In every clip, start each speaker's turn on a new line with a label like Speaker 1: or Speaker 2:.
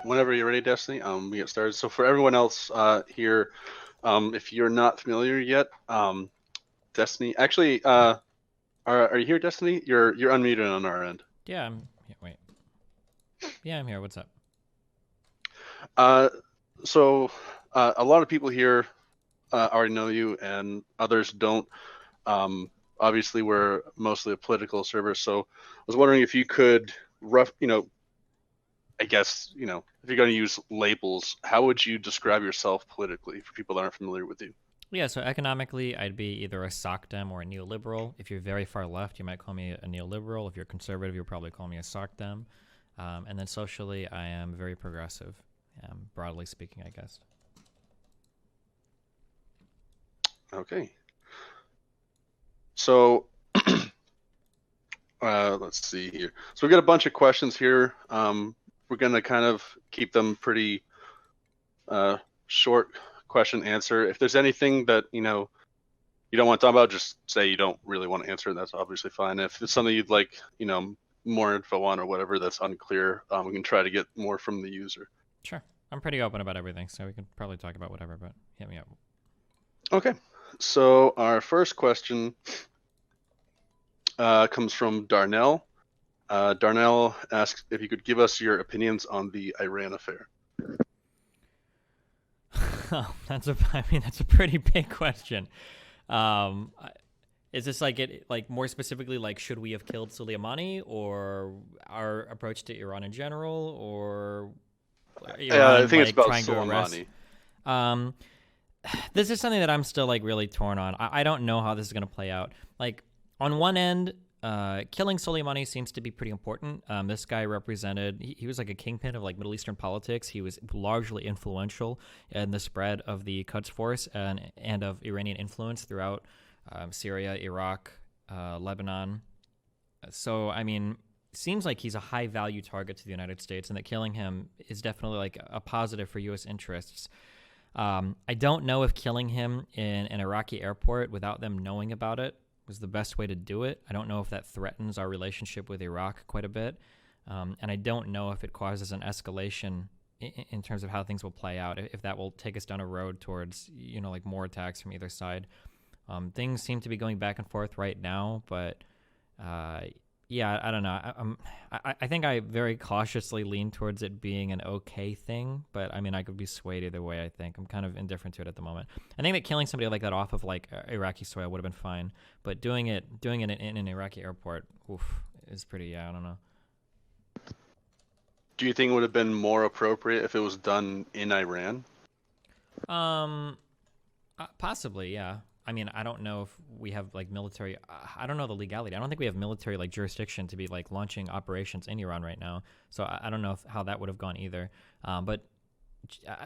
Speaker 1: Whenever you're ready, Destiny, we get started. So for everyone else here, if you're not familiar yet, Destiny, actually, are you here, Destiny? You're unmuted on our end.
Speaker 2: Yeah, wait. Yeah, I'm here. What's up?
Speaker 1: Uh, so a lot of people here already know you, and others don't. Obviously, we're mostly a political service, so I was wondering if you could I guess, if you're going to use labels, how would you describe yourself politically for people that aren't familiar with you?
Speaker 2: Yeah, so economically, I'd be either a SOCDEM or a neoliberal. If you're very far left, you might call me a neoliberal. If you're conservative, you'll probably call me a SOCDEM. And then socially, I am very progressive, broadly speaking, I guess.
Speaker 1: Okay. So let's see here. So we've got a bunch of questions here. We're going to kind of keep them pretty short question answer. If there's anything that, you don't want to talk about, just say you don't really want to answer. That's obviously fine. If it's something you'd like, more info on or whatever that's unclear, we can try to get more from the user.
Speaker 2: Sure. I'm pretty open about everything, so we can probably talk about whatever, but hit me up.
Speaker 1: Okay. So our first question comes from Darnell. Darnell asks if you could give us your opinions on the Iran affair.
Speaker 2: Oh, that's a pretty big question. Is this like more specifically like should we have killed Soleimani, or our approach to Iran in general, or Iran
Speaker 1: I think it's about
Speaker 2: trying to arrest?
Speaker 1: Soleimani.
Speaker 2: This is something that I'm still like really torn on. I don't know how this is going to play out. Like on one end, killing Soleimani seems to be pretty important. This guy represented, he was like a kingpin of like Middle Eastern politics. He was largely influential in the spread of the Quds Force and of Iranian influence throughout Syria, Iraq, Lebanon. So, I mean, seems like he's a high value target to the United States, and that killing him is definitely like a positive for U.S. interests. I don't know if killing him in an Iraqi airport without them knowing about it was the best way to do it. I don't know if that threatens our relationship with Iraq quite a bit. And I don't know if it causes an escalation in terms of how things will play out, if that will take us down a road towards, like more attacks from either side. Things seem to be going back and forth right now, but yeah, I don't know. I think I very cautiously lean towards it being an okay thing, but I mean, I could be swayed either way. I think I'm kind of indifferent to it at the moment. I think that killing somebody like that off of like Iraqi soil would have been fine, but doing it in an Iraqi airport, is pretty. Yeah, I don't know.
Speaker 1: Do you think it would have been more appropriate if it was done in Iran?
Speaker 2: Possibly, yeah. I mean, I don't know if we have like military. I don't know the legality. I don't think we have military like jurisdiction to be like launching operations in Iran right now. So I don't know how that would have gone either. But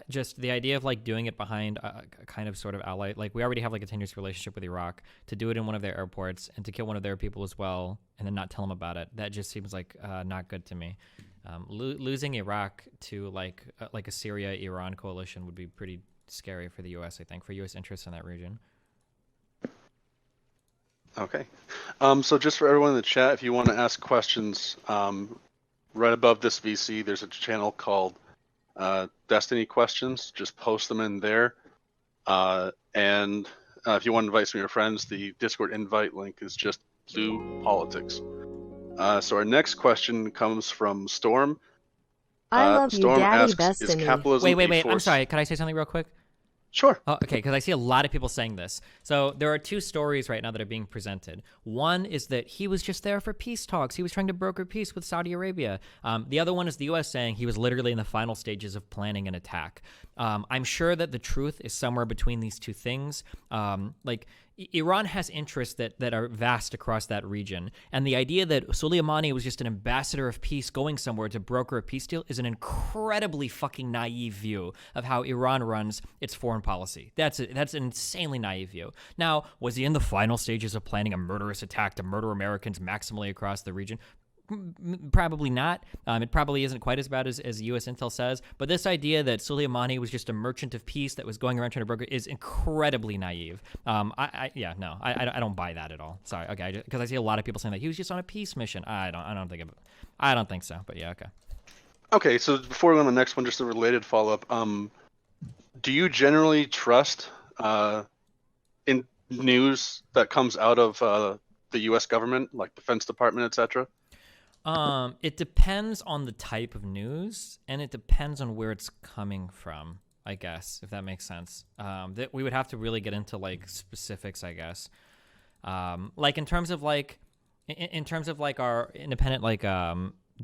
Speaker 2: just the idea of like doing it behind a kind of sort of ally, like we already have like a tenuous relationship with Iraq, to do it in one of their airports and to kill one of their people as well, and then not tell them about it. That just seems like not good to me. Losing Iraq to like a Syria-Iran coalition would be pretty scary for the U.S. I think, for U.S. interests in that region.
Speaker 1: Okay. So just for everyone in the chat, if you want to ask questions, right above this VC, there's a channel called Destiny Questions. Just post them in there. And if you want to invite some of your friends, the Discord invite link is just Blue Politics. So our next question comes from Storm.
Speaker 3: I love
Speaker 1: Storm
Speaker 3: you, Daddy
Speaker 1: asks,
Speaker 3: Destiny.
Speaker 1: is capitalism
Speaker 2: Wait. I'm sorry. Can I say something real quick?
Speaker 1: Sure.
Speaker 2: Oh, okay, because I see a lot of people saying this. So there are two stories right now that are being presented. One is that he was just there for peace talks. He was trying to broker peace with Saudi Arabia. The other one is the U.S. saying he was literally in the final stages of planning an attack. I'm sure that the truth is somewhere between these two things. Iran has interests that are vast across that region. And the idea that Soleimani was just an ambassador of peace going somewhere to broker a peace deal is an incredibly fucking naive view of how Iran runs its foreign policy. That's an insanely naive view. Now, was he in the final stages of planning a murderous attack to murder Americans maximally across the region? Probably not. It probably isn't quite as bad as U.S. Intel says. But this idea that Soleimani was just a merchant of peace that was going around trying to broker is incredibly naive. I don't buy that at all. Sorry. Okay. Because I see a lot of people saying that he was just on a peace mission. I don't think so. But yeah. Okay.
Speaker 1: Okay, so before we go on the next one, just a related follow-up. Do you generally trust in news that comes out of the U.S. government, like Defense Department, etc.?
Speaker 2: It depends on the type of news, and it depends on where it's coming from, I guess, if that makes sense. That we would have to really get into like specifics, I guess. Like in terms of like our independent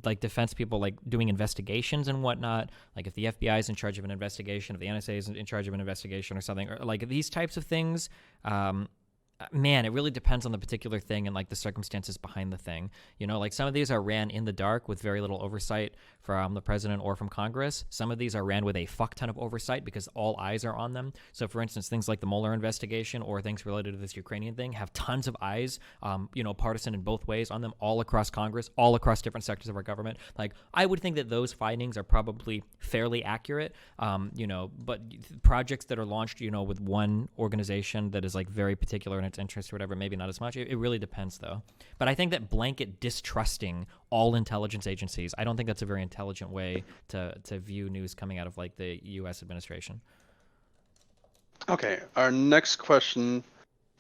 Speaker 2: like defense people like doing investigations and whatnot, like if the FBI is in charge of an investigation, if the NSA is in charge of an investigation or something, or like these types of things, man, it really depends on the particular thing and like the circumstances behind the thing. You know, like some of these are ran in the dark with very little oversight from the president or from Congress. Some of these are ran with a fuck ton of oversight because all eyes are on them. So for instance, things like the Mueller investigation or things related to this Ukrainian thing have tons of eyes, partisan in both ways on them, all across Congress, all across different sectors of our government. Like I would think that those findings are probably fairly accurate, but projects that are launched, with one organization that is like very particular in its interest or whatever, maybe not as much. It really depends though. But I think that blanket distrusting all intelligence agencies, I don't think that's a very intelligent way to view news coming out of like the U.S. administration.
Speaker 1: Okay, our next question,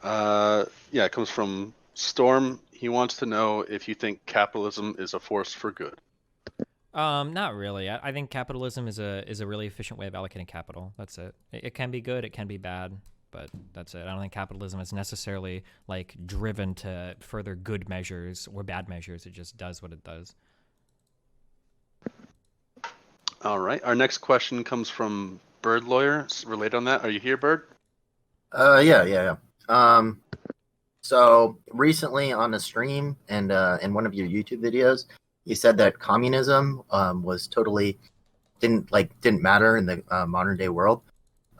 Speaker 1: it comes from Storm. He wants to know if you think capitalism is a force for good.
Speaker 2: Not really. I think capitalism is a really efficient way of allocating capital. That's it. It can be good, it can be bad, but that's it. I don't think capitalism is necessarily like driven to further good measures or bad measures. It just does what it does.
Speaker 1: All right. Our next question comes from Bird Lawyer. It's related on that. Are you here, Bird?
Speaker 3: Yeah. So recently on a stream and in one of your YouTube videos, you said that communism was totally didn't matter in the modern day world.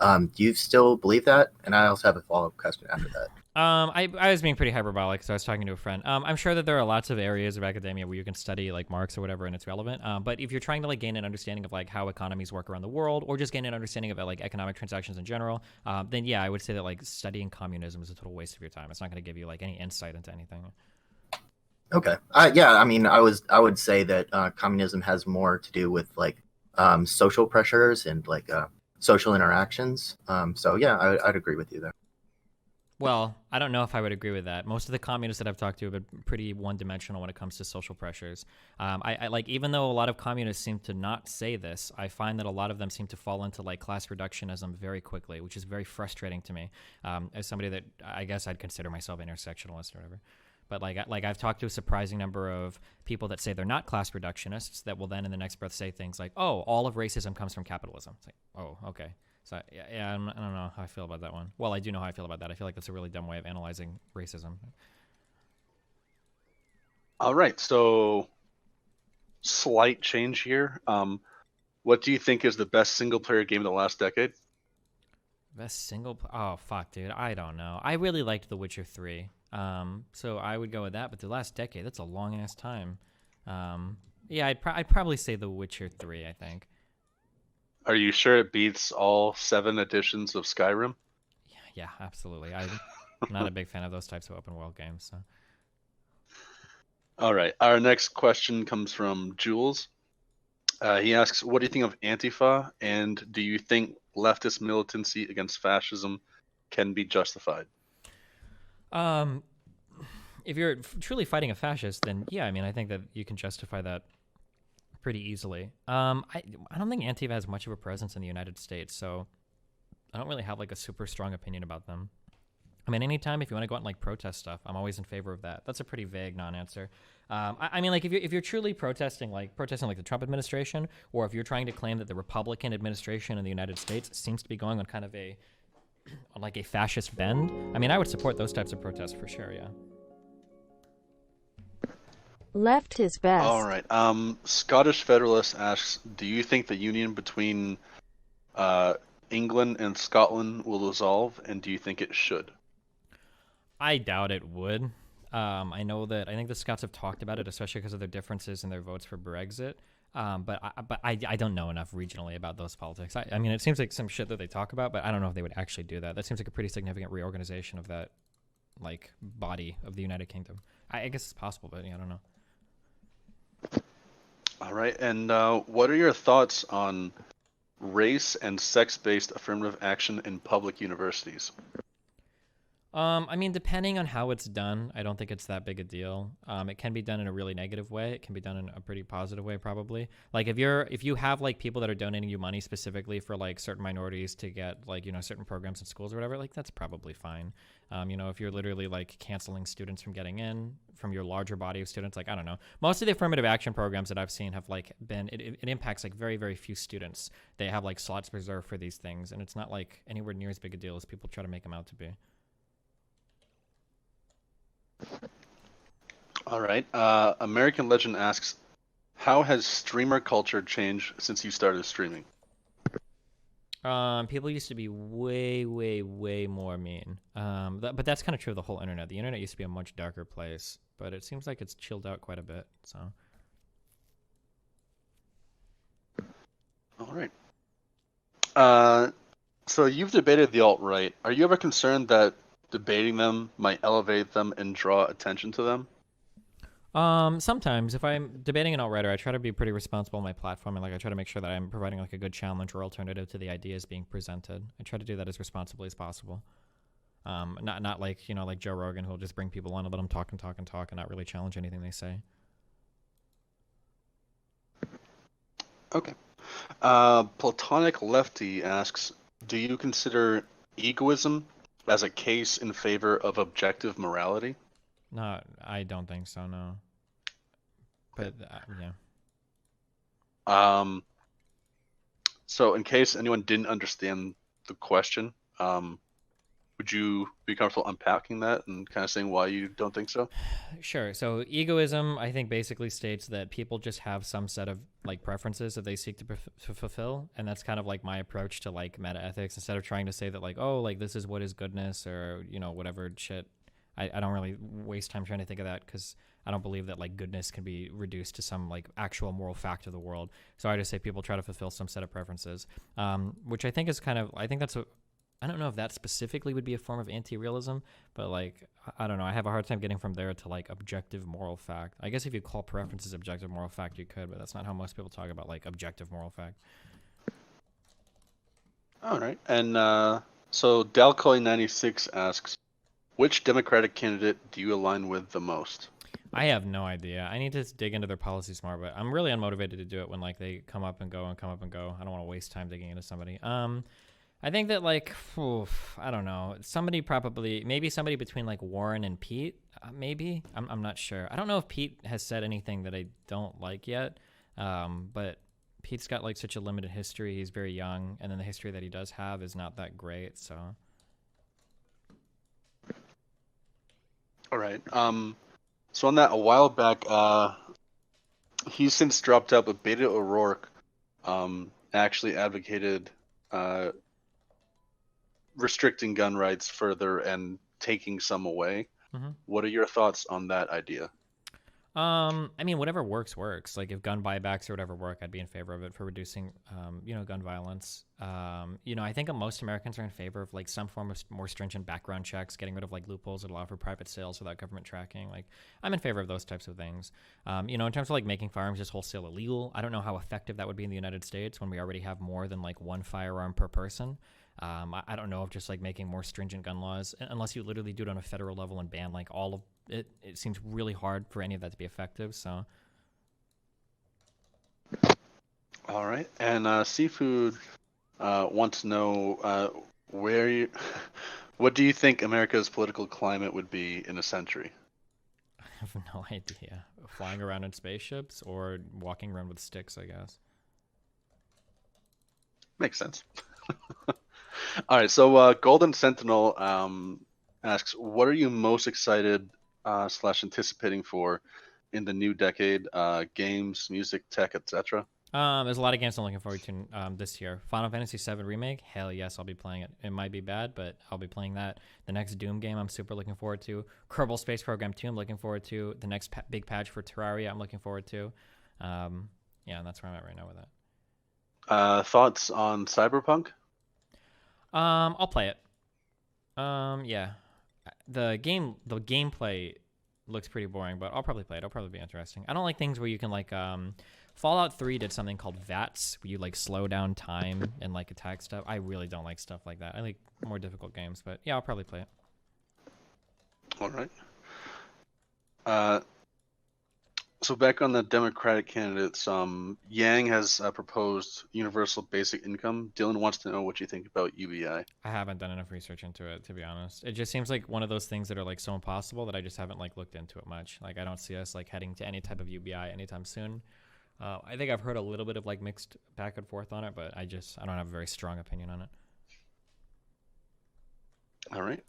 Speaker 3: Do you still believe that? And I also have a follow-up question after that.
Speaker 2: I was being pretty hyperbolic, so I was talking to a friend. I'm sure that there are lots of areas of academia where you can study like Marx or whatever, and it's relevant. But if you're trying to like gain an understanding of like how economies work around the world, or just gain an understanding of like economic transactions in general, then yeah, I would say that like studying communism is a total waste of your time. It's not going to give you like any insight into anything.
Speaker 3: Okay. I mean, I would say that communism has more to do with like social pressures and like social interactions. So yeah, I'd agree with you there.
Speaker 2: Well, I don't know if I would agree with that. Most of the communists that I've talked to have been pretty one-dimensional when it comes to social pressures. I like, even though a lot of communists seem to not say this, I find that a lot of them seem to fall into like class reductionism very quickly, which is very frustrating to me. As somebody that I guess I'd consider myself intersectionalist or whatever. But like I've talked to a surprising number of people that say they're not class reductionists that will then in the next breath say things like, "Oh, all of racism comes from capitalism." It's like, "Oh, okay." So yeah, I don't know how I feel about that one. Well, I do know how I feel about that. I feel like that's a really dumb way of analyzing racism.
Speaker 1: All right, so slight change here. What do you think is the best single-player game of the last decade?
Speaker 2: Oh fuck, dude, I don't know. I really liked The Witcher 3. So I would go with that. But the last decade, that's a long ass time. Yeah, I'd probably say The Witcher 3. I think.
Speaker 1: Are you sure it beats all 7 editions of Skyrim?
Speaker 2: Yeah, absolutely. I'm not a big fan of those types of open world games. So.
Speaker 1: All right. Our next question comes from Jules. He asks, what do you think of Antifa, and do you think leftist militancy against fascism can be justified?
Speaker 2: If you're truly fighting a fascist, then yeah, I mean, I think that you can justify that pretty easily. I don't think Antifa has much of a presence in the United States, so I don't really have like a super strong opinion about them. I mean, anytime if you want to go out and like protest stuff, I'm always in favor of that. That's a pretty vague non-answer. I mean, like if you're truly protesting like the Trump administration, or if you're trying to claim that the Republican administration in the United States seems to be going on kind of a fascist bend, I mean, I would support those types of protests for sure. Yeah.
Speaker 4: Left is best.
Speaker 1: All right. Scottish Federalist asks, do you think the union between England and Scotland will dissolve, and do you think it should?
Speaker 2: I doubt it would. I think the Scots have talked about it, especially because of their differences in their votes for Brexit. But I don't know enough regionally about those politics. I mean, it seems like some shit that they talk about, but I don't know if they would actually do that. That seems like a pretty significant reorganization of that, like, body of the United Kingdom. I guess it's possible, but yeah, I don't know.
Speaker 1: All right. And what are your thoughts on race and sex-based affirmative action in public universities?
Speaker 2: I mean, depending on how it's done, I don't think it's that big a deal. It can be done in a really negative way. It can be done in a pretty positive way, probably. Like if you have like people that are donating you money specifically for like certain minorities to get like, you know, certain programs in schools or whatever, like that's probably fine. You know, if you're literally like canceling students from getting in from your larger body of students, like I don't know. Most of the affirmative action programs that I've seen have like been it impacts like very, very few students. They have like slots reserved for these things, and it's not like anywhere near as big a deal as people try to make them out to be.
Speaker 1: All right. American Legend asks, how has streamer culture changed since you started streaming?
Speaker 2: People used to be way, way, way more mean. But that's kind of true of the whole internet. The internet used to be a much darker place, but it seems like it's chilled out quite a bit. So.
Speaker 1: All right. So you've debated the alt-right. Are you ever concerned that debating them might elevate them and draw attention to them?
Speaker 2: Sometimes if I'm debating an alt-righter, I try to be pretty responsible on my platform, and like I try to make sure that I'm providing like a good challenge or alternative to the ideas being presented. I try to do that as responsibly as possible. Not like, you know, like Joe Rogan, who'll just bring people on and let them talk and talk and talk and not really challenge anything they say.
Speaker 1: Okay. Platonic Lefty asks, do you consider egoism as a case in favor of objective morality?
Speaker 2: No, I don't think so, no. But, yeah.
Speaker 1: So in case anyone didn't understand the question, would you be comfortable unpacking that and kind of saying why you don't think so?
Speaker 2: Sure. So egoism, I think, basically states that people just have some set of like preferences that they seek to fulfill, and that's kind of like my approach to like meta ethics. Instead of trying to say that like, oh, like this is what is goodness or, you know, whatever shit, I don't really waste time trying to think of that because I don't believe that like goodness can be reduced to some like actual moral fact of the world. So I just say people try to fulfill some set of preferences, which I think is kind of, I think that's I don't know if that specifically would be a form of anti-realism, but like, I don't know. I have a hard time getting from there to like objective moral fact. I guess if you call preferences objective moral fact, you could, but that's not how most people talk about like objective moral fact.
Speaker 1: All right. And so Dalcoy96 asks, which Democratic candidate do you align with the most?
Speaker 2: I have no idea. I need to dig into their policies more, but I'm really unmotivated to do it when like they come up and go and come up and go. I don't want to waste time digging into somebody. I think that like, I don't know, somebody probably, maybe somebody between like Warren and Pete, maybe. I'm not sure. I don't know if Pete has said anything that I don't like yet, but Pete's got like such a limited history. He's very young, and then the history that he does have is not that great. So.
Speaker 1: All right. So on that, a while back, he's since dropped out, but Beto O'Rourke actually advocated restricting gun rights further and taking some away.
Speaker 2: Mm-hmm.
Speaker 1: What are your thoughts on that idea?
Speaker 2: I mean, whatever works. Like if gun buybacks or whatever work, I'd be in favor of it for reducing, you know, gun violence. You know, I think most Americans are in favor of like some form of more stringent background checks, getting rid of like loopholes that allow for private sales without government tracking. Like I'm in favor of those types of things. You know, in terms of like making firearms just wholesale illegal, I don't know how effective that would be in the United States when we already have more than like one firearm per person. I don't know if just like making more stringent gun laws, unless you literally do it on a federal level and ban like all of it, it seems really hard for any of that to be effective. So.
Speaker 1: All right. And Seafood wants to know what do you think America's political climate would be in a century?
Speaker 2: I have no idea. Flying around in spaceships or walking around with sticks, I guess.
Speaker 1: Makes sense. All right, so Golden Sentinel asks, what are you most excited / anticipating for in the new decade? Games, music, tech, etc.
Speaker 2: There's a lot of games I'm looking forward to this year. Final Fantasy VII Remake, hell yes, I'll be playing it. It might be bad, but I'll be playing that. The next Doom game I'm super looking forward to. Kerbal Space Program 2 I'm looking forward to. The next big patch for Terraria I'm looking forward to. Yeah, and that's where I'm at right now with that.
Speaker 1: Thoughts on Cyberpunk?
Speaker 2: I'll play it. Yeah. The gameplay looks pretty boring, but I'll probably play it. It'll probably be interesting. I don't like things where you can like Fallout 3 did something called VATS, where you like slow down time and like attack stuff. I really don't like stuff like that. I like more difficult games, but yeah, I'll probably play it.
Speaker 1: All right. So back on the Democratic candidates, Yang has proposed universal basic income. Dylan wants to know what you think about UBI.
Speaker 2: I haven't done enough research into it, to be honest. It just seems like one of those things that are like so impossible that I just haven't like looked into it much. Like I don't see us like heading to any type of UBI anytime soon. I think I've heard a little bit of like mixed back and forth on it, but I don't have a very strong opinion on it.
Speaker 1: All right.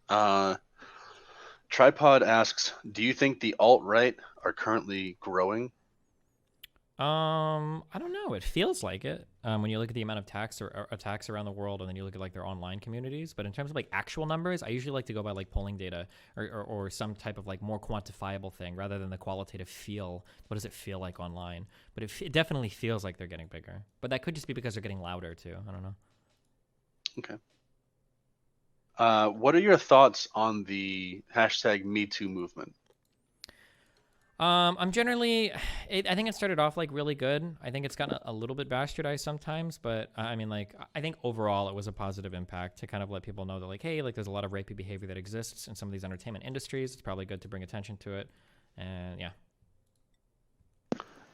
Speaker 1: Tripod asks, do you think the alt-right are currently growing?
Speaker 2: I don't know. It feels like it when you look at the amount of attacks around the world, and then you look at like their online communities. But in terms of like actual numbers, I usually like to go by like polling data or some type of like more quantifiable thing rather than the qualitative feel. What does it feel like online? But it definitely feels like they're getting bigger. But that could just be because they're getting louder too. I don't know.
Speaker 1: Okay. What are your thoughts on the hashtag #MeToo movement?
Speaker 2: I'm generally, I think it started off like really good. I think it's gotten a little bit bastardized sometimes, but I mean, like, I think overall it was a positive impact to kind of let people know that like, hey, like there's a lot of rapey behavior that exists in some of these entertainment industries. It's probably good to bring attention to it. And yeah.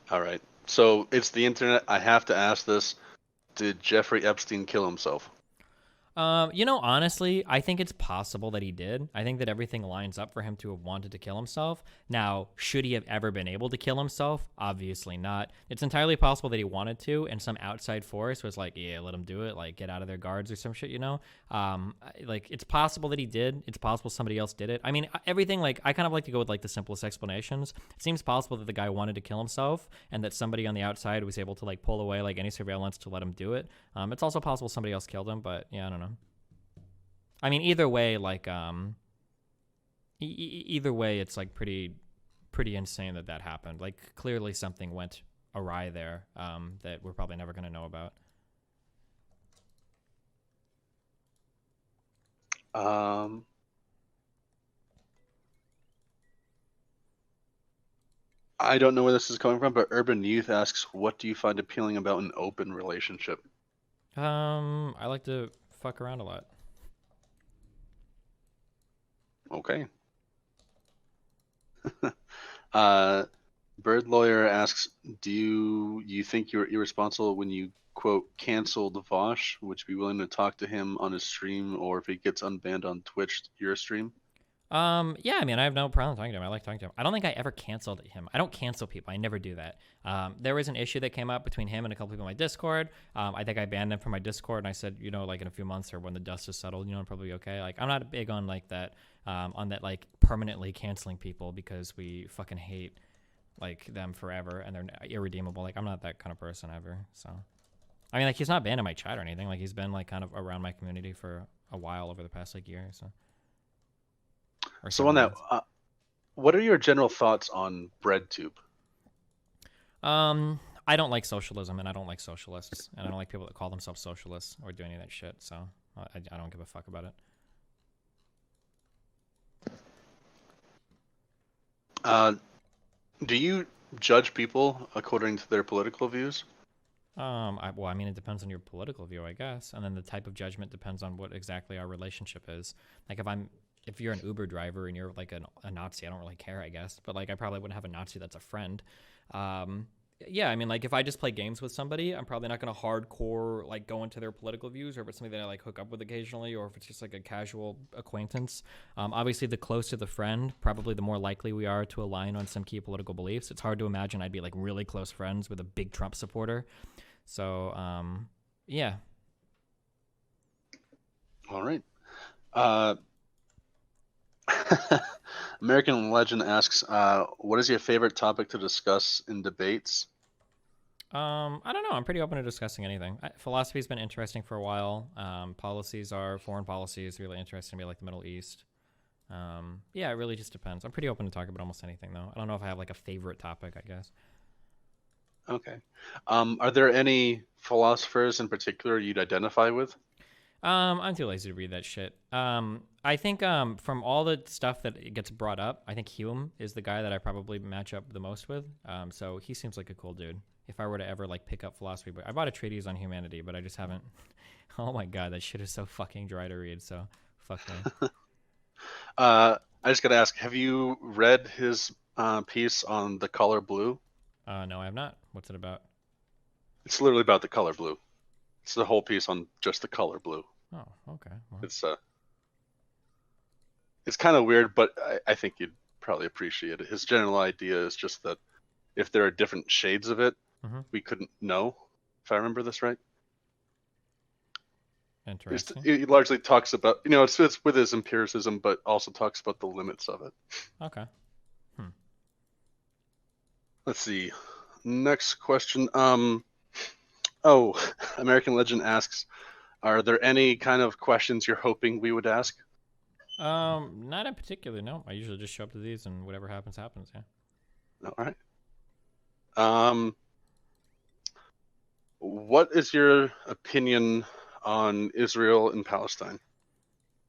Speaker 1: All right. So it's the internet. I have to ask this. Did Jeffrey Epstein kill himself?
Speaker 2: Honestly, I think it's possible that he did. I think that everything lines up for him to have wanted to kill himself. Now, should he have ever been able to kill himself? Obviously not. It's entirely possible that he wanted to, and some outside force was like, yeah, let him do it, like, get out of their guards or some shit, you know? Like, it's possible that he did. It's possible somebody else did it. I mean, everything, like, I kind of like to go with, like, the simplest explanations. It seems possible that the guy wanted to kill himself, and that somebody on the outside was able to, like, pull away, like, any surveillance to let him do it. It's also possible somebody else killed him, but, yeah, I don't know. I mean, either way, like, either way, it's like pretty insane that happened. Like, clearly something went awry there that we're probably never going to know about.
Speaker 1: I don't know where this is coming from, but Urban Youth asks, what do you find appealing about an open relationship?
Speaker 2: I like to fuck around a lot.
Speaker 1: Okay. Bird Lawyer asks, do you think you're irresponsible when you, quote, canceled Vosh? Would you be willing to talk to him on his stream, or if he gets unbanned on Twitch, your stream?
Speaker 2: Yeah, I mean, I have no problem talking to him. I like talking to him. I don't think I ever canceled him. I don't cancel people. I never do that. There was an issue that came up between him and a couple people in my Discord. I think I banned him from my Discord, and I said, like in a few months or when the dust is settled, it'll probably be okay. Like, I'm not big on like that, like permanently canceling people because we fucking hate like them forever and they're irredeemable. Like, I'm not that kind of person ever. So, I mean, like, he's not banned in my chat or anything. Like, he's been like kind of around my community for a while over the past like year. So on
Speaker 1: that, what are your general thoughts on BreadTube?
Speaker 2: I don't like socialism, and I don't like socialists, and I don't like people that call themselves socialists or do any of that shit. So I don't give a fuck about it.
Speaker 1: Do you judge people according to their political views?
Speaker 2: I mean, it depends on your political view, I guess, and then the type of judgment depends on what exactly our relationship is. Like, if you're an Uber driver and you're like a Nazi, I don't really care, I guess. But like, I probably wouldn't have a Nazi that's a friend. Yeah, I mean, like, if I just play games with somebody, I'm probably not going to hardcore like go into their political views, or if it's something that I like hook up with occasionally, or if it's just like a casual acquaintance. Obviously, the closer the friend, probably the more likely we are to align on some key political beliefs. It's hard to imagine I'd be like really close friends with a big Trump supporter. So, yeah.
Speaker 1: All right. American Legend asks, what is your favorite topic to discuss in debates?
Speaker 2: I don't know. I'm pretty open to discussing anything. Philosophy's been interesting for a while. Foreign policy is really interesting to me, like the Middle East. Yeah, it really just depends. I'm pretty open to talk about almost anything, though. I don't know if I have like a favorite topic, I guess.
Speaker 1: Okay. Are there any philosophers in particular you'd identify with?
Speaker 2: I'm too lazy to read that shit. I think from all the stuff that gets brought up, I think Hume is the guy that I probably match up the most with. So he seems like a cool dude. if I were to ever like pick up philosophy book. I bought a treatise on humanity, but I just haven't. Oh my god, that shit is so fucking dry to read. So fuck me.
Speaker 1: I just gotta ask, have you read his piece on the color blue?
Speaker 2: No, I have not. What's it about?
Speaker 1: It's literally about the color blue. It's the whole piece on just the color blue.
Speaker 2: Oh, okay. Well,
Speaker 1: It's kind of weird, but I think you'd probably appreciate it. His general idea is just that if there are different shades of it, we couldn't know, if I remember this right.
Speaker 2: interesting.
Speaker 1: He largely talks about, it's with his empiricism, but also talks about the limits of it.
Speaker 2: Okay.
Speaker 1: Let's see. Next question. American Legend asks, are there any kind of questions you're hoping we would ask?
Speaker 2: Not in particular. No, I usually just show up to these, and whatever happens, happens. Yeah.
Speaker 1: All right. What is your opinion on Israel and Palestine?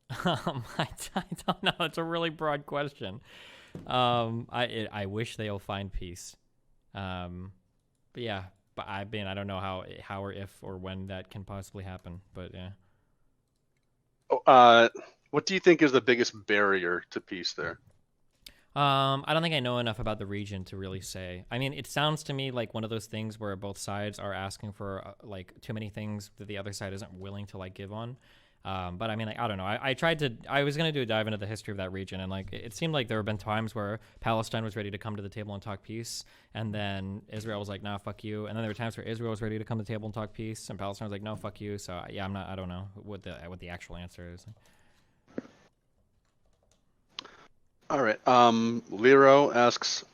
Speaker 2: I don't know. It's a really broad question. I wish they'll find peace. But yeah, but I don't know how or if or when that can possibly happen. But yeah.
Speaker 1: What do you think is the biggest barrier to peace there?
Speaker 2: I don't think I know enough about the region to really say. I mean, it sounds to me like one of those things where both sides are asking for like too many things that the other side isn't willing to like give on. But I mean, like, I don't know. I was going to do a dive into the history of that region, and like, it seemed like there have been times where Palestine was ready to come to the table and talk peace, and then Israel was like, nah, fuck you. And then there were times where Israel was ready to come to the table and talk peace, and Palestine was like, no, fuck you. So yeah, I don't know what the actual answer is.
Speaker 1: All right. Lero asks,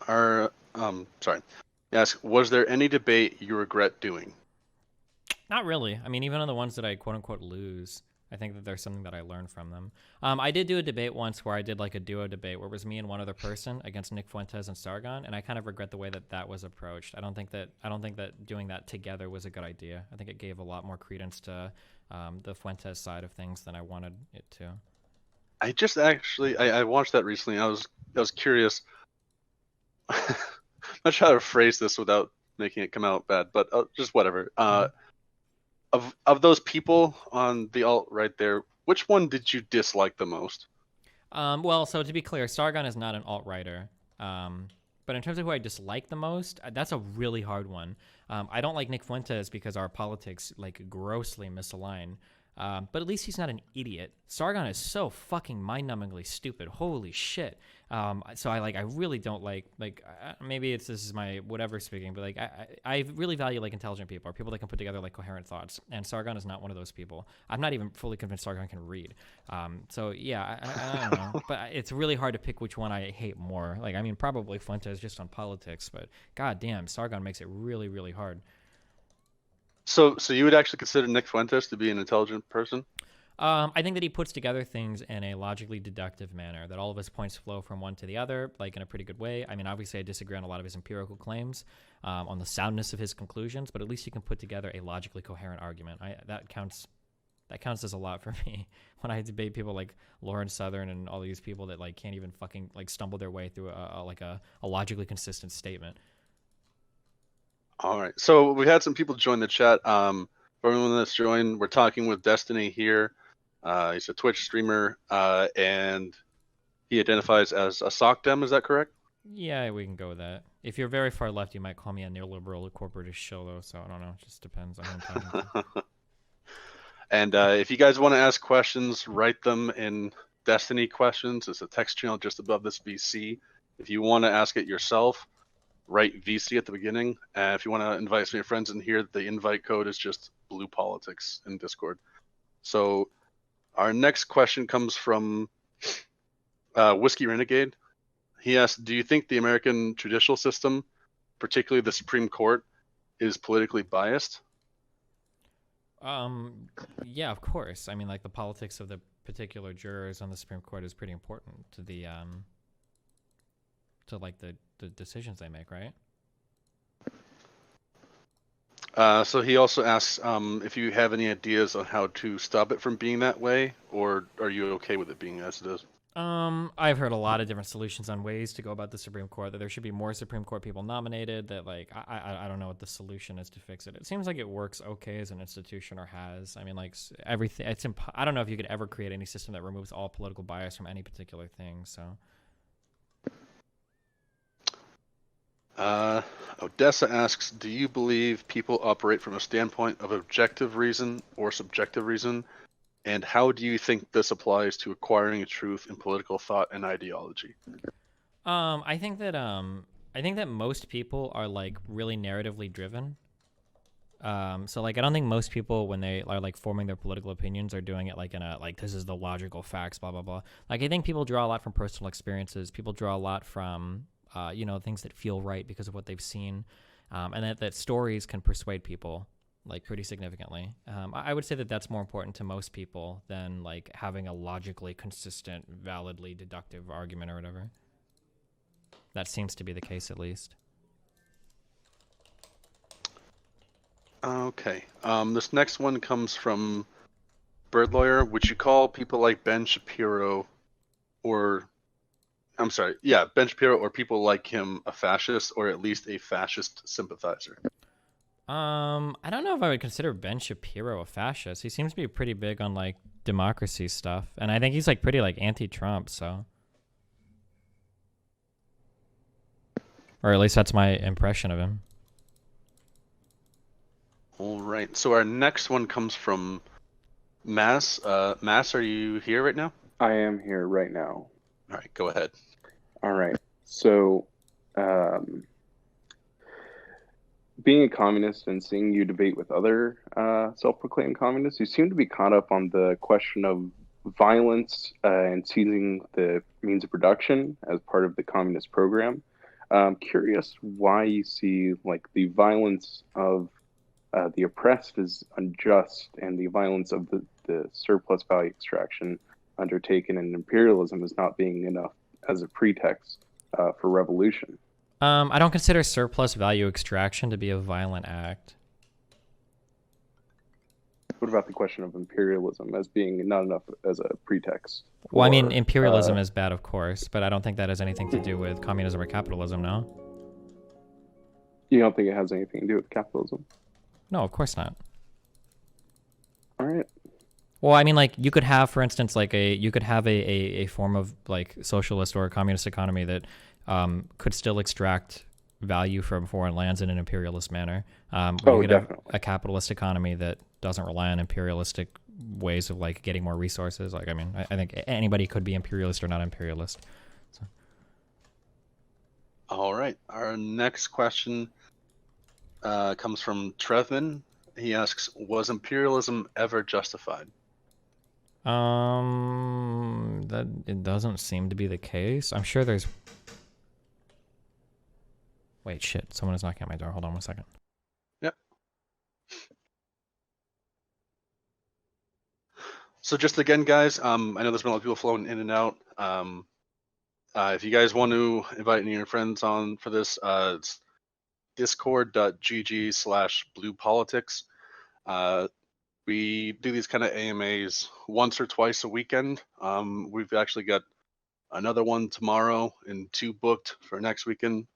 Speaker 1: was there any debate you regret doing?
Speaker 2: Not really. I mean, even on the ones that I quote unquote lose, I think that there's something that I learned from them. I did do a debate once where I did like a duo debate where it was me and one other person against Nick Fuentes and Sargon, and I kind of regret the way that was approached. I don't think that doing that together was a good idea. I think it gave a lot more credence to the Fuentes side of things than I wanted it to.
Speaker 1: I just actually I watched that recently. I was curious. I'm not sure how to phrase this without making it come out bad, but just whatever. Of those people on the alt right there, which one did you dislike the most?
Speaker 2: Well, so to be clear, Sargon is not an alt-righter. But in terms of who I dislike the most, that's a really hard one. I don't like Nick Fuentes because our politics like grossly misalign. But at least he's not an idiot. Sargon is so fucking mind-numbingly stupid. Holy shit. So I really don't like maybe this is my whatever speaking, but like I really value like intelligent people or people that can put together like coherent thoughts. And Sargon is not one of those people. I'm not even fully convinced Sargon can read. So yeah, I don't know. But it's really hard to pick which one I hate more. Like, I mean, probably Fuentes just on politics, but god damn, Sargon makes it really, really hard.
Speaker 1: So you would actually consider Nick Fuentes to be an intelligent person?
Speaker 2: I think that he puts together things in a logically deductive manner, that all of his points flow from one to the other, like in a pretty good way. I mean, obviously I disagree on a lot of his empirical claims, on the soundness of his conclusions, but at least he can put together a logically coherent argument. That counts as a lot for me when I debate people like Lawrence Southern and all these people that like can't even fucking like stumble their way through a logically consistent statement.
Speaker 1: All right. So we had some people join the chat. For everyone that's joined, we're talking with Destiny here. He's a Twitch streamer, and he identifies as a SOCDEM. Is that correct?
Speaker 2: Yeah, we can go with that. If you're very far left, you might call me a neoliberal or corporatist shill, though. So I don't know. It just depends on who I'm talking to.
Speaker 1: And if you guys want to ask questions, write them in Destiny Questions. It's a text channel just above this VC. If you want to ask it yourself, write VC at the beginning. If you want to invite some of your friends in here, the invite code is just Blue Politics in Discord. So our next question comes from Whiskey Renegade. He asked, do you think the American judicial system, particularly the Supreme Court, is politically biased?
Speaker 2: Yeah, of course. I mean, like, the politics of the particular jurors on the Supreme Court is pretty important to the the decisions they make, right?
Speaker 1: So he also asks if you have any ideas on how to stop it from being that way, or are you okay with it being as it is?
Speaker 2: I've heard a lot of different solutions on ways to go about the Supreme Court. That there should be more Supreme Court people nominated. That like I don't know what the solution is to fix it. It seems like it works okay as an institution, or has. I mean, like everything. I don't know if you could ever create any system that removes all political bias from any particular thing. So.
Speaker 1: Odessa asks, do you believe people operate from a standpoint of objective reason or subjective reason? And how do you think this applies to acquiring truth in political thought and ideology?
Speaker 2: I think that most people are like really narratively driven. So like I don't think most people when they are like forming their political opinions are doing it like in a like this is the logical facts, blah blah blah. Like I think people draw a lot from personal experiences. People draw a lot from things that feel right because of what they've seen, and that stories can persuade people like pretty significantly. I would say that that's more important to most people than like having a logically consistent, validly deductive argument or whatever. That seems to be the case, at least.
Speaker 1: Okay. This next one comes from Bird Lawyer. Would you call people like Ben Shapiro Ben Shapiro or people like him a fascist, or at least a fascist sympathizer?
Speaker 2: I don't know if I would consider Ben Shapiro a fascist. He seems to be pretty big on like democracy stuff, and I think he's like pretty like anti-Trump, so. Or at least that's my impression of him.
Speaker 1: All right. So our next one comes from Mass. Mass, are you here right now?
Speaker 5: I am here right now.
Speaker 1: All right, go ahead.
Speaker 5: All right. So, being a communist and seeing you debate with other self-proclaimed communists, you seem to be caught up on the question of violence and seizing the means of production as part of the communist program. I'm curious why you see like the violence of the oppressed is unjust, and the violence of the surplus value extraction undertaken in imperialism is not being enough as a pretext for revolution.
Speaker 2: I don't consider surplus value extraction to be a violent act.
Speaker 5: What about the question of imperialism as being not enough as a pretext?
Speaker 2: Well, I mean, imperialism is bad, of course, but I don't think that has anything to do with communism or capitalism, no?
Speaker 5: You don't think it has anything to do with capitalism?
Speaker 2: No, of course not.
Speaker 5: All right.
Speaker 2: Well, I mean, like, you could have, for instance, like you could have a form of, like, socialist or a communist economy that could still extract value from foreign lands in an imperialist manner. You could
Speaker 5: definitely.
Speaker 2: have a capitalist economy that doesn't rely on imperialistic ways of, like, getting more resources. Like, I mean, I think anybody could be imperialist or not imperialist. So.
Speaker 1: All right. Our next question comes from Trevman. He asks, was imperialism ever justified?
Speaker 2: That it doesn't seem to be the case. I'm sure there's... Wait, shit. Someone is knocking at my door. Hold on 1 second.
Speaker 1: Yep. So just again, guys, I know there's been a lot of people flowing in and out. If you guys want to invite any of your friends on for this, it's discord.gg/bluepolitics. We do these kind of AMAs once or twice a weekend. We've actually got another one tomorrow and 2 booked for next weekend.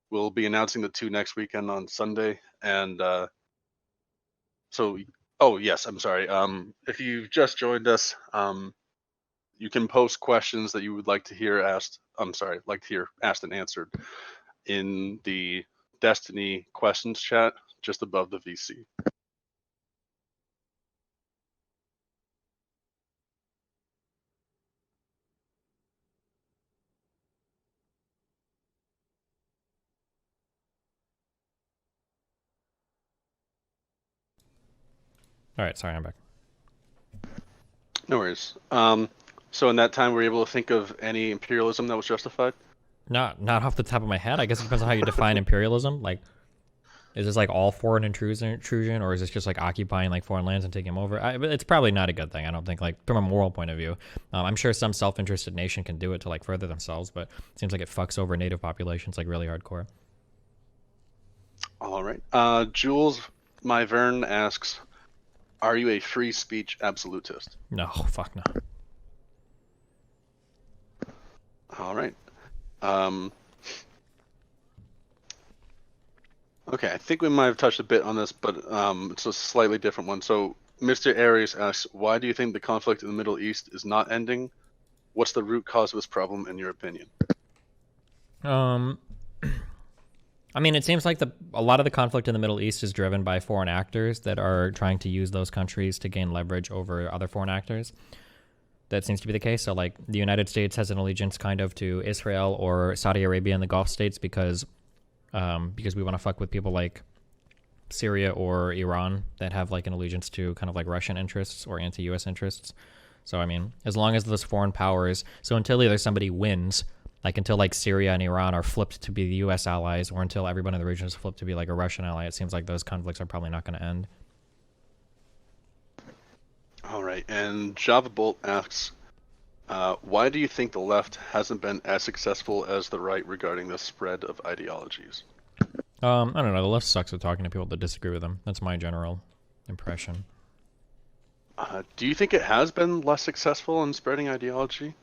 Speaker 1: We'll be announcing the 2 next weekend on Sunday. And oh yes, I'm sorry. If you've just joined us, you can post questions that you would like to hear asked. Like to hear asked and answered in the Destiny questions chat just above the VC.
Speaker 2: All right, sorry, I'm back.
Speaker 1: No worries. So in that time, were you able to think of any imperialism that was justified?
Speaker 2: Not off the top of my head. I guess it depends on how you define imperialism. Like, is this like all foreign intrusion, or is this just like occupying like foreign lands and taking them over? But it's probably not a good thing. I don't think, like, from a moral point of view. I'm sure some self-interested nation can do it to like further themselves, but it seems like it fucks over native populations like really hardcore.
Speaker 1: All right. Jules Myvern asks, are you a free speech absolutist?
Speaker 2: No, fuck no.
Speaker 1: All right. Okay, I think we might have touched a bit on this, but it's a slightly different one. So Mr. Aries asks, why do you think the conflict in the Middle East is not ending? What's the root cause of this problem, in your opinion?
Speaker 2: I mean, it seems like a lot of the conflict in the Middle East is driven by foreign actors that are trying to use those countries to gain leverage over other foreign actors. That seems to be the case. So, like, the United States has an allegiance kind of to Israel or Saudi Arabia and the Gulf states because we want to fuck with people like Syria or Iran that have like an allegiance to kind of like Russian interests or anti-US interests. So, I mean, as long as those foreign powers, so until either somebody wins, like until like Syria and Iran are flipped to be the US allies, or until everyone in the region is flipped to be like a Russian ally, it seems like those conflicts are probably not going to end.
Speaker 1: All right, and Java Bolt asks, why do you think the left hasn't been as successful as the right regarding the spread of ideologies?
Speaker 2: I don't know. The left sucks at talking to people that disagree with them. That's my general impression.
Speaker 1: Do you think it has been less successful in spreading ideology?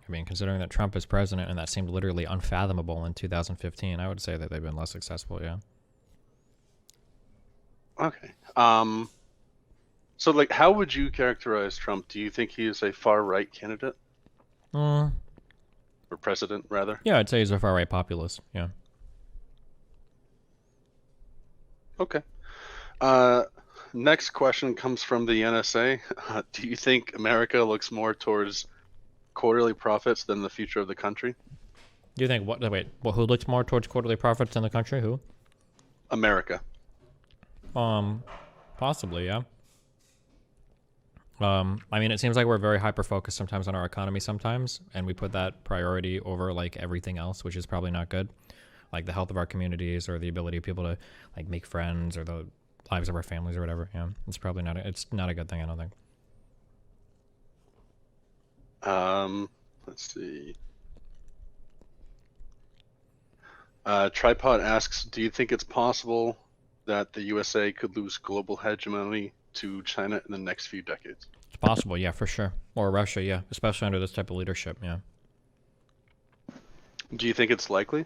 Speaker 2: I mean, considering that Trump is president and that seemed literally unfathomable in 2015, I would say that they've been less successful, yeah.
Speaker 1: Okay. So, like, how would you characterize Trump? Do you think he is a far-right candidate? Or president, rather?
Speaker 2: Yeah, I'd say he's a far-right populist, yeah.
Speaker 1: Okay. Next question comes from the NSA. Do you think America looks more towards quarterly profits than the future of the country?
Speaker 2: Do you think, who looks more towards quarterly profits in the country? Who?
Speaker 1: America.
Speaker 2: Possibly, yeah. I mean, it seems like we're very hyper-focused sometimes on our economy sometimes, and we put that priority over, like, everything else, which is probably not good. Like, the health of our communities or the ability of people to, like, make friends or the lives of our families or whatever, yeah. It's probably it's not a good thing, I don't think.
Speaker 1: Let's see. Tripod asks, do you think it's possible that the USA could lose global hegemony to China in the next few decades?
Speaker 2: It's possible, yeah, for sure. Or Russia, yeah, especially under this type of leadership, yeah.
Speaker 1: Do you think it's likely?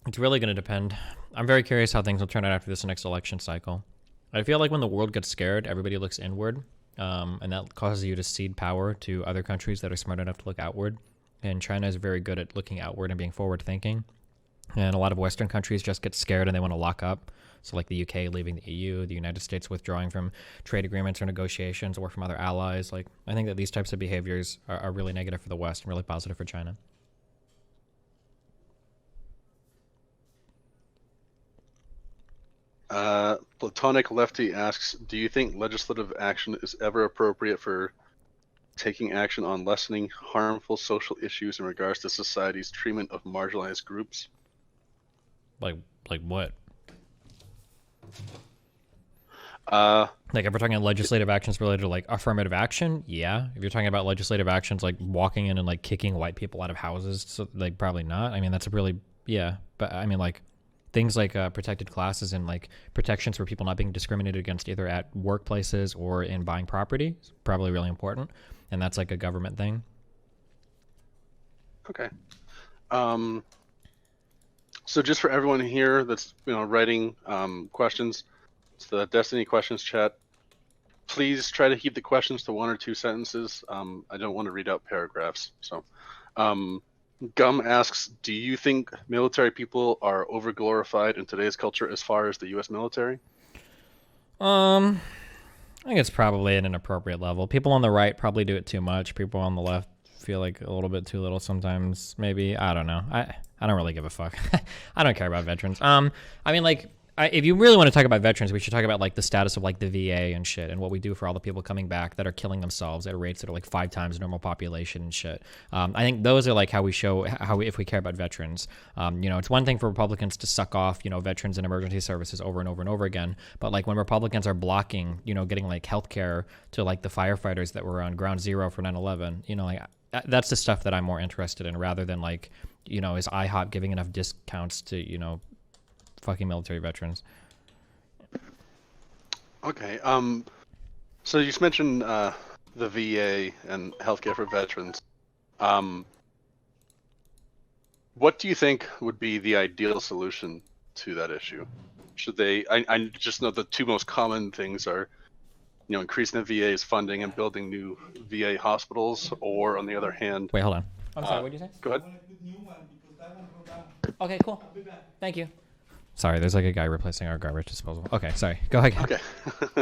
Speaker 2: It's really going to depend. I'm very curious how things will turn out after this next election cycle. I feel like when the world gets scared, everybody looks inward, and that causes you to cede power to other countries that are smart enough to look outward. And China is very good at looking outward and being forward-thinking. And a lot of Western countries just get scared and they want to lock up. So like the UK leaving the EU, the United States withdrawing from trade agreements or negotiations or from other allies. Like, I think that these types of behaviors are really negative for the West and really positive for China.
Speaker 1: Platonic Lefty asks, do you think legislative action is ever appropriate for taking action on lessening harmful social issues in regards to society's treatment of marginalized groups?
Speaker 2: Like what? Like if we're talking legislative actions related to like affirmative action, yeah. If you're talking about legislative actions like walking in and like kicking white people out of houses, so like probably not. I mean, that's a really, yeah. But I mean, like things like protected classes and like protections for people not being discriminated against either at workplaces or in buying property is probably really important. And that's like a government thing.
Speaker 1: Okay. So just for everyone here that's writing questions, it's the Destiny questions chat. Please try to keep the questions to 1 or 2 sentences. I don't want to read out paragraphs. So, Gum asks, do you think military people are overglorified in today's culture as far as the U.S. military?
Speaker 2: I think it's probably at an appropriate level. People on the right probably do it too much. People on the left feel like a little bit too little sometimes. Maybe, I don't know. I don't really give a fuck. I don't care about veterans. I mean, like, if you really want to talk about veterans, we should talk about like the status of like the VA and shit, and what we do for all the people coming back that are killing themselves at rates that are like 5 times normal population and shit. I think those are like how we show if we care about veterans. It's one thing for Republicans to suck off veterans and emergency services over and over and over again, but like when Republicans are blocking getting like healthcare to like the firefighters that were on ground zero for 9/11, like that's the stuff that I'm more interested in, rather than like is IHOP giving enough discounts to fucking military veterans.
Speaker 1: Okay. So you just mentioned the VA and healthcare for veterans. What do you think would be the ideal solution to that issue? Should they? I just know the two most common things are, increasing the VA's funding and building new VA hospitals, or on the other hand,
Speaker 2: Wait, hold on. I'm sorry. What did you say?
Speaker 1: go ahead.
Speaker 2: Okay, cool. Thank you. Sorry, there's like a guy replacing our garbage disposal. Okay, sorry. Go ahead.
Speaker 1: Okay.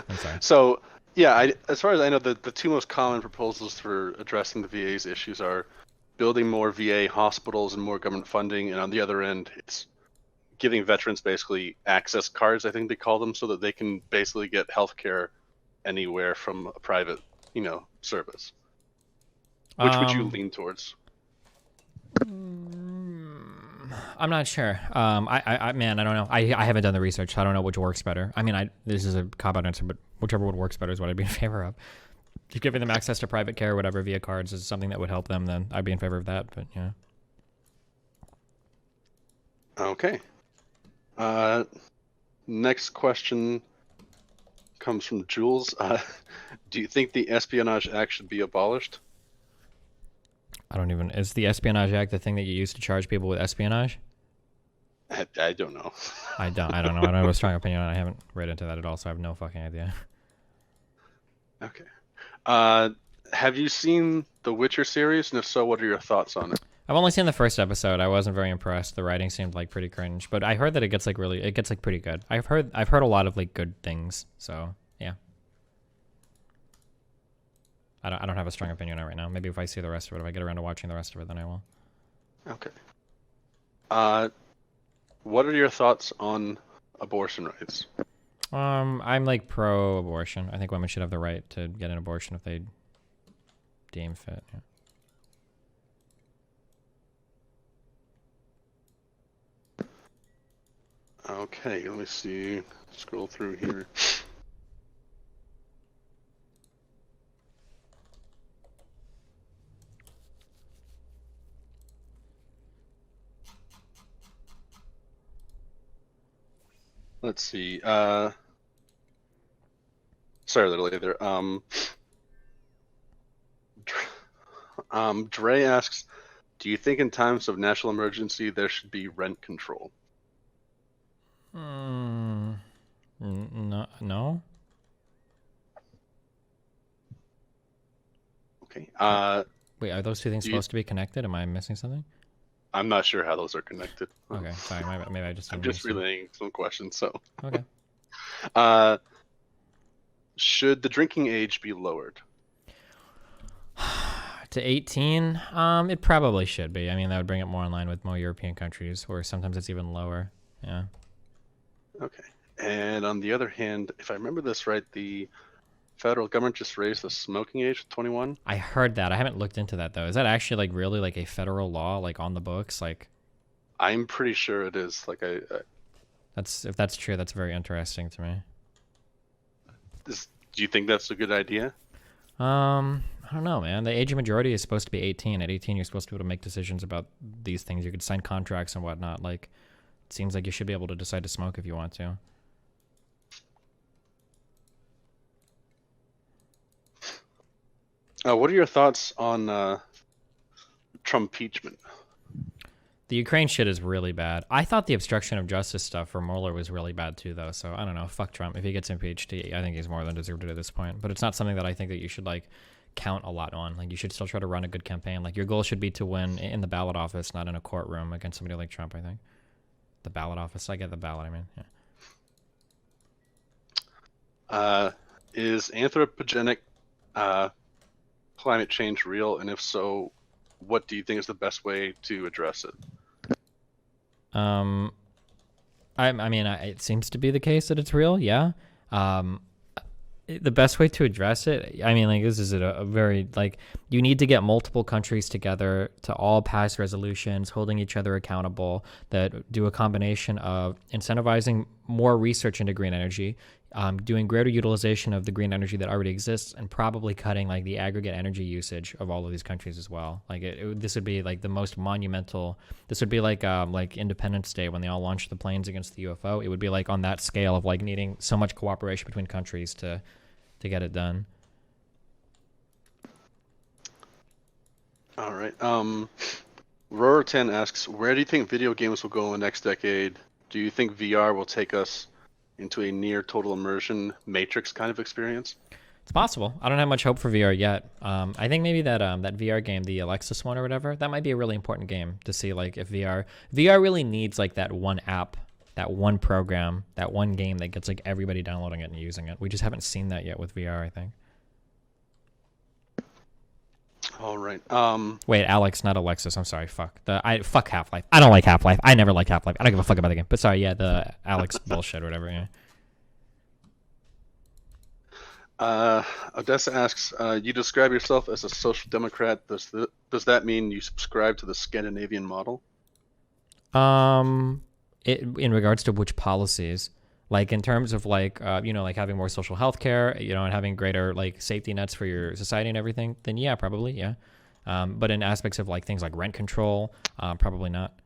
Speaker 2: I'm sorry.
Speaker 1: So yeah, as far as I know, the two most common proposals for addressing the VA's issues are building more VA hospitals and more government funding, and on the other end, it's giving veterans basically access cards, I think they call them, so that they can basically get healthcare anywhere from a private, service. Which would you lean towards?
Speaker 2: I'm not sure. I man, I don't know. I haven't done the research. I don't know which works better. I mean, this is a cop-out answer, but whichever one works better is what I'd be in favor of. If giving them access to private care or whatever via cards is something that would help them, then I'd be in favor of that. But yeah.
Speaker 1: Okay. Next question comes from Jules. Do you think the Espionage Act should be abolished?
Speaker 2: Is the Espionage Act the thing that you use to charge people with espionage?
Speaker 1: I don't know.
Speaker 2: I don't know. I don't have a strong opinion on it. I haven't read into that at all, so I have no fucking idea.
Speaker 1: Okay. Have you seen the Witcher series? And if so, what are your thoughts on it?
Speaker 2: I've only seen the first episode. I wasn't very impressed. The writing seemed like pretty cringe, but I heard that it gets pretty good. I've heard a lot of like good things. So yeah. I don't have a strong opinion on it right now. Maybe if I see the rest of it, if I get around to watching the rest of it, then I will.
Speaker 1: Okay. What are your thoughts on abortion rights?
Speaker 2: I'm like pro-abortion. I think women should have the right to get an abortion if they deem fit. Yeah.
Speaker 1: Okay, let me see. Scroll through here. Let's see. Sorry, a little later. Dre asks, do you think in times of national emergency there should be rent control?
Speaker 2: No.
Speaker 1: Okay.
Speaker 2: Wait, are those two things supposed to be connected? Am I missing something?
Speaker 1: I'm not sure how those are connected.
Speaker 2: Okay, sorry. Maybe I just.
Speaker 1: I'm just relaying some questions. So.
Speaker 2: Okay.
Speaker 1: Should the drinking age be lowered?
Speaker 2: To 18? It probably should be. I mean, that would bring it more in line with more European countries, where sometimes it's even lower. Yeah.
Speaker 1: Okay. And on the other hand, if I remember this right, the federal government just raised the smoking age to 21.
Speaker 2: I heard that. I haven't looked into that though. Is that actually like really like a federal law, like on the books? Like,
Speaker 1: I'm pretty sure it is. Like
Speaker 2: if that's true, that's very interesting to me.
Speaker 1: Do you think that's a good idea?
Speaker 2: I don't know, man. The age of majority is supposed to be 18. At 18, you're supposed to be able to make decisions about these things. You could sign contracts and whatnot. Like, it seems like you should be able to decide to smoke if you want to.
Speaker 1: What are your thoughts on Trump-peachment?
Speaker 2: The Ukraine shit is really bad. I thought the obstruction of justice stuff for Mueller was really bad too, though. So I don't know. Fuck Trump. If he gets impeached, I think he's more than deserved it at this point. But it's not something that I think that you should like count a lot on. Like, you should still try to run a good campaign. Like, your goal should be to win in the ballot office, not in a courtroom against somebody like Trump, I think. The ballot office. I get the ballot, I mean.
Speaker 1: Yeah. Is anthropogenic climate change real? And if so, what do you think is the best way to address it?
Speaker 2: It seems to be the case that it's real, yeah. The best way to address it, I mean, like, this is a very, like, you need to get multiple countries together to all pass resolutions, holding each other accountable, that do a combination of incentivizing more research into green energy, doing greater utilization of the green energy that already exists, and probably cutting, like, the aggregate energy usage of all of these countries as well. Like, this would be, like, the most monumental. This would be like Independence Day when they all launched the planes against the UFO. It would be, like, on that scale of, like, needing so much cooperation between countries to get it done.
Speaker 1: All right. Roar10 asks, where do you think video games will go in the next decade? Do you think VR will take us into a near total immersion Matrix kind of experience?
Speaker 2: It's possible. I don't have much hope for VR yet. I think maybe that that VR game, the Alexis one or whatever, that might be a really important game to see, like, if VR really needs like that one app, that one program, that one game that gets like everybody downloading it and using it. We just haven't seen that yet with VR, I think.
Speaker 1: All right.
Speaker 2: Wait, Alex, not Alexis. I'm sorry. Fuck Half-Life. I don't like Half-Life. I never liked Half-Life. I don't give a fuck about the game. But sorry, yeah, the Alex bullshit or whatever. Yeah.
Speaker 1: Odessa asks, you describe yourself as a social democrat. Does that mean you subscribe to the Scandinavian model?
Speaker 2: In regards to which policies, like in terms of like like having more social health care, and having greater like safety nets for your society and everything, then yeah, probably, yeah. But in aspects of like things like rent control, probably not.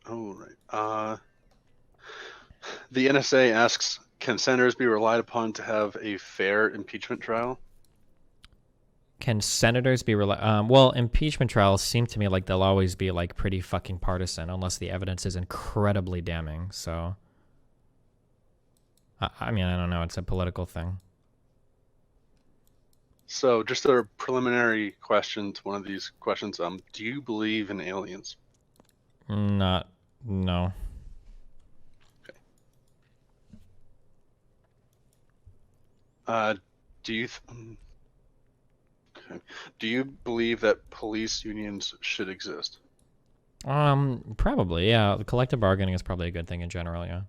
Speaker 1: All right. The NSA asks, can senators be relied upon to have a fair impeachment trial?
Speaker 2: Can senators be well, impeachment trials seem to me like they'll always be like pretty fucking partisan unless the evidence is incredibly damning. So, I mean, I don't know. It's a political thing.
Speaker 1: So, just a preliminary question to one of these questions. Do you believe in aliens?
Speaker 2: No.
Speaker 1: Do you believe that police unions should exist?
Speaker 2: Probably, yeah. Collective bargaining is probably a good thing in general, yeah.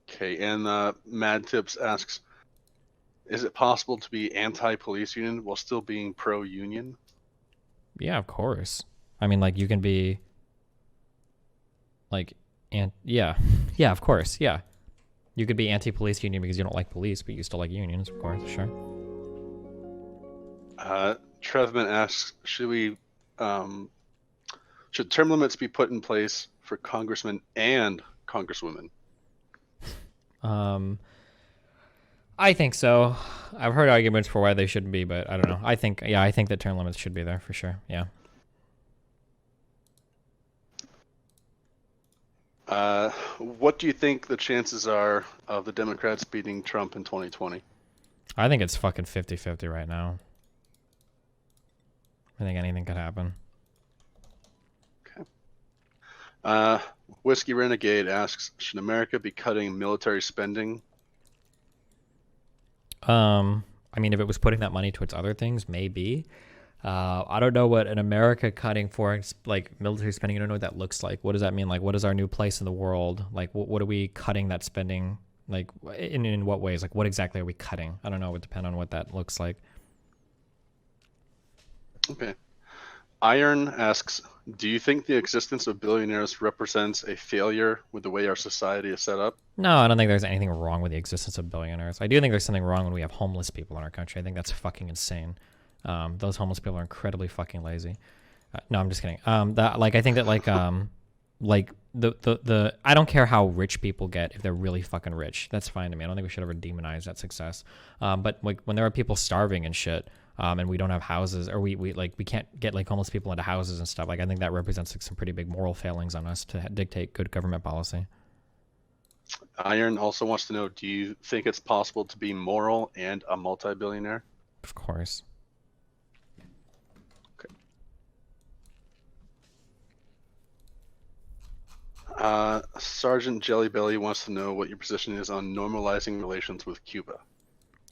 Speaker 1: Okay, and Mad Tips asks, is it possible to be anti-police union while still being pro-union?
Speaker 2: Yeah, of course. I mean, like, you can be like, yeah, of course, yeah. You could be anti-police union because you don't like police, but you still like unions, of course, sure.
Speaker 1: Trevman asks, should term limits be put in place for congressmen and congresswomen?
Speaker 2: I think so. I've heard arguments for why they shouldn't be, but I don't know. I think that term limits should be there for sure. Yeah.
Speaker 1: What do you think the chances are of the Democrats beating Trump in 2020?
Speaker 2: I think it's fucking 50-50 right now. I think anything could happen.
Speaker 1: Okay. Whiskey Renegade asks, should America be cutting military spending?
Speaker 2: I mean, if it was putting that money towards other things, maybe. I don't know what an America cutting for like military spending. I don't know what that looks like. What does that mean? Like, what is our new place in the world? Like, what are we cutting that spending? Like, in what ways? Like, what exactly are we cutting? I don't know. It would depend on what that looks like.
Speaker 1: Okay. Iron asks, do you think the existence of billionaires represents a failure with the way our society is set up?
Speaker 2: No, I don't think there's anything wrong with the existence of billionaires. I do think there's something wrong when we have homeless people in our country. I think that's fucking insane. Those homeless people are incredibly fucking lazy. No, I'm just kidding. I think that the I don't care how rich people get if they're really fucking rich. That's fine to me. I don't think we should ever demonize that success. But like when there are people starving and shit, and we don't have houses, or we can't get like homeless people into houses and stuff. Like, I think that represents like some pretty big moral failings on us to dictate good government policy.
Speaker 1: Iron also wants to know, do you think it's possible to be moral and a multi-billionaire?
Speaker 2: Of course.
Speaker 1: Sergeant Jellybelly wants to know what your position is on normalizing relations with Cuba.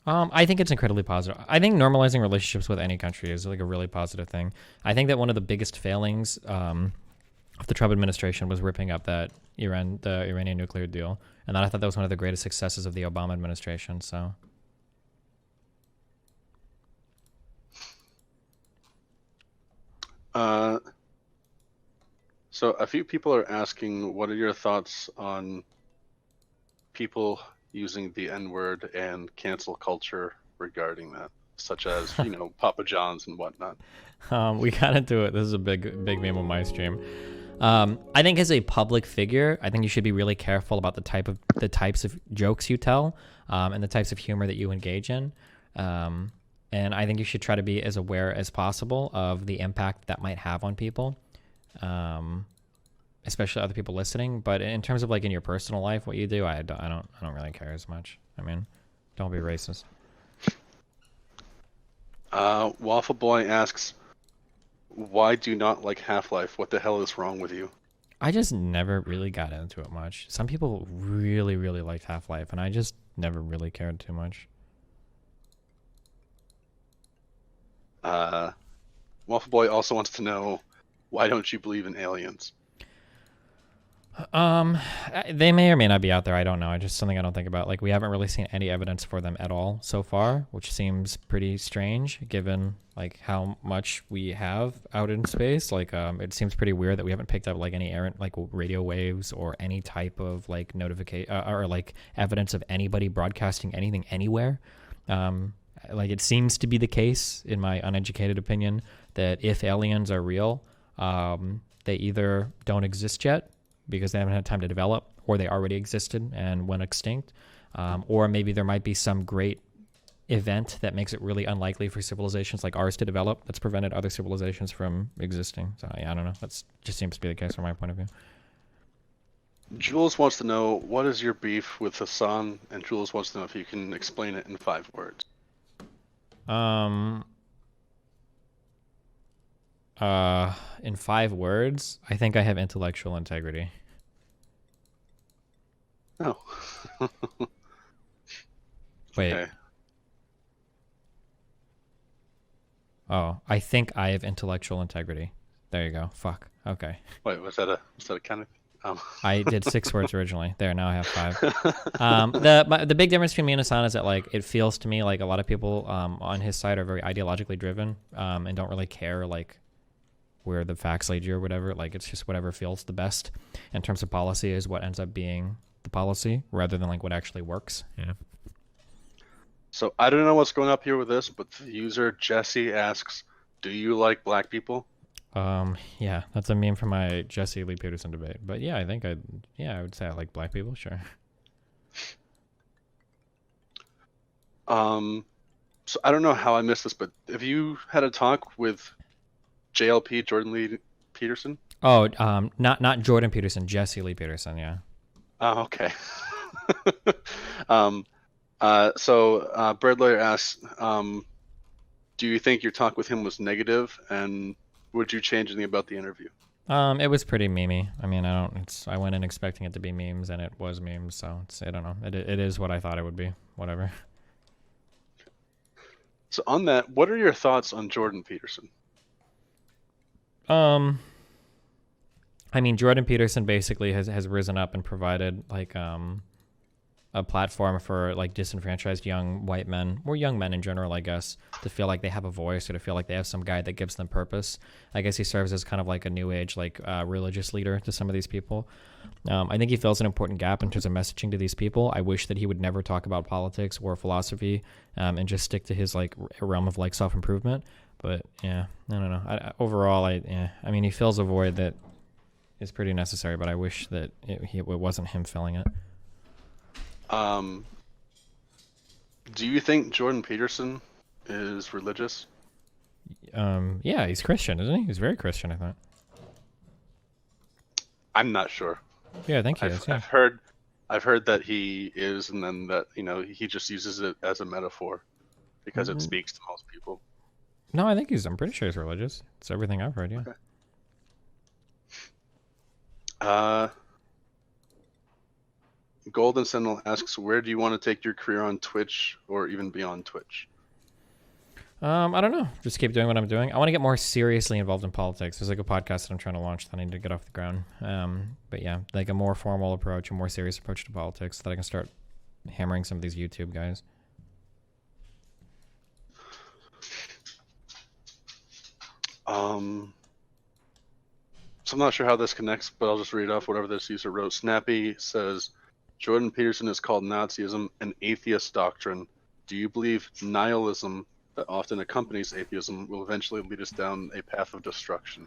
Speaker 2: I think it's incredibly positive. I think normalizing relationships with any country is like a really positive thing. I think that one of the biggest failings of the Trump administration was ripping up the Iranian nuclear deal, and I thought that was one of the greatest successes of the Obama administration. So.
Speaker 1: So a few people are asking, what are your thoughts on people using the N-word and cancel culture regarding that, such as, Papa John's and whatnot?
Speaker 2: We got into it. This is a big meme on my stream. I think as a public figure, I think you should be really careful about the types of jokes you tell, and the types of humor that you engage in. And I think you should try to be as aware as possible of the impact that might have on people, especially other people listening. But in terms of like in your personal life, what you do, I don't really care as much. I mean, don't be racist.
Speaker 1: Waffle Boy asks, why do you not like Half-Life? What the hell is wrong with you?
Speaker 2: I just never really got into it much. Some people really, really liked Half-Life, and I just never really cared too much.
Speaker 1: Waffle Boy also wants to know, why don't you believe in aliens?
Speaker 2: They may or may not be out there. I don't know. It's just something I don't think about. Like, we haven't really seen any evidence for them at all so far, which seems pretty strange given like how much we have out in space. Like, it seems pretty weird that we haven't picked up like any errant like radio waves or any type of like notification or like evidence of anybody broadcasting anything anywhere. Like, it seems to be the case, in my uneducated opinion, that if aliens are real, they either don't exist yet because they haven't had time to develop, or they already existed and went extinct, or maybe there might be some great event that makes it really unlikely for civilizations like ours to develop that's prevented other civilizations from existing. So yeah, I don't know. That's just seems to be the case from my point of view.
Speaker 1: Jules wants to know, what is your beef with Hassan? And Jules wants to know if you can explain it in 5 words.
Speaker 2: In 5 words, I think I have intellectual integrity.
Speaker 1: Oh.
Speaker 2: Wait.
Speaker 1: Okay.
Speaker 2: Oh, I think I have intellectual integrity. There you go. Fuck. Okay.
Speaker 1: Wait, was that a kind of?
Speaker 2: I did 6 words originally. There, now I have 5. The big difference between me and Hassan is that like it feels to me like a lot of people on his side are very ideologically driven and don't really care like where the facts lead you or whatever. Like, it's just whatever feels the best in terms of policy is what ends up being the policy rather than like what actually works. Yeah.
Speaker 1: So I don't know what's going up here with this, but the user Jesse asks, do you like black people?
Speaker 2: Yeah, that's a meme from my Jesse Lee Peterson debate. But yeah, I would say I like black people, sure.
Speaker 1: So I don't know how I missed this, but have you had a talk with JLP, Jordan Lee Peterson?
Speaker 2: Oh, not Jordan Peterson, Jesse Lee Peterson, yeah.
Speaker 1: Oh, okay. So Bird Lawyer asks, do you think your talk with him was negative, and would you change anything about the interview?
Speaker 2: It was pretty memey. I mean, I went in expecting it to be memes, and it was memes, so I don't know. It is what I thought it would be. Whatever.
Speaker 1: So on that, what are your thoughts on Jordan Peterson?
Speaker 2: I mean, Jordan Peterson basically has risen up and provided like a platform for like disenfranchised young white men, or young men in general, I guess, to feel like they have a voice or to feel like they have some guide that gives them purpose. I guess he serves as kind of like a new age, like religious leader to some of these people. I think he fills an important gap in terms of messaging to these people. I wish that he would never talk about politics or philosophy and just stick to his like realm of like self-improvement. But yeah, I don't know. Overall, I mean, he fills a void that is pretty necessary, but I wish that it wasn't him filling it.
Speaker 1: Do you think Jordan Peterson is religious?
Speaker 2: Yeah, he's Christian, isn't he? He's very Christian, I thought.
Speaker 1: I'm not sure.
Speaker 2: Yeah, I think he is. Yeah.
Speaker 1: I've heard that he is, and then that he just uses it as a metaphor because it speaks to most people.
Speaker 2: No, I'm pretty sure he's religious. It's everything I've heard. Yeah.
Speaker 1: Okay. Golden Sentinel asks, where do you want to take your career on Twitch or even beyond Twitch?
Speaker 2: I don't know. Just keep doing what I'm doing. I want to get more seriously involved in politics. There's like a podcast that I'm trying to launch that I need to get off the ground. But yeah, like a more formal approach, a more serious approach to politics that I can start hammering some of these YouTube guys.
Speaker 1: So I'm not sure how this connects, but I'll just read off whatever this user wrote. Snappy says, Jordan Peterson is called Nazism an atheist doctrine. Do you believe nihilism that often accompanies atheism will eventually lead us down a path of destruction?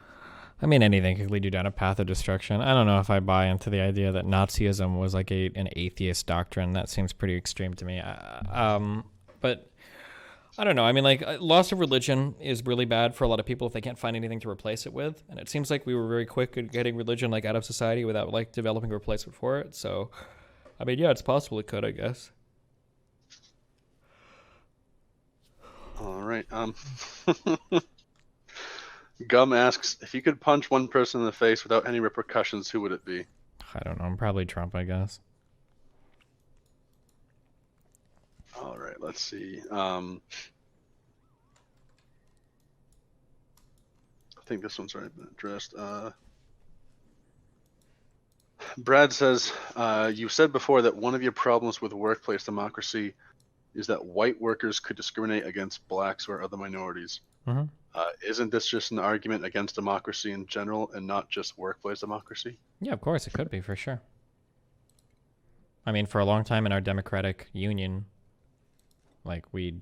Speaker 2: I mean, anything could lead you down a path of destruction. I don't know if I buy into the idea that Nazism was like an atheist doctrine. That seems pretty extreme to me. But I don't know. I mean, like, loss of religion is really bad for a lot of people if they can't find anything to replace it with. And it seems like we were very quick at getting religion, like, out of society without, like, developing a replacement for it. So, I mean, yeah, it's possible it could, I guess.
Speaker 1: All right. Gum asks, if you could punch one person in the face without any repercussions, who would it be?
Speaker 2: I don't know. Probably Trump, I guess.
Speaker 1: All right, let's see. I think this one's already been addressed. Brad says, you said before that one of your problems with workplace democracy is that white workers could discriminate against blacks or other minorities.
Speaker 2: Mm-hmm.
Speaker 1: Isn't this just an argument against democracy in general and not just workplace democracy?
Speaker 2: Yeah, of course. It could be, for sure. I mean, for a long time in our democratic union, like, we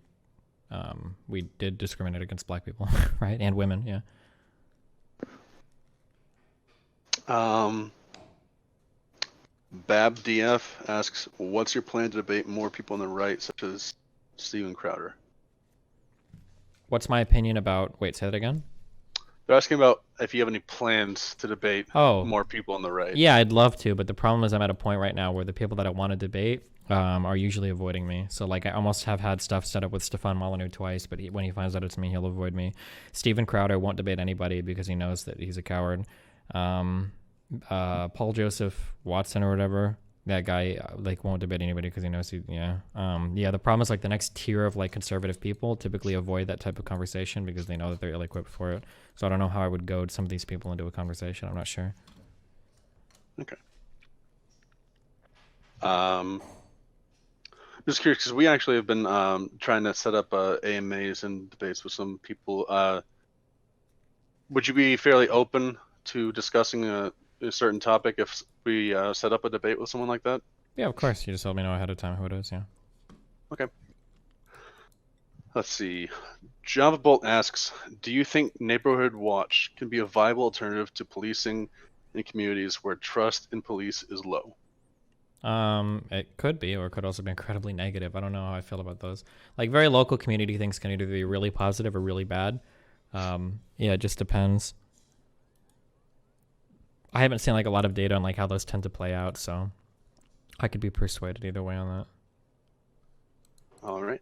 Speaker 2: did discriminate against black people, right? And women, yeah.
Speaker 1: Bab DF asks, what's your plan to debate more people on the right, such as Steven Crowder?
Speaker 2: What's my opinion about... Wait, say that again?
Speaker 1: They're asking about if you have any plans to debate more people on the right.
Speaker 2: Yeah, I'd love to, but the problem is I'm at a point right now where the people that I want to debate are usually avoiding me. So, like, I almost have had stuff set up with Stefan Molyneux twice, but when he finds out it's me, he'll avoid me. Steven Crowder won't debate anybody because he knows that he's a coward. Paul Joseph Watson or whatever, that guy like won't debate anybody because he knows the problem is, like, the next tier of, like, conservative people typically avoid that type of conversation because they know that they're ill-equipped for it. So I don't know how I would goad some of these people into a conversation. I'm not sure.
Speaker 1: Okay. Just curious, because we actually have been trying to set up AMAs and debates with some people. Would you be fairly open to discussing a certain topic if we set up a debate with someone like that?
Speaker 2: Yeah, of course. You just let me know ahead of time who it is, yeah.
Speaker 1: Okay. Let's see. Java Bolt asks, do you think Neighborhood Watch can be a viable alternative to policing in communities where trust in police is low?
Speaker 2: It could be, or it could also be incredibly negative. I don't know how I feel about those. Like, very local community things can either be really positive or really bad. Yeah, it just depends. I haven't seen, like, a lot of data on, like, how those tend to play out, so I could be persuaded either way on that.
Speaker 1: All right.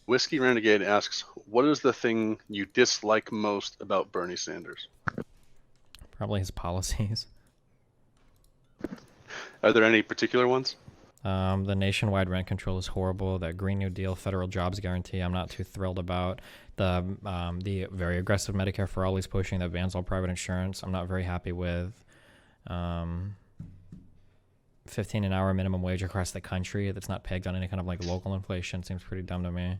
Speaker 1: Whiskey Renegade asks, what is the thing you dislike most about Bernie Sanders?
Speaker 2: Probably his policies.
Speaker 1: Are there any particular ones?
Speaker 2: The nationwide rent control is horrible. That Green New Deal federal jobs guarantee I'm not too thrilled about. The very aggressive Medicare for all he's pushing that bans all private insurance I'm not very happy with. 15 an hour minimum wage across the country that's not pegged on any kind of, like, local inflation seems pretty dumb to me.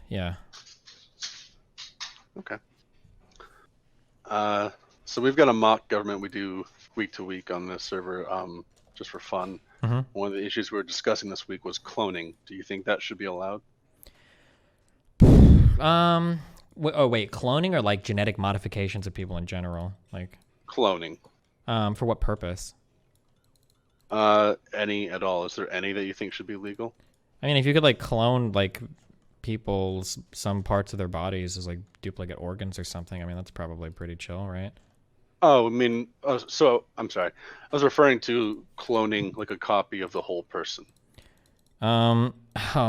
Speaker 2: Yeah.
Speaker 1: Okay. So we've got a mock government we do week to week on this server, just for fun.
Speaker 2: Mm-hmm.
Speaker 1: One of the issues we were discussing this week was cloning. Do you think that should be allowed?
Speaker 2: Wait, cloning or, like, genetic modifications of people in general? Like,
Speaker 1: cloning.
Speaker 2: For what purpose?
Speaker 1: Any at all? Is there any that you think should be legal?
Speaker 2: I mean, if you could, like, clone, like, people's some parts of their bodies as, like, duplicate organs or something, I mean, that's probably pretty chill, right?
Speaker 1: Oh, I mean, so I'm sorry. I was referring to cloning, like, a copy of the whole person.
Speaker 2: Oh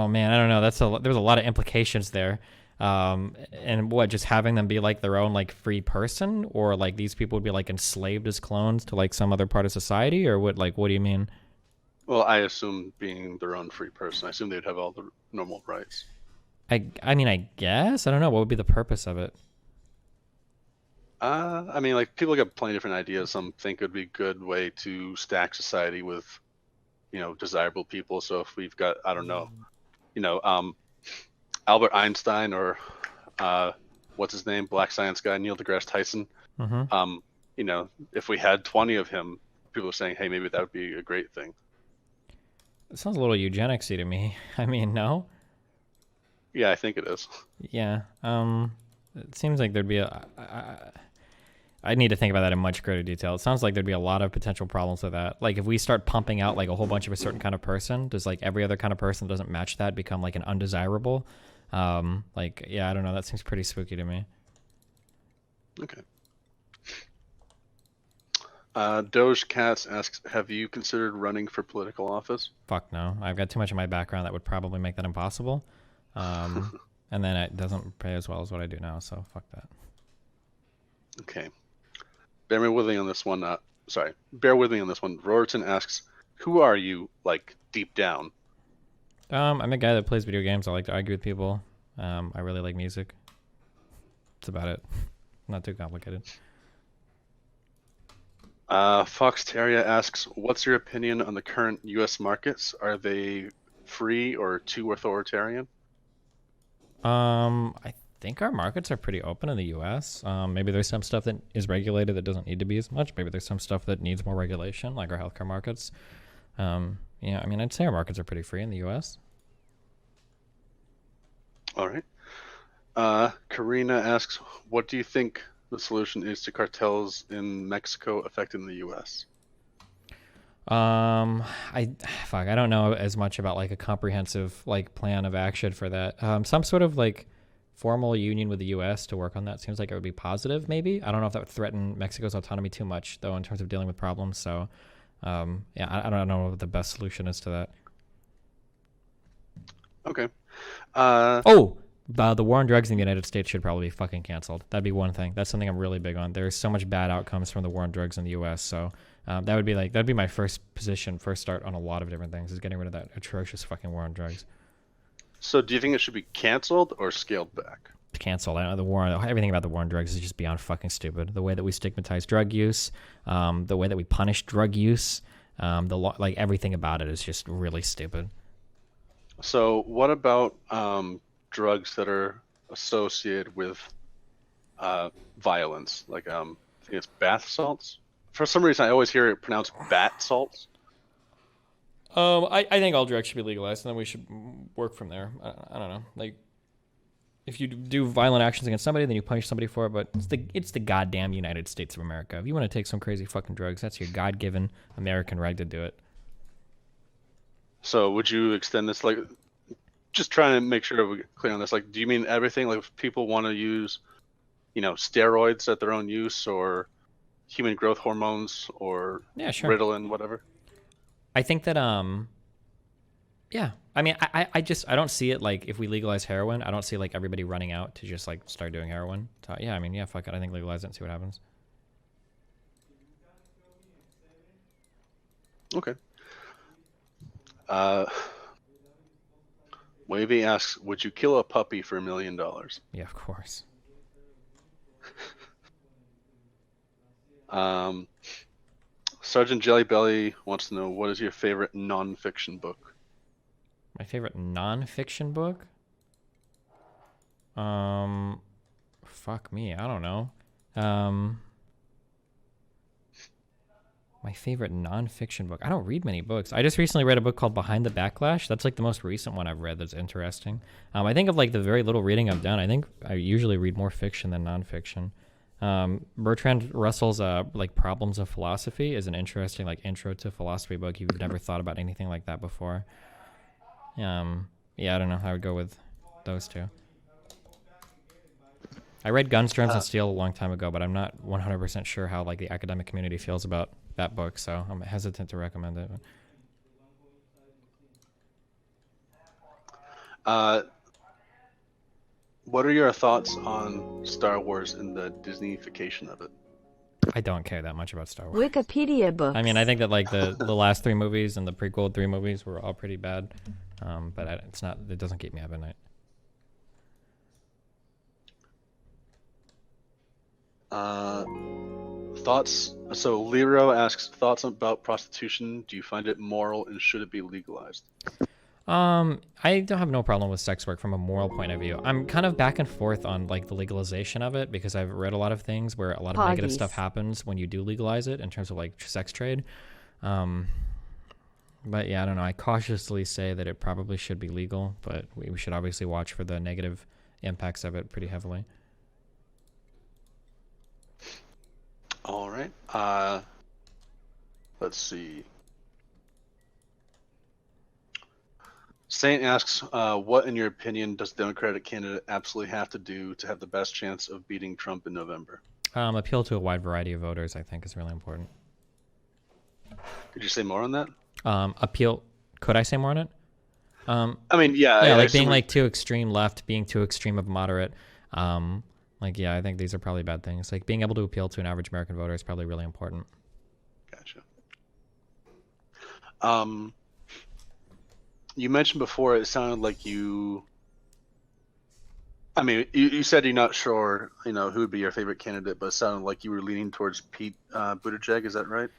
Speaker 2: man, I don't know. There's a lot of implications there. And what, just having them be, like, their own, like, free person, or, like, these people would be, like, enslaved as clones to, like, some other part of society, or what? Like, what do you mean?
Speaker 1: Well, I assume being their own free person. I assume they'd have all the normal rights.
Speaker 2: I mean, I guess. I don't know. What would be the purpose of it?
Speaker 1: I mean, like, people get plenty of different ideas. Some think it would be a good way to stack society with, desirable people. So if we've got, I don't know, Albert Einstein or what's his name, black science guy, Neil deGrasse Tyson.
Speaker 2: Mm-hmm.
Speaker 1: If we had 20 of him, people are saying, hey, maybe that would be a great thing.
Speaker 2: It sounds a little eugenics-y to me. I mean, no?
Speaker 1: Yeah, I think it is.
Speaker 2: Yeah. It seems like there'd be I need to think about that in much greater detail. It sounds like there'd be a lot of potential problems with that. Like if we start pumping out like a whole bunch of a certain kind of person, does like every other kind of person that doesn't match that become like an undesirable? Like, yeah, I don't know. That seems pretty spooky to me.
Speaker 1: Okay. Doge Cats asks, have you considered running for political office?
Speaker 2: Fuck no. I've got too much in my background that would probably make that impossible. And then it doesn't pay as well as what I do now, so fuck that.
Speaker 1: Okay. Bear with me on this one. Bear with me on this one. Rorton asks, who are you, like, deep down?
Speaker 2: I'm a guy that plays video games. I like to argue with people. I really like music. That's about it. Not too complicated.
Speaker 1: Fox Terrier asks, what's your opinion on the current U.S. markets? Are they free or too authoritarian?
Speaker 2: I think our markets are pretty open in the U.S. Maybe there's some stuff that is regulated that doesn't need to be as much. Maybe there's some stuff that needs more regulation, like our healthcare markets. Yeah, I mean, I'd say our markets are pretty free in the U.S.
Speaker 1: All right. Karina asks, what do you think the solution is to cartels in Mexico affecting the U.S.?
Speaker 2: I don't know as much about like a comprehensive like plan of action for that. Some sort of like formal union with the U.S. to work on that seems like it would be positive. Maybe I don't know if that would threaten Mexico's autonomy too much though in terms of dealing with problems. So, yeah, I don't know what the best solution is to that.
Speaker 1: Okay.
Speaker 2: The war on drugs in the United States should probably be fucking canceled. That'd be one thing. That's something I'm really big on. There's so much bad outcomes from the war on drugs in the U.S. So that'd be my first start on a lot of different things, is getting rid of that atrocious fucking war on drugs.
Speaker 1: So do you think it should be canceled or scaled back?
Speaker 2: Canceled. Everything about the war on drugs is just beyond fucking stupid. The way that we stigmatize drug use, the way that we punish drug use, like everything about it is just really stupid.
Speaker 1: So what about drugs that are associated with violence, like I think it's bath salts. For some reason, I always hear it pronounced bat salts.
Speaker 2: I think all drugs should be legalized, and then we should work from there. I don't know, like if you do violent actions against somebody, then you punish somebody for it. But it's the goddamn United States of America. If you want to take some crazy fucking drugs, that's your God-given American right to do it.
Speaker 1: So would you extend this, like, just trying to make sure we're clear on this, like, do you mean everything? Like, if people want to use, steroids at their own use, or human growth hormones, or
Speaker 2: yeah, sure,
Speaker 1: Ritalin, whatever?
Speaker 2: I think that, yeah. I mean, I don't see it, like, if we legalize heroin, I don't see, like, everybody running out to just, like, start doing heroin. So, yeah, I mean, yeah, fuck it. I think legalize it and see what happens.
Speaker 1: Okay. Wavy asks, would you kill a puppy for $1 million?
Speaker 2: Yeah, of course.
Speaker 1: Sergeant Jellybelly wants to know, what is your favorite nonfiction book?
Speaker 2: My favorite nonfiction book? Fuck me, I don't know. My favorite nonfiction book. I don't read many books. I just recently read a book called Behind the Backlash. That's like the most recent one I've read that's interesting. I think of like the very little reading I've done, I think I usually read more fiction than nonfiction. Bertrand Russell's like Problems of Philosophy is an interesting like intro to philosophy book. You've never thought about anything like that before. Yeah, I don't know. I would go with those two. I read Guns, Germs, and Steel a long time ago, but I'm not 100% sure how like the academic community feels about that book, so I'm hesitant to recommend it.
Speaker 1: What are your thoughts on Star Wars and the Disneyfication of it?
Speaker 2: I don't care that much about Star Wars.
Speaker 4: Wikipedia books.
Speaker 2: I mean, I think that like the last 3 movies and the prequel 3 movies were all pretty bad, but it doesn't keep me up at night.
Speaker 1: Thoughts. So Lero asks, thoughts about prostitution. Do you find it moral and should it be legalized?
Speaker 2: I don't have no problem with sex work from a moral point of view. I'm kind of back and forth on like the legalization of it because I've read a lot of things where a lot of negative stuff happens when you do legalize it in terms of like sex trade. But yeah, I don't know. I cautiously say that it probably should be legal, but we should obviously watch for the negative impacts of it pretty heavily.
Speaker 1: All right. Let's see. Saint asks, what, in your opinion, does the Democratic candidate absolutely have to do to have the best chance of beating Trump in November?
Speaker 2: Appeal to a wide variety of voters, I think, is really important.
Speaker 1: Could you say more on that?
Speaker 2: Appeal. Could I say more on it?
Speaker 1: I mean, yeah.
Speaker 2: Yeah, like being like too extreme left, being too extreme of moderate. Like, yeah, I think these are probably bad things. Like being able to appeal to an average American voter is probably really important.
Speaker 1: Gotcha. You mentioned before it sounded like you. I mean, you said you're not sure, who would be your favorite candidate, but it sounded like you were leaning towards Pete Buttigieg. Is that right?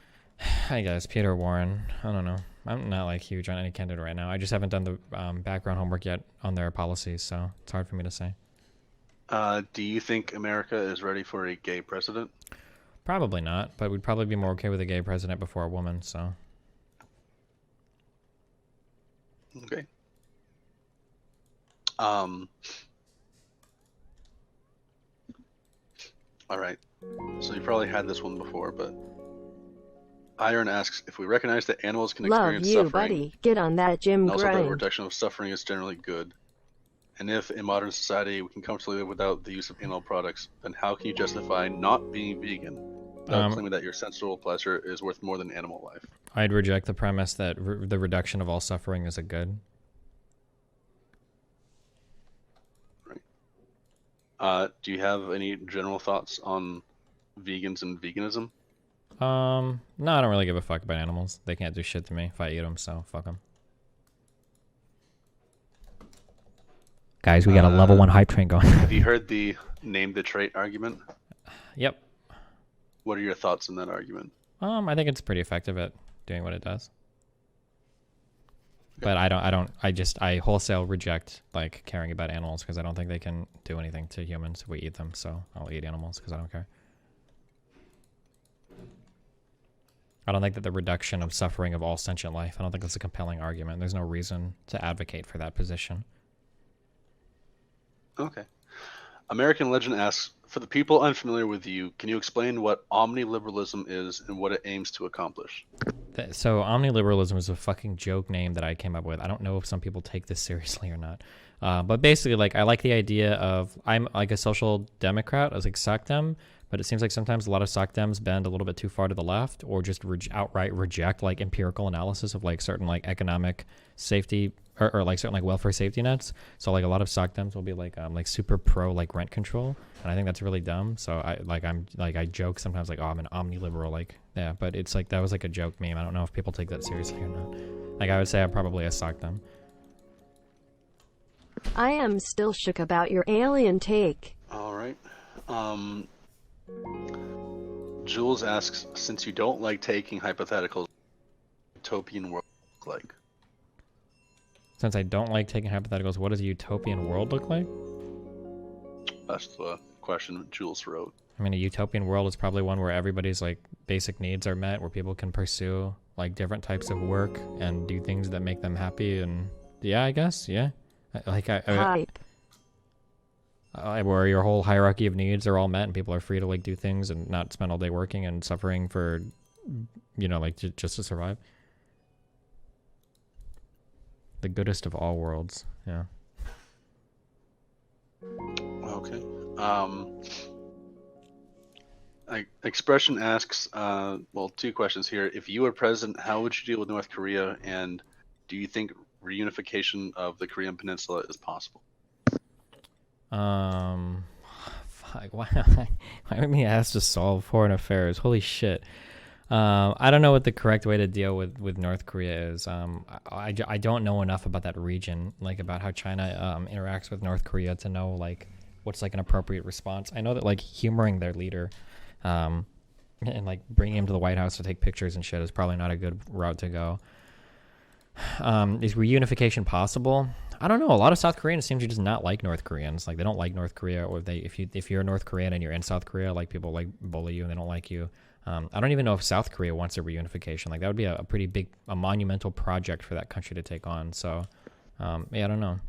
Speaker 2: I guess Peter Warren. I don't know. I'm not like huge on any candidate right now. I just haven't done the background homework yet on their policies, so it's hard for me to say.
Speaker 1: Do you think America is ready for a gay president?
Speaker 2: Probably not, but we'd probably be more okay with a gay president before a woman, so.
Speaker 1: Okay. All right. So you probably had this one before, but Iron asks, if we recognize that animals can
Speaker 4: Love
Speaker 1: experience
Speaker 4: you,
Speaker 1: suffering,
Speaker 4: buddy. Get on that gym
Speaker 1: and also that
Speaker 4: grind.
Speaker 1: reduction of suffering is generally good, and if in modern society we can comfortably live without the use of animal products, then how can you justify not being vegan without claiming that your sensual pleasure is worth more than animal life?
Speaker 2: I'd reject the premise that the reduction of all suffering is a good.
Speaker 1: Do you have any general thoughts on vegans and veganism?
Speaker 2: No, I don't really give a fuck about animals. They can't do shit to me if I eat them, so fuck them. Guys, we got a level 1 hype train going.
Speaker 1: Have you heard the name the trait argument?
Speaker 2: Yep.
Speaker 1: What are your thoughts on that argument?
Speaker 2: I think it's pretty effective at doing what it does. But I wholesale reject like caring about animals because I don't think they can do anything to humans if we eat them. So I'll eat animals because I don't care. I don't think that the reduction of suffering of all sentient life, I don't think that's a compelling argument. There's no reason to advocate for that position. Okay.
Speaker 1: American Legend asks, for the people unfamiliar with you, can you explain what omniliberalism is and what it aims to accomplish?
Speaker 2: So omniliberalism is a fucking joke name that I came up with. I don't know if some people take this seriously or not. But basically, like, I like the idea of, I'm like a social democrat, I was like SOCDEM, but it seems like sometimes a lot of SOCDEMs bend a little bit too far to the left or just outright reject like empirical analysis of like certain like economic safety or like certain like welfare safety nets. So like a lot of SOCDEMs will be like super pro like rent control, and I think that's really dumb. So I joke sometimes like, oh, I'm an omniliberal, like, yeah, but it's like that was like a joke meme. I don't know if people take that seriously or not. Like I would say I'm probably a SOCDEM.
Speaker 4: I am still shook about your alien take.
Speaker 1: All right. Jules asks, since you don't like taking hypotheticals, utopian world look like?
Speaker 2: Since I don't like taking hypotheticals, what does a utopian world look like?
Speaker 1: That's the question Jules wrote.
Speaker 2: I mean, a utopian world is probably one where everybody's like basic needs are met, where people can pursue like different types of work and do things that make them happy. And yeah, I guess, yeah. Like
Speaker 4: Hype.
Speaker 2: Where your whole hierarchy of needs are all met and people are free to like do things and not spend all day working and suffering for, you know, like just to survive. The goodest of all worlds. Yeah.
Speaker 1: Okay. Expression asks, well, two questions here. If you were president, how would you deal with North Korea, and do you think reunification of the Korean Peninsula is possible?
Speaker 2: Fuck, why are we asked to solve foreign affairs? Holy shit. I don't know what the correct way to deal with North Korea is. I don't know enough about that region, like about how China interacts with North Korea to know like what's like an appropriate response. I know that like humoring their leader and like bringing him to the White House to take pictures and shit is probably not a good route to go. Is reunification possible? I don't know. A lot of South Koreans seem to just not like North Koreans. Like they don't like North Korea, or if you're a North Korean and you're in South Korea, like people like bully you and they don't like you. I don't even know if South Korea wants a reunification. Like that would be a pretty big, a monumental project for that country to take on. So, yeah, I don't know.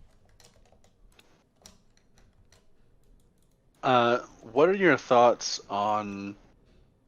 Speaker 1: What are your thoughts on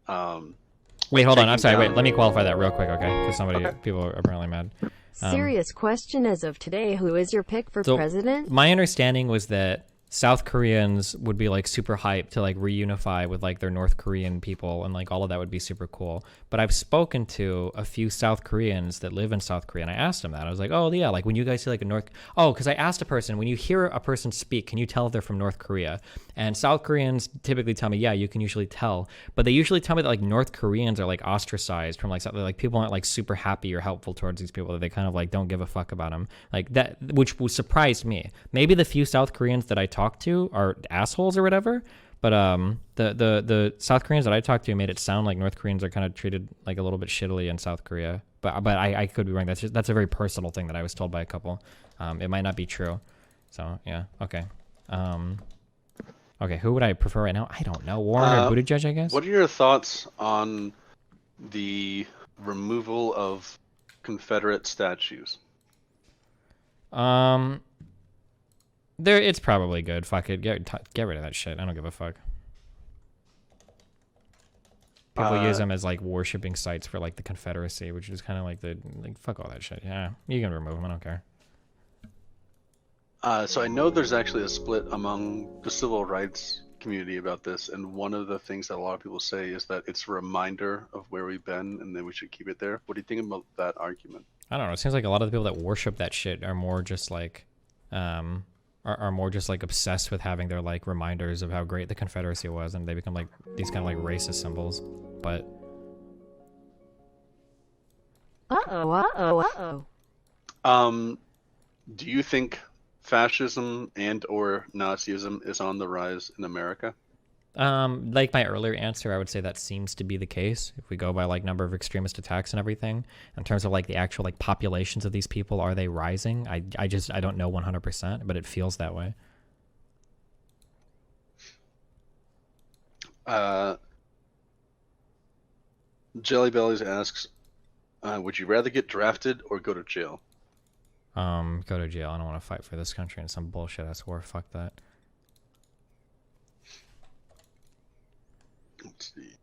Speaker 2: Wait, hold on. I'm
Speaker 1: taking
Speaker 2: sorry. Wait,
Speaker 1: down-
Speaker 2: let me qualify that real quick, okay? Because people are apparently mad.
Speaker 4: Serious question as of today, who is your pick for
Speaker 2: So,
Speaker 4: president?
Speaker 2: my understanding was that South Koreans would be like super hyped to like reunify with like their North Korean people, and like all of that would be super cool. But I've spoken to a few South Koreans that live in South Korea, and I asked them that. I was like, oh yeah, like when you guys see like because I asked a person, when you hear a person speak, can you tell if they're from North Korea? And South Koreans typically tell me, yeah, you can usually tell. But they usually tell me that like North Koreans are like ostracized from like something, like people aren't like super happy or helpful towards these people, that they kind of like don't give a fuck about them. Like that, which surprised me. Maybe the few South Koreans that I talked to are assholes or whatever, but the South Koreans that I talked to made it sound like North Koreans are kind of treated like a little bit shittily in South Korea. But I could be wrong. That's a very personal thing that I was told by a couple. It might not be true. So yeah, okay. Okay, who would I prefer right now? I don't know. Warren or Buttigieg, I guess.
Speaker 1: What are your thoughts on the removal of Confederate statues?
Speaker 2: It's probably good. Fuck it. Get rid of that shit. I don't give a fuck. People use them as like worshipping sites for like the Confederacy, which is kind of like fuck all that shit. Yeah, you can remove them. I don't care.
Speaker 1: So I know there's actually a split among the civil rights community about this, and one of the things that a lot of people say is that it's a reminder of where we've been, and then we should keep it there. What do you think about that argument?
Speaker 2: I don't know. It seems like a lot of the people that worship that shit are more just like, are more just like obsessed with having their like reminders of how great the Confederacy was, and they become like these kind of like racist symbols. But
Speaker 1: do you think fascism and or Nazism is on the rise in America?
Speaker 2: like my earlier answer, I would say that seems to be the case. If we go by like number of extremist attacks and everything, in terms of like the actual like populations of these people, are they rising? I don't know 100%, but it feels that way.
Speaker 1: Jelly Bellies asks, would you rather get drafted or go to jail?
Speaker 2: Go to jail. I don't want to fight for this country in some bullshit ass war. Fuck that.
Speaker 1: Let's see.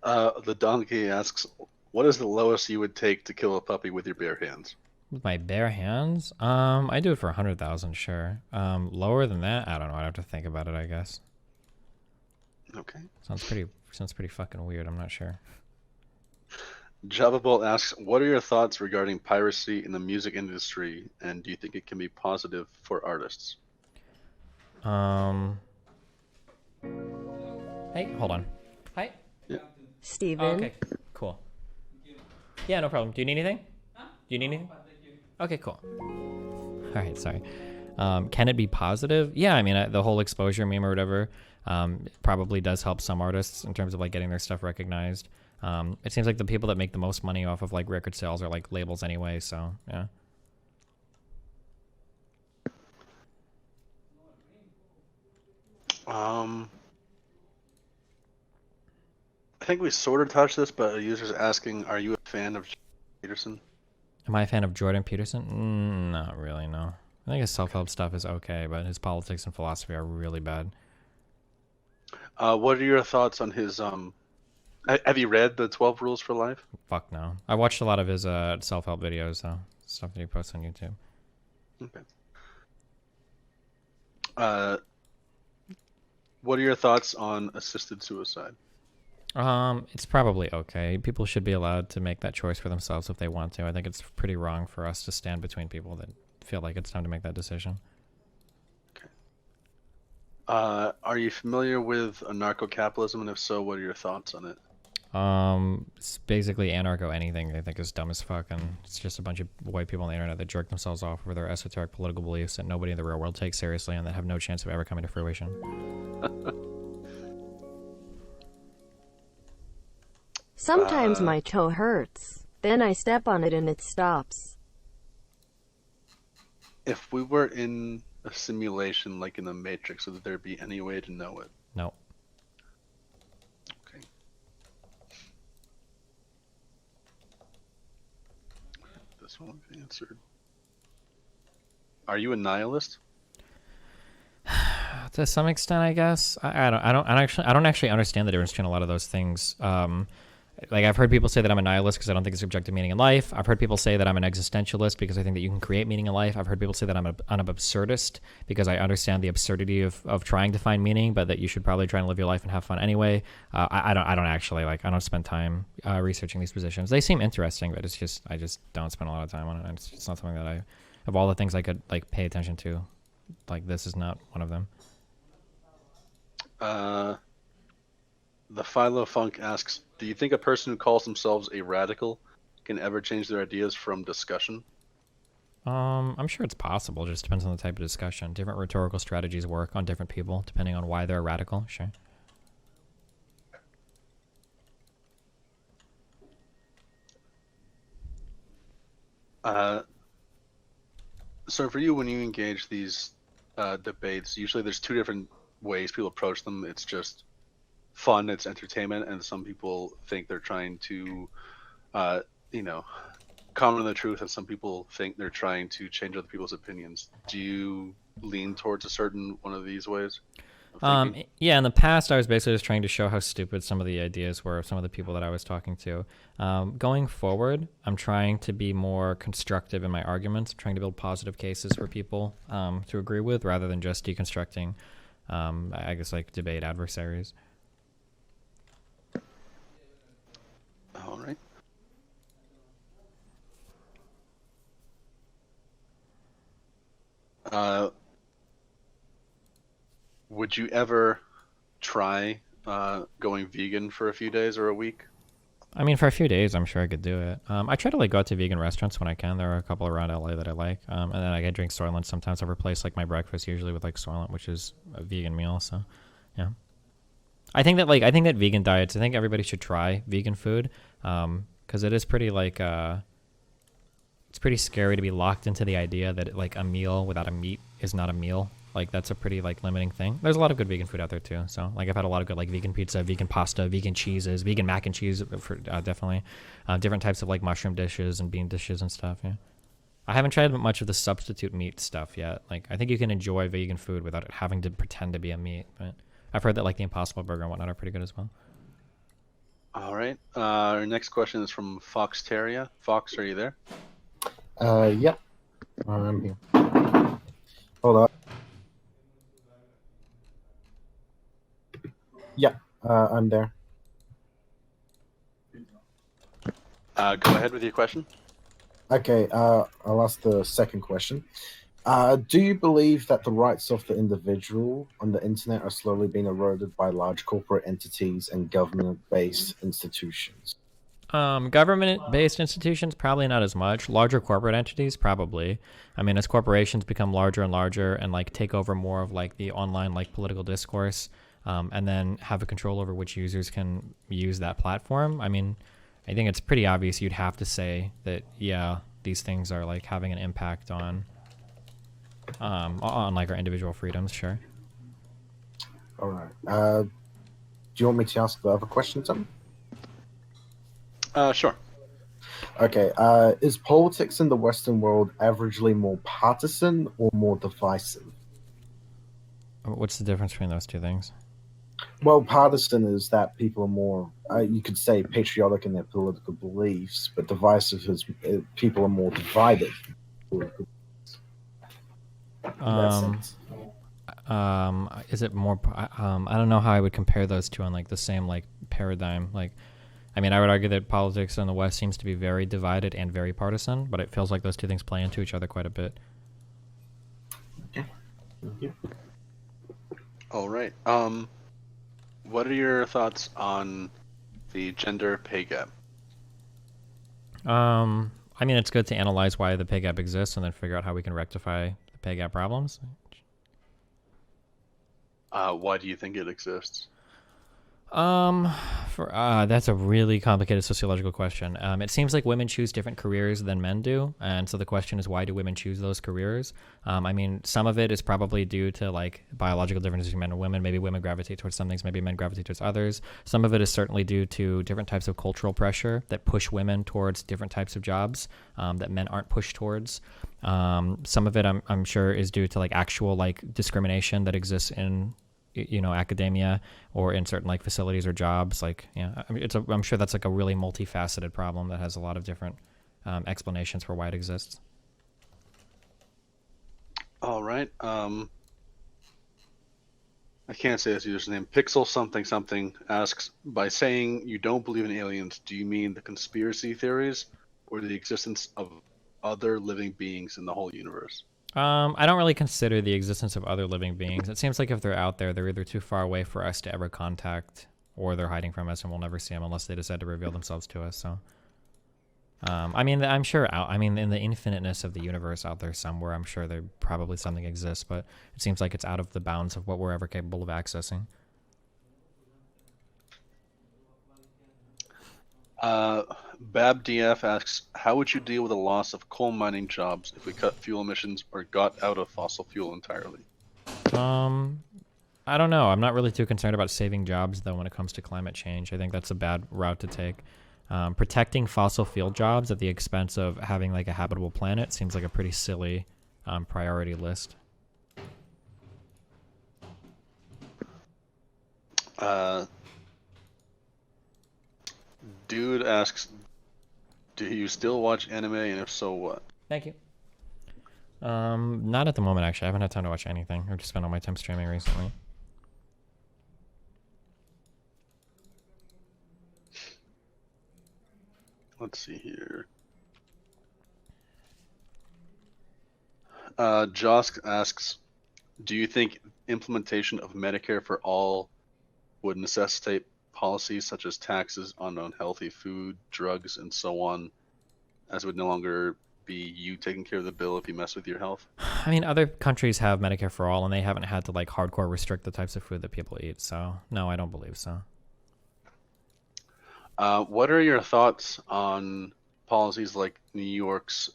Speaker 1: The donkey asks, what is the lowest you would take to kill a puppy with your bare hands?
Speaker 2: With my bare hands? I do it for 100,000, sure. Lower than that, I don't know. I'd have to think about it, I guess.
Speaker 1: Okay.
Speaker 2: Sounds pretty fucking weird. I'm not sure.
Speaker 1: Java Bolt asks, what are your thoughts regarding piracy in the music industry, and do you think it can be positive for artists?
Speaker 2: Hey, hold on. Hi.
Speaker 1: Yeah.
Speaker 4: Steven.
Speaker 2: Oh, okay, cool. Yeah, no problem. Do you need anything? Do you need anything? Okay, cool. All right, sorry. Can it be positive? Yeah, I mean, the whole exposure meme or whatever probably does help some artists in terms of like getting their stuff recognized. It seems like the people that make the most money off of like record sales are like labels anyway, so yeah.
Speaker 1: I think we sort of touched this, but a user's asking, are you a fan of Peterson?
Speaker 2: Am I a fan of Jordan Peterson? Not really, no. I think his self-help stuff is okay, but his politics and philosophy are really bad.
Speaker 1: What are your thoughts on his have you read the 12 Rules for Life?
Speaker 2: Fuck no. I watched a lot of his self-help videos, though. Stuff that he posts on YouTube.
Speaker 1: Okay. What are your thoughts on assisted suicide?
Speaker 2: It's probably okay. People should be allowed to make that choice for themselves if they want to. I think it's pretty wrong for us to stand between people that feel like it's time to make that decision.
Speaker 1: Okay. Are you familiar with anarcho-capitalism, and if so, what are your thoughts on it?
Speaker 2: It's basically anarcho anything I think is dumb as fuck, and it's just a bunch of white people on the internet that jerk themselves off over their esoteric political beliefs that nobody in the real world takes seriously and that have no chance of ever coming to fruition.
Speaker 4: Sometimes my toe hurts. Then I step on it and it stops.
Speaker 1: If we were in a simulation like in the Matrix, would there be any way to know it?
Speaker 2: No.
Speaker 1: this one was answered. Are you a nihilist?
Speaker 2: To some extent, I guess. I don't actually understand the difference between a lot of those things. Like, I've heard people say that I'm a nihilist because I don't think there's objective meaning in life. I've heard people say that I'm an existentialist because I think that you can create meaning in life. I've heard people say that I'm an absurdist because I understand the absurdity of trying to find meaning, but that you should probably try and live your life and have fun anyway. I don't actually, like, I don't spend time researching these positions. They seem interesting, but I just don't spend a lot of time on it. It's not something that of all the things I could, like, pay attention to, like, this is not one of them.
Speaker 1: The Philo Funk asks, do you think a person who calls themselves a radical can ever change their ideas from discussion?
Speaker 2: I'm sure it's possible. It just depends on the type of discussion. Different rhetorical strategies work on different people, depending on why they're radical. Sure.
Speaker 1: So for you, when you engage these debates, usually there's two different ways people approach them. It's just fun, it's entertainment, and some people think they're trying to, comment on the truth, and some people think they're trying to change other people's opinions. Do you lean towards a certain one of these ways?
Speaker 2: Yeah, in the past, I was basically just trying to show how stupid some of the ideas were of some of the people that I was talking to. Going forward, I'm trying to be more constructive in my arguments, trying to build positive cases for people to agree with, rather than just deconstructing, I guess, like, debate adversaries.
Speaker 1: All right. Would you ever try going vegan for a few days or a week?
Speaker 2: I mean, for a few days, I'm sure I could do it. I try to, like, go out to vegan restaurants when I can. There are a couple around LA that I like. And then I drink Soylent sometimes. I replace, like, my breakfast usually with, like, Soylent, which is a vegan meal. So, yeah. I think that vegan diets, I think everybody should try vegan food. Because it is pretty, like, it's pretty scary to be locked into the idea that, like, a meal without a meat is not a meal. Like, that's a pretty, like, limiting thing. There's a lot of good vegan food out there too. So, like, I've had a lot of good, like, vegan pizza, vegan pasta, vegan cheeses, vegan mac and cheese, for definitely. Different types of, like, mushroom dishes and bean dishes and stuff. Yeah. I haven't tried much of the substitute meat stuff yet. Like, I think you can enjoy vegan food without it having to pretend to be a meat. But I've heard that, like, the Impossible Burger and whatnot are pretty good as well.
Speaker 1: All right. Our next question is from Fox Terrier. Fox, are you there?
Speaker 6: Yeah. I'm here. Hold on. Yeah, I'm there.
Speaker 1: Go ahead with your question.
Speaker 6: Okay, I'll ask the second question. Do you believe that the rights of the individual on the internet are slowly being eroded by large corporate entities and government-based institutions?
Speaker 2: Government-based institutions, probably not as much. Larger corporate entities, probably. I mean, as corporations become larger and larger and, like, take over more of, like, the online, like, political discourse, and then have a control over which users can use that platform. I mean, I think it's pretty obvious you'd have to say that, yeah, these things are, like, having an impact on like, our individual freedoms. Sure.
Speaker 6: All right. Do you want me to ask the other question, Tom?
Speaker 1: Sure.
Speaker 6: Okay. Is politics in the Western world averagely more partisan or more divisive?
Speaker 2: What's the difference between those two things?
Speaker 6: Well, partisan is that people are more, you could say, patriotic in their political beliefs, but divisive is people are more divided.
Speaker 2: Is it more? I don't know how I would compare those two on, like, the same, like, paradigm. Like, I mean, I would argue that politics in the West seems to be very divided and very partisan, but it feels like those two things play into each other quite a bit.
Speaker 6: Okay. Thank you.
Speaker 1: All right. What are your thoughts on the gender pay gap?
Speaker 2: I mean, it's good to analyze why the pay gap exists and then figure out how we can rectify the pay gap problems.
Speaker 1: Why do you think it exists?
Speaker 2: That's a really complicated sociological question. It seems like women choose different careers than men do, and so the question is, why do women choose those careers? I mean, some of it is probably due to like biological differences between men and women. Maybe women gravitate towards some things, maybe men gravitate towards others. Some of it is certainly due to different types of cultural pressure that push women towards different types of jobs that men aren't pushed towards. Some of it, I'm sure, is due to like actual like discrimination that exists in academia or in certain like facilities or jobs. Like, yeah, I mean, I'm sure that's like a really multifaceted problem that has a lot of different explanations for why it exists.
Speaker 1: All right. I can't say this user's name. Pixel something something asks, by saying you don't believe in aliens, do you mean the conspiracy theories or the existence of other living beings in the whole universe?
Speaker 2: I don't really consider the existence of other living beings. It seems like if they're out there, they're either too far away for us to ever contact, or they're hiding from us and we'll never see them unless they decide to reveal themselves to us. So, I mean, I'm sure in the infiniteness of the universe out there somewhere, I'm sure there probably something exists, but it seems like it's out of the bounds of what we're ever capable of accessing.
Speaker 1: BabDF asks, how would you deal with the loss of coal mining jobs if we cut fuel emissions or got out of fossil fuel entirely?
Speaker 2: I don't know. I'm not really too concerned about saving jobs, though, when it comes to climate change. I think that's a bad route to take. Protecting fossil fuel jobs at the expense of having like a habitable planet seems like a pretty silly priority list.
Speaker 1: Dude asks, do you still watch anime, and if so, what?
Speaker 2: Thank you. Not at the moment, actually. I haven't had time to watch anything. I've just spent all my time streaming recently.
Speaker 1: Let's see here. Josk asks, do you think implementation of Medicare for all would necessitate policies such as taxes on unhealthy food, drugs, and so on, as it would no longer be you taking care of the bill if you mess with your health?
Speaker 2: I mean, other countries have Medicare for all, and they haven't had to like hardcore restrict the types of food that people eat. So, no, I don't believe so.
Speaker 1: What are your thoughts on policies like New York's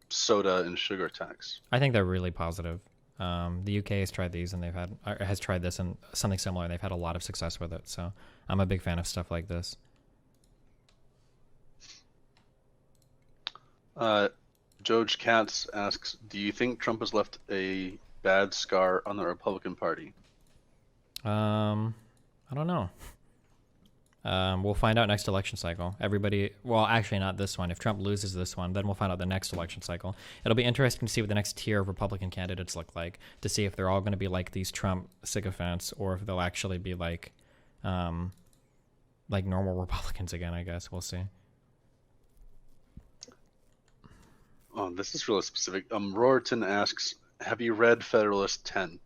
Speaker 1: soda and sugar tax?
Speaker 2: I think they're really positive. The UK has tried these, and has tried this and something similar, and they've had a lot of success with it. So I'm a big fan of stuff like this.
Speaker 1: George Katz asks, do you think Trump has left a bad scar on the Republican Party?
Speaker 2: I don't know. We'll find out next election cycle. Well, actually not this one. If Trump loses this one, then we'll find out the next election cycle. It'll be interesting to see what the next tier of Republican candidates look like, to see if they're all going to be like these Trump sycophants, or if they'll actually be like normal Republicans again, I guess. We'll see.
Speaker 1: Oh, this is really specific. Rorton asks, have you read Federalist 10?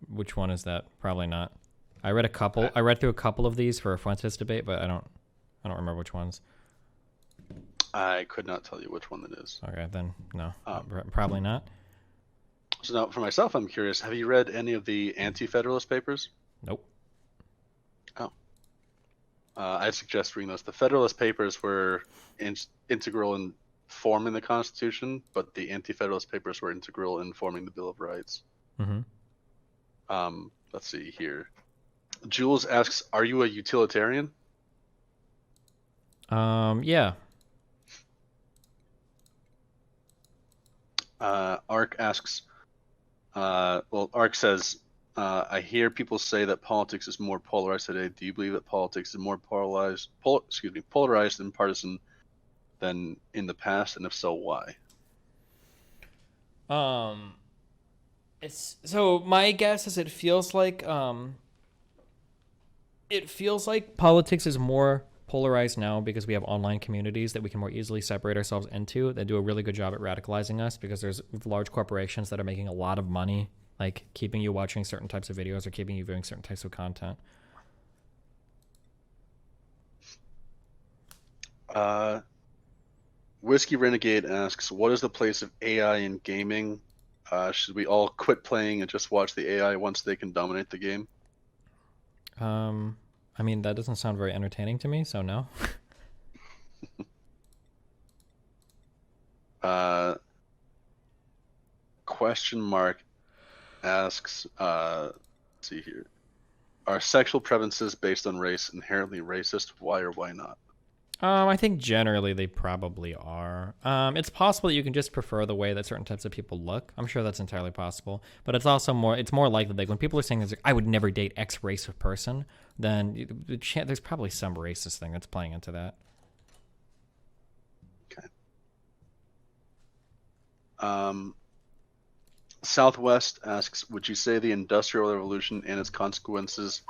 Speaker 2: Which one is that? Probably not. I read a couple. I read through a couple of these for a Fuentes debate, but I don't remember which ones.
Speaker 1: I could not tell you which one that is.
Speaker 2: Okay, then no, probably not.
Speaker 1: So now, for myself, I'm curious. Have you read any of the Anti-Federalist papers?
Speaker 2: Nope.
Speaker 1: Oh. I suggest reading those. The Federalist papers were integral in forming the Constitution, but the Anti-Federalist papers were integral in forming the Bill of Rights.
Speaker 2: Mm-hmm.
Speaker 1: Let's see here. Jules asks, are you a utilitarian?
Speaker 2: Yeah.
Speaker 1: Ark asks, Ark says, I hear people say that politics is more polarized today. Do you believe that politics is more polarized and partisan than in the past, and if so, why?
Speaker 2: So my guess is it feels like politics is more polarized now because we have online communities that we can more easily separate ourselves into, that do a really good job at radicalizing us, because there's large corporations that are making a lot of money, like keeping you watching certain types of videos or keeping you viewing certain types of content.
Speaker 1: Whiskey Renegade asks, what is the place of AI in gaming? Should we all quit playing and just watch the AI once they can dominate the game?
Speaker 2: I mean, that doesn't sound very entertaining to me, so no.
Speaker 1: Question mark asks, let's see here. Are sexual preferences based on race inherently racist? Why or why not?
Speaker 2: I think generally they probably are. It's possible that you can just prefer the way that certain types of people look. I'm sure that's entirely possible. But it's also more likely that when people are saying this, like, I would never date X race of person, then there's probably some racist thing that's playing into that.
Speaker 1: Okay. Southwest asks, would you say the Industrial Revolution and its consequences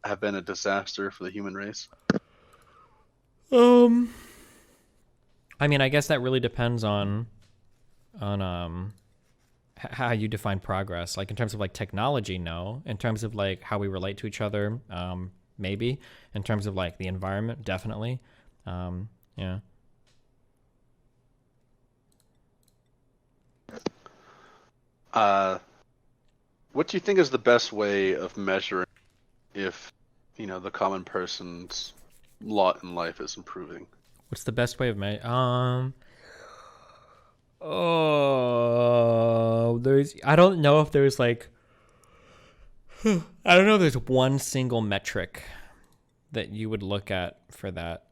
Speaker 1: have been a disaster for the human race?
Speaker 2: I mean, I guess that really depends on how you define progress. Like in terms of like technology, no. In terms of like how we relate to each other, maybe. In terms of like the environment, definitely. Yeah.
Speaker 1: What do you think is the best way of measuring if, the common person's lot in life is improving?
Speaker 2: What's the best way of measuring? I don't know if there's like, I don't know if there's one single metric that you would look at for that.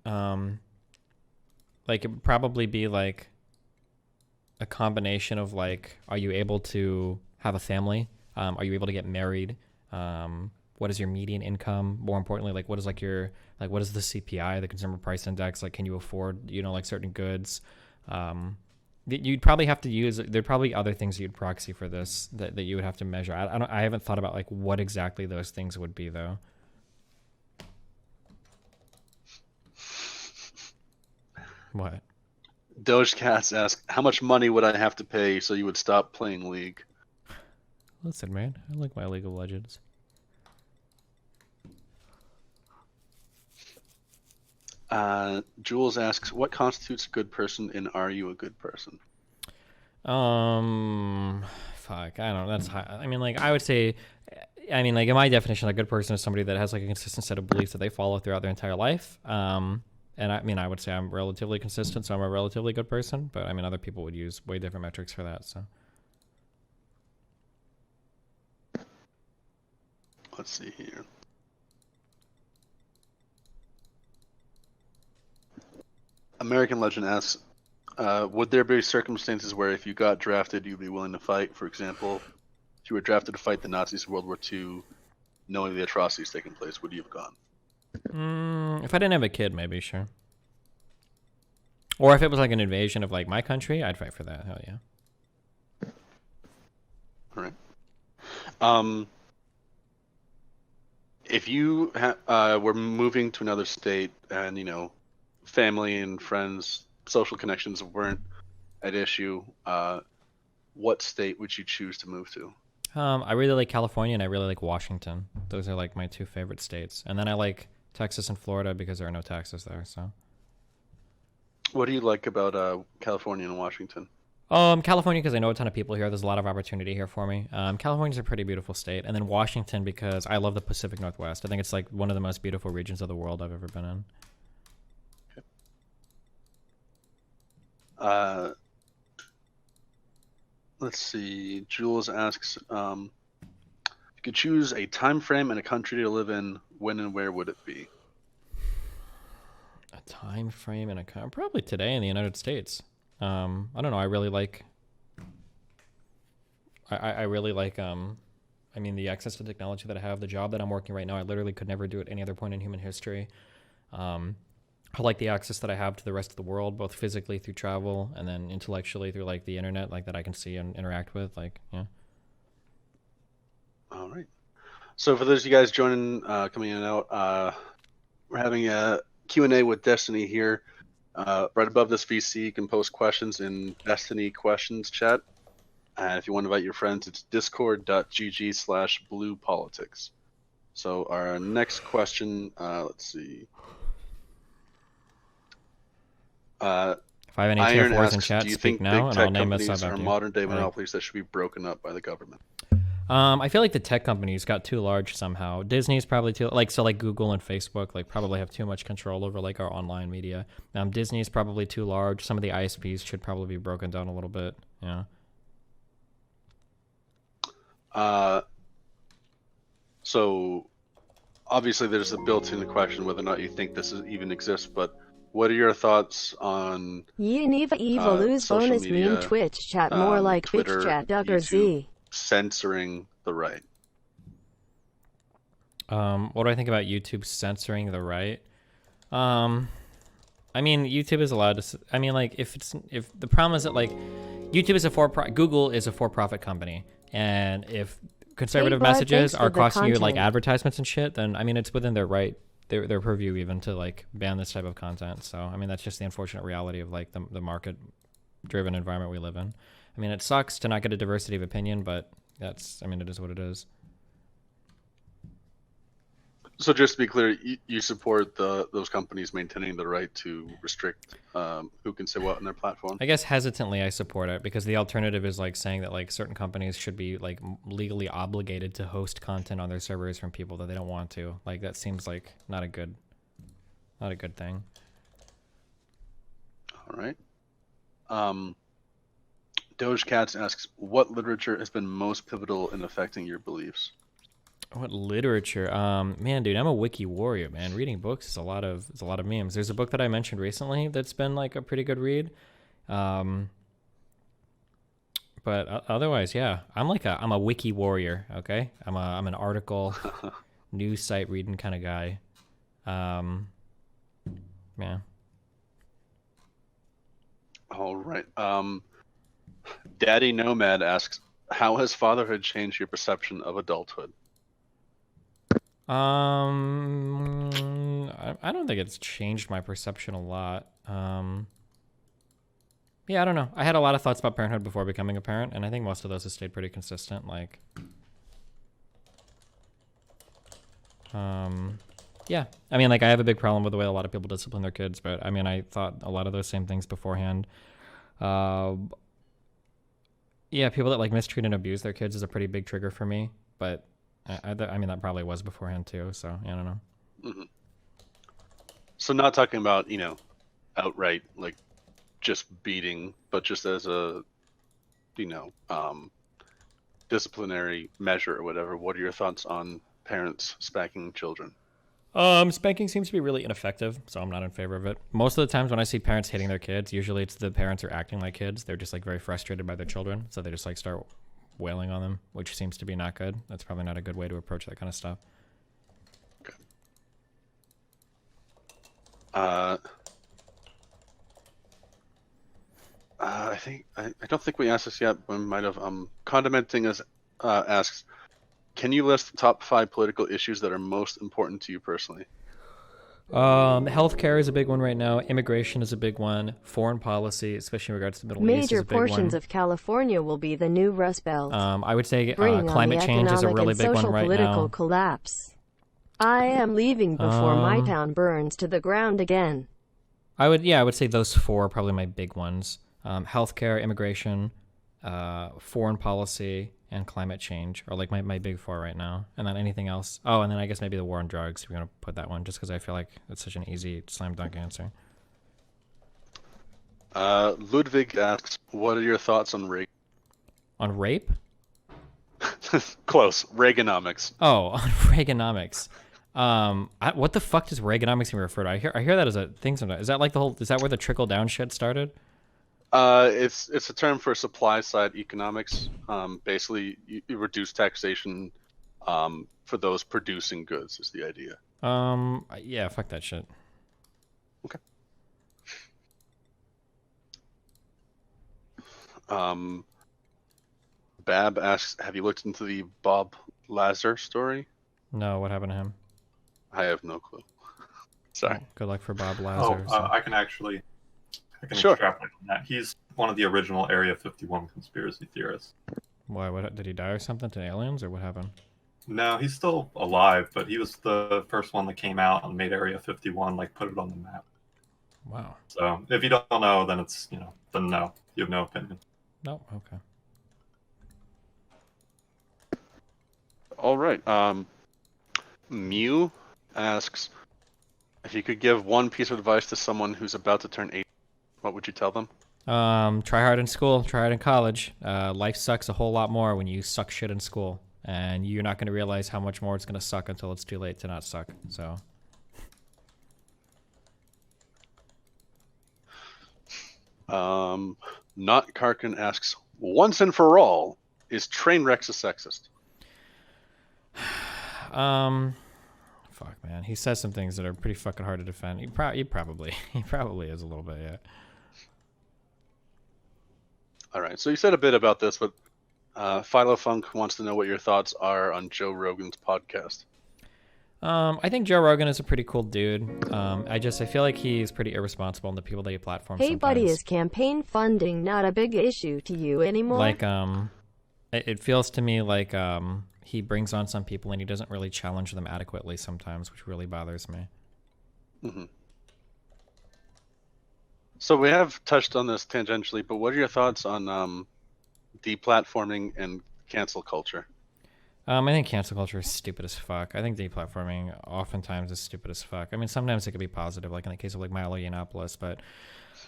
Speaker 2: Like it would probably be like a combination of like, are you able to have a family? Are you able to get married? What is your median income? More importantly, like what is like your, like what is the CPI, the Consumer Price Index? Like, can you afford, like certain goods? You'd probably have to use, there'd probably other things you'd proxy for this that you would have to measure. I haven't thought about like what exactly those things would be though. What?
Speaker 1: Doge Cats ask, how much money would I have to pay so you would stop playing League?
Speaker 2: Listen, man, I like my League of Legends.
Speaker 1: Jules asks, what constitutes a good person and are you a good person?
Speaker 2: Fuck, I don't know. That's high. I mean, like, I would say, like, in my definition, a good person is somebody that has, like, a consistent set of beliefs that they follow throughout their entire life. And I mean, I would say I'm relatively consistent, so I'm a relatively good person. But, I mean, other people would use way different metrics for that, so.
Speaker 1: Let's see here. American Legend asks, would there be circumstances where if you got drafted, you'd be willing to fight? For example, if you were drafted to fight the Nazis in World War II, knowing the atrocities taking place, would you have gone?
Speaker 2: If I didn't have a kid, maybe, sure. Or if it was like an invasion of like my country, I'd fight for that. Hell yeah.
Speaker 1: All right. If you were moving to another state and, family and friends, social connections weren't at issue, what state would you choose to move to?
Speaker 2: I really like California and I really like Washington. Those are like my two favorite states. And then I like Texas and Florida because there are no taxes there, so.
Speaker 1: What do you like about California and Washington?
Speaker 2: California because I know a ton of people here. There's a lot of opportunity here for me. California's a pretty beautiful state. And then Washington because I love the Pacific Northwest. I think it's like one of the most beautiful regions of the world I've ever been in.
Speaker 1: Let's see. Jules asks, if you could choose a time frame and a country to live in, when and where would it be?
Speaker 2: A time frame and a country? Probably today in the United States. I don't know. I really like. I really like. I mean, the access to technology that I have, the job that I'm working right now, I literally could never do at any other point in human history. I like the access that I have to the rest of the world, both physically through travel and then intellectually through like the internet, like that I can see and interact with. Like, yeah.
Speaker 1: All right. So for those of you guys joining, coming in and out, we're having a Q&A with Destiny here. Right above this VC, you can post questions in Destiny questions chat. And if you want to invite your friends, it's discord.gg/bluepolitics. So our next question, let's see.
Speaker 2: If I have any tier 4s in chat,
Speaker 1: do you
Speaker 2: speak
Speaker 1: think
Speaker 2: now,
Speaker 1: big
Speaker 2: and I'll
Speaker 1: tech
Speaker 2: name a
Speaker 1: companies
Speaker 2: sub
Speaker 1: are
Speaker 2: after you.
Speaker 1: modern day monopolies that should be broken up by the government?
Speaker 2: I feel like the tech companies got too large somehow. Disney's probably too like Google and Facebook like probably have too much control over like our online media. Disney's probably too large. Some of the ISPs should probably be broken down a little bit. Yeah.
Speaker 1: So obviously there's a built-in question whether or not you think this even exists, but what are your thoughts on
Speaker 4: Evil lose
Speaker 1: social
Speaker 4: bonus
Speaker 1: media,
Speaker 4: meme Twitch chat more like
Speaker 1: Twitter,
Speaker 4: bitch chat Doug or
Speaker 1: YouTube,
Speaker 4: Z?
Speaker 1: censoring the right?
Speaker 2: What do I think about YouTube censoring the right? I mean, YouTube is allowed to. I mean, like, if the problem is that like, YouTube is Google is a for-profit company, and if conservative messages are costing you like advertisements and shit, then I mean, it's within their right, their purview even to like ban this type of content. So I mean, that's just the unfortunate reality of like the market-driven environment we live in. I mean, it sucks to not get a diversity of opinion, but that's, I mean, it is what it is.
Speaker 1: So just to be clear, you support those companies maintaining the right to restrict who can say what on their platform?
Speaker 2: I guess hesitantly I support it because the alternative is like saying that like certain companies should be like legally obligated to host content on their servers from people that they don't want to. Like that seems like not a good thing.
Speaker 1: All right. Doge Cats asks, what literature has been most pivotal in affecting your beliefs?
Speaker 2: What literature? Man, dude, I'm a wiki warrior, man. Reading books is a lot of memes. There's a book that I mentioned recently that's been like a pretty good read. But otherwise, yeah, I'm a wiki warrior. Okay, I'm an article, news site reading kind of guy. Yeah.
Speaker 1: All right. Daddy Nomad asks, how has fatherhood changed your perception of adulthood?
Speaker 2: I don't think it's changed my perception a lot. Yeah, I don't know. I had a lot of thoughts about parenthood before becoming a parent, and I think most of those have stayed pretty consistent. Like, yeah. I mean, like, I have a big problem with the way a lot of people discipline their kids, but I mean, I thought a lot of those same things beforehand. Yeah, people that like mistreat and abuse their kids is a pretty big trigger for me, but I mean, that probably was beforehand too, so I don't know.
Speaker 1: Mm-hmm. So not talking about, outright, like, just beating, but just as a, disciplinary measure or whatever. What are your thoughts on parents spanking children?
Speaker 2: Spanking seems to be really ineffective, so I'm not in favor of it. Most of the times when I see parents hitting their kids, usually it's the parents are acting like kids. They're just like very frustrated by their children, so they just like start wailing on them, which seems to be not good. That's probably not a good way to approach that kind of stuff.
Speaker 1: Okay. I don't think we asked this yet. We might have. Condimenting asks, can you list the top 5 political issues that are most important to you personally?
Speaker 2: Healthcare is a big one right now. Immigration is a big one. Foreign policy, especially in regards to the Middle East, is a big one.
Speaker 4: Major portions of California will be the new Rust Belt.
Speaker 2: I would say climate change is a really big one right
Speaker 4: political collapse. I am leaving before my town burns to the ground again.
Speaker 2: I would say those 4 are probably my big ones. Healthcare, immigration, foreign policy, and climate change are like my big 4 right now. And then anything else. Oh, and then I guess maybe the war on drugs. We're going to put that one just because I feel like it's such an easy slam dunk answer.
Speaker 1: Ludwig asks, what are your thoughts on rape?
Speaker 2: On rape?
Speaker 1: Close. Reaganomics.
Speaker 2: Oh, on Reaganomics. What the fuck does Reaganomics even refer to? I hear that as a thing sometimes. Is that like is that where the trickle down shit started?
Speaker 1: It's a term for supply side economics. Basically, you reduce taxation for those producing goods is the idea.
Speaker 2: Yeah, fuck that shit.
Speaker 1: Okay. Bab asks, have you looked into the Bob Lazar story?
Speaker 2: No, what happened to him?
Speaker 1: I have no clue. Sorry.
Speaker 2: Good luck for Bob Lazar.
Speaker 7: I can
Speaker 1: Sure.
Speaker 7: extrapolate on that. He's one of the original Area 51 conspiracy theorists.
Speaker 2: Why? What did he die or something to aliens, or what happened?
Speaker 7: No, he's still alive, but he was the first one that came out and made Area 51, like, put it on the map.
Speaker 2: Wow.
Speaker 7: So if you don't know, then it's, then no. You have no opinion.
Speaker 2: No, okay.
Speaker 1: All right. Mew asks, if you could give one piece of advice to someone who's about to turn 18, what would you tell them?
Speaker 2: Try hard in school, try hard in college. Life sucks a whole lot more when you suck shit in school, and you're not going to realize how much more it's going to suck until it's too late to not suck. So.
Speaker 1: Not Karkin asks, once and for all, is Trainwrecks a sexist?
Speaker 2: Fuck, man. He says some things that are pretty fucking hard to defend. He probably is a little bit, yeah.
Speaker 1: All right, so you said a bit about this, but Philofunk wants to know what your thoughts are on Joe Rogan's podcast.
Speaker 2: I think Joe Rogan is a pretty cool dude. I feel like he's pretty irresponsible in the people that he platforms.
Speaker 4: Hey,
Speaker 2: sometimes.
Speaker 4: buddy, is campaign funding not a big issue to you anymore?
Speaker 2: Like, it feels to me like he brings on some people and he doesn't really challenge them adequately sometimes, which really bothers me.
Speaker 1: Mm-hmm. So we have touched on this tangentially, but what are your thoughts on deplatforming and cancel culture?
Speaker 2: I think cancel culture is stupid as fuck. I think deplatforming oftentimes is stupid as fuck. I mean, sometimes it could be positive, like in the case of like Milo Yiannopoulos, but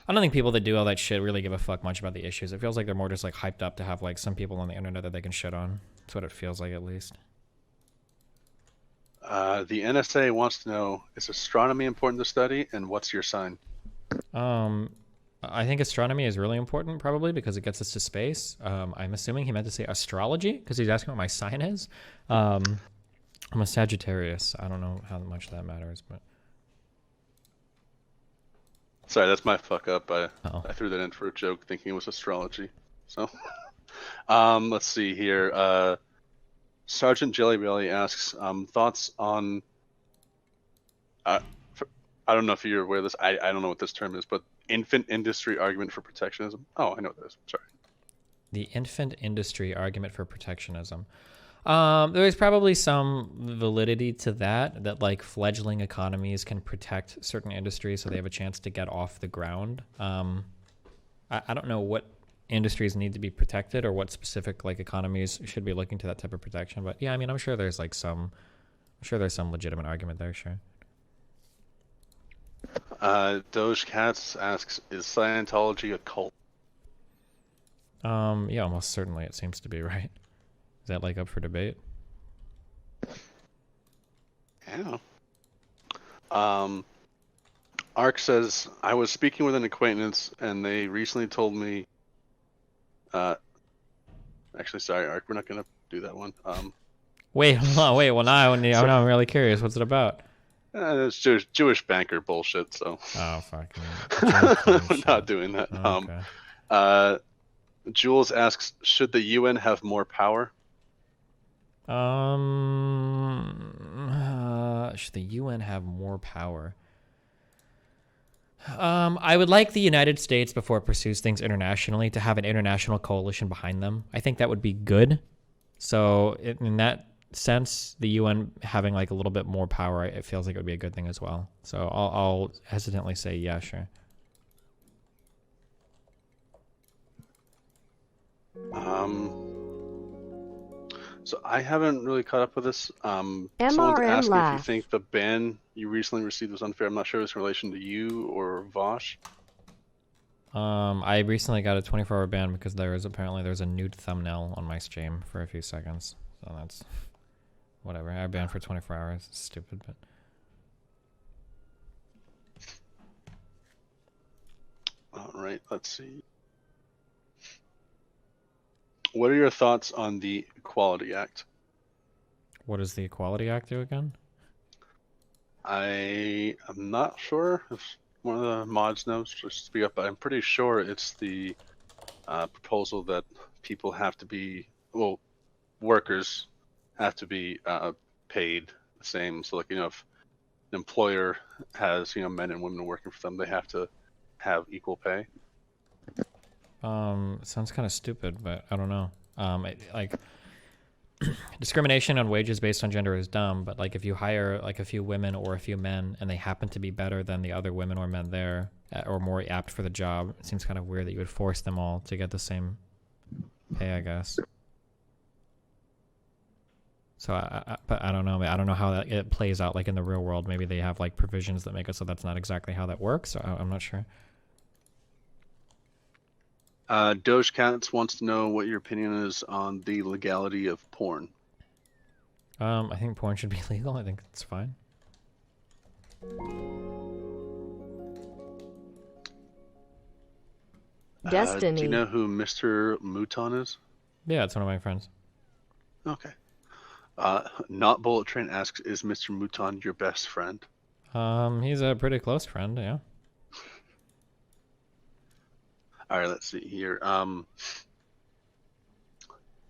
Speaker 2: I don't think people that do all that shit really give a fuck much about the issues. It feels like they're more just like hyped up to have like some people on the internet that they can shit on. That's what it feels like, at least.
Speaker 1: The NSA wants to know, is astronomy important to study, and what's your sign?
Speaker 2: I think astronomy is really important, probably, because it gets us to space. I'm assuming he meant to say astrology, because he's asking what my sign is. I'm a Sagittarius. I don't know how much that matters, but...
Speaker 1: Sorry, that's my fuck up. I threw that in for a joke, thinking it was astrology. So, let's see here. Sergeant Jellybelly asks, thoughts on... I don't know if you're aware of this. I don't know what this term is, but infant industry argument for protectionism. Oh, I know what that is. Sorry.
Speaker 2: The infant industry argument for protectionism. There is probably some validity to that like fledgling economies can protect certain industries so they have a chance to get off the ground. I don't know what industries need to be protected or what specific like economies should be looking to that type of protection. But yeah, I mean, I'm sure there's some legitimate argument there, sure.
Speaker 1: Doge Cats asks, is Scientology a cult?
Speaker 2: Yeah, almost certainly it seems to be, right? Is that like up for debate?
Speaker 1: Yeah. Ark says, I was speaking with an acquaintance and they recently told me actually, sorry, Ark, we're not gonna do that one.
Speaker 2: Wait, hold on, well now I'm really curious. What's it about?
Speaker 1: It's Jewish banker bullshit, so.
Speaker 2: Oh, fuck.
Speaker 1: We're not doing that.
Speaker 2: Oh, okay.
Speaker 1: Jules asks, should the UN have more power?
Speaker 2: Should the UN have more power? I would like the United States, before it pursues things internationally, to have an international coalition behind them. I think that would be good. So in that sense, the UN having like a little bit more power, it feels like it would be a good thing as well. So I'll hesitantly say yeah, sure.
Speaker 1: So I haven't really caught up with this. Someone's asking if you think the ban you recently received was unfair. I'm not sure if it's in relation to you or Vosh.
Speaker 2: I recently got a 24-hour ban because there's a nude thumbnail on my stream for a few seconds. So that's whatever. I banned for 24 hours. It's stupid, but.
Speaker 1: All right, let's see. What are your thoughts on the Equality Act?
Speaker 2: What does the Equality Act do again?
Speaker 1: I am not sure if one of the mods knows. Just speak up, but I'm pretty sure it's the proposal that people have to be, well, workers have to be paid the same. So, like, if an employer has, men and women working for them, they have to have equal pay.
Speaker 2: Sounds kind of stupid, but I don't know. Discrimination on wages based on gender is dumb, but like if you hire like a few women or a few men and they happen to be better than the other women or men there or more apt for the job, it seems kind of weird that you would force them all to get the same pay, I guess. So, but I don't know. I don't know how it plays out like in the real world. Maybe they have like provisions that make it so that's not exactly how that works. So I'm not sure.
Speaker 1: Doge Cats wants to know what your opinion is on the legality of porn.
Speaker 2: I think porn should be legal. I think it's fine.
Speaker 4: Destiny.
Speaker 1: Do you know who Mr. Mouton is?
Speaker 2: Yeah, it's one of my friends.
Speaker 1: Okay. Not Bullet Train asks, is Mr. Mouton your best friend?
Speaker 2: He's a pretty close friend, yeah.
Speaker 1: All right, let's see here.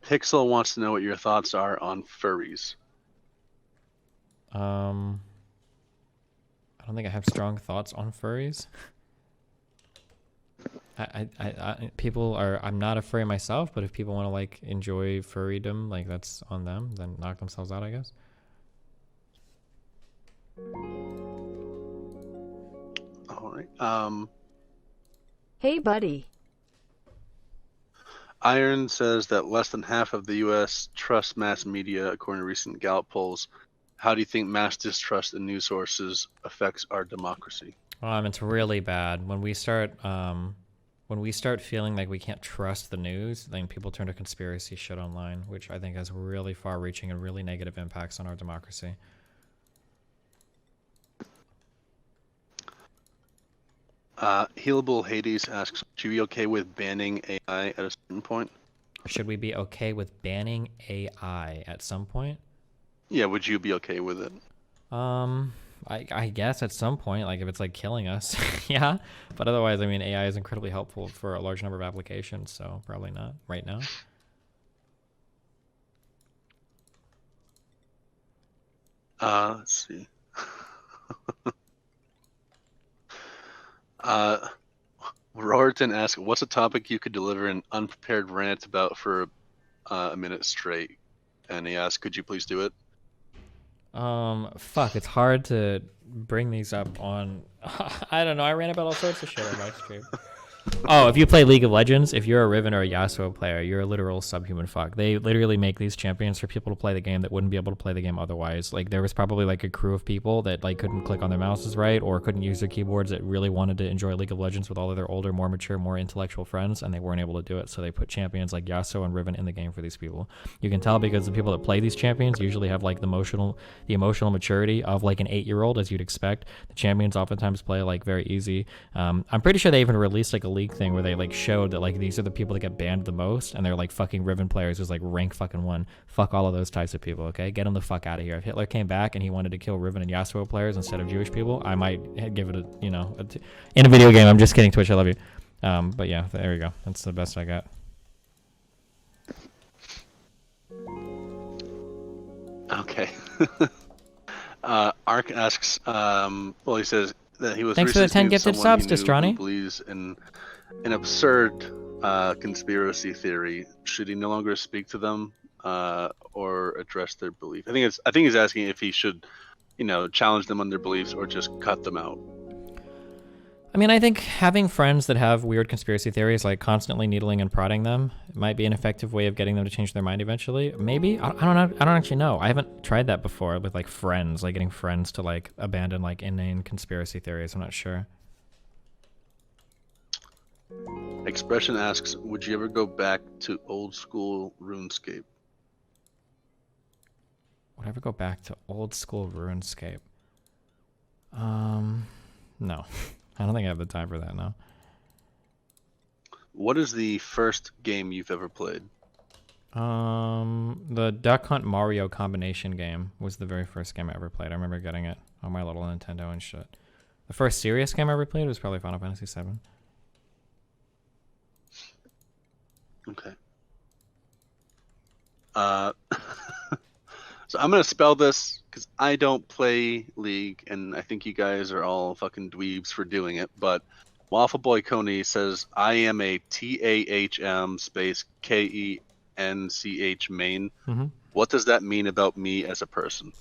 Speaker 1: Pixel wants to know what your thoughts are on furries.
Speaker 2: I don't think I have strong thoughts on furries. I'm not a furry myself, but if people want to like enjoy furrydom, like that's on them, then knock themselves out, I guess.
Speaker 1: All right.
Speaker 4: Hey, buddy.
Speaker 1: Iron says that less than half of the U.S. trusts mass media, according to recent Gallup polls. How do you think mass distrust in news sources affects our democracy?
Speaker 2: It's really bad when we start feeling like we can't trust the news. Then people turn to conspiracy shit online, which I think has really far-reaching and really negative impacts on our democracy.
Speaker 1: Healable Hades asks, should we be okay with banning AI at a certain point?
Speaker 2: Should we be okay with banning AI at some point?
Speaker 1: Yeah, would you be okay with it?
Speaker 2: I guess at some point, like if it's like killing us, yeah. But otherwise, I mean, AI is incredibly helpful for a large number of applications, so probably not right now.
Speaker 1: Let's see. Rorton asks, what's a topic you could deliver an unprepared rant about for a minute straight? And he asks, could you please do it?
Speaker 2: Fuck, it's hard to bring these up on... I don't know, I ran about all sorts of shit on my stream. Oh, if you play League of Legends, if you're a Riven or a Yasuo player, you're a literal subhuman fuck. They literally make these champions for people to play the game that wouldn't be able to play the game otherwise. Like, there was probably like a crew of people that like couldn't click on their mouses right or couldn't use their keyboards that really wanted to enjoy League of Legends with all of their older, more mature, more intellectual friends, and they weren't able to do it. So they put champions like Yasuo and Riven in the game for these people. You can tell because the people that play these champions usually have like the emotional maturity of like an 8-year-old, as you'd expect. The champions oftentimes play like very easy. I'm pretty sure they even released like a league thing where they like showed that like these are the people that get banned the most, and they're like fucking Riven players who's like rank fucking 1. Fuck all of those types of people, okay? Get them the fuck out of here. If Hitler came back and he wanted to kill Riven and Yasuo players instead of Jewish people, I might give it a, you know, in a video game. I'm just kidding, Twitch, I love you. But yeah, there we go. That's the best I got.
Speaker 1: Okay. Ark asks, well, he says that he was
Speaker 2: Thanks for the 10
Speaker 1: recently
Speaker 2: gifted
Speaker 1: someone
Speaker 2: subs,
Speaker 1: he knew who
Speaker 2: Destrani.
Speaker 1: believes in an absurd conspiracy theory. Should he no longer speak to them or address their belief? I think he's asking if he should, you know, challenge them on their beliefs or just cut them out.
Speaker 2: I mean, I think having friends that have weird conspiracy theories, like constantly needling and prodding them, might be an effective way of getting them to change their mind eventually. Maybe. I don't know. I don't actually know. I haven't tried that before with like friends, like getting friends to like abandon like inane conspiracy theories. I'm not sure.
Speaker 1: Expression asks, would you ever go back to old school RuneScape?
Speaker 2: Would I ever go back to old school RuneScape? No. I don't think I have the time for that now.
Speaker 1: What is the first game you've ever played?
Speaker 2: The Duck Hunt Mario combination game was the very first game I ever played. I remember getting it on my little Nintendo and shit. The first serious game I ever played was probably Final Fantasy VII.
Speaker 1: Okay. So I'm gonna spell this because I don't play League, and I think you guys are all fucking dweebs for doing it. But Waffle Boy Coney says I am a TAHM space KENCH main.
Speaker 2: Mm-hmm.
Speaker 1: What does that mean about me as a person?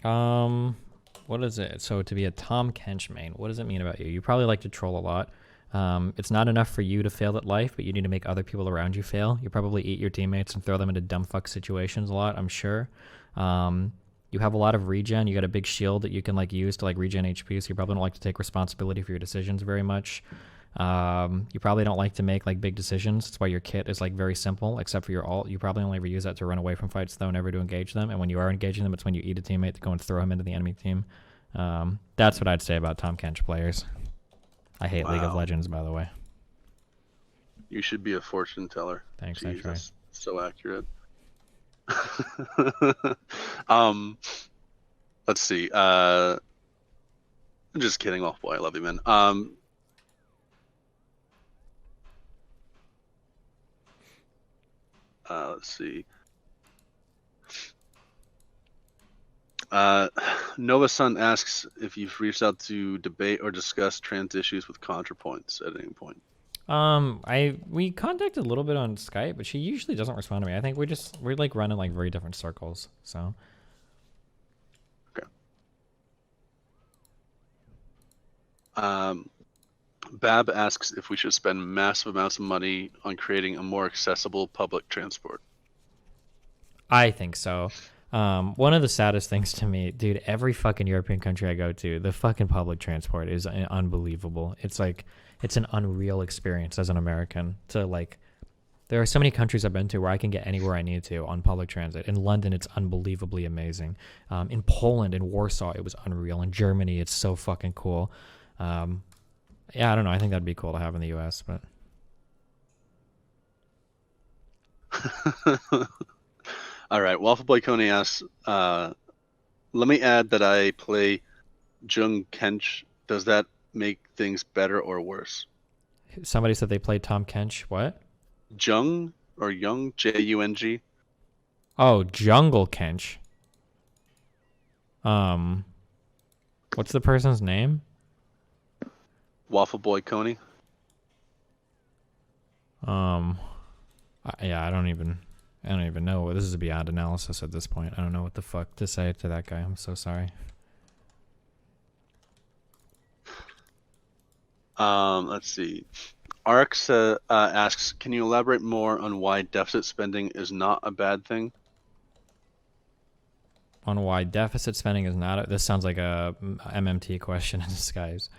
Speaker 2: What is it? So to be a Tom Kench main, what does it mean about you? You probably like to troll a lot. It's not enough for you to fail at life, but you need to make other people around you fail. You probably eat your teammates and throw them into dumb fuck situations a lot, I'm sure. You have a lot of regen. You got a big shield that you can like use to like regen HP, so you probably don't like to take responsibility for your decisions very much. You probably don't like to make like big decisions. That's why your kit is like very simple, except for your ult. You probably only ever use that to run away from fights, though, never to engage them. And when you are engaging them, it's when you eat a teammate to go and throw him into the enemy team. That's what I'd say about Tahm Kench players. I hate League of Legends, by the way.
Speaker 1: You should be a fortune teller.
Speaker 2: Thanks,
Speaker 1: Jeez,
Speaker 2: I try.
Speaker 1: that's so accurate. Let's see. I'm just kidding, Wolf Boy. I love you, man. Let's see. Nova Sun asks if you've reached out to debate or discuss trans issues with ContraPoints at any point.
Speaker 2: We contacted a little bit on Skype, but she usually doesn't respond to me. I think we're like running like very different circles. So.
Speaker 1: Okay. Bab asks if we should spend massive amounts of money on creating a more accessible public transport.
Speaker 2: I think so. One of the saddest things to me, dude, every fucking European country I go to, the fucking public transport is unbelievable. It's like, it's an unreal experience as an American to like, there are so many countries I've been to where I can get anywhere I need to on public transit. In London, it's unbelievably amazing. In Poland, in Warsaw, it was unreal. In Germany, it's so fucking cool. Yeah, I don't know. I think that'd be cool to have in the US, but.
Speaker 1: All right. Waffle Boy Coney asks, let me add that I play Jung Kench. Does that make things better or worse?
Speaker 2: Somebody said they played Tahm Kench. What?
Speaker 1: Jung or Young, Jung?
Speaker 2: Oh, Jungle Kench. What's the person's name?
Speaker 1: Waffle Boy Coney.
Speaker 2: Yeah, I don't even know. This is beyond analysis at this point. I don't know what the fuck to say to that guy. I'm so sorry.
Speaker 1: Let's see. Arx asks, can you elaborate more on why deficit spending is not a bad thing?
Speaker 2: On why deficit spending is not this sounds like a MMT question in disguise.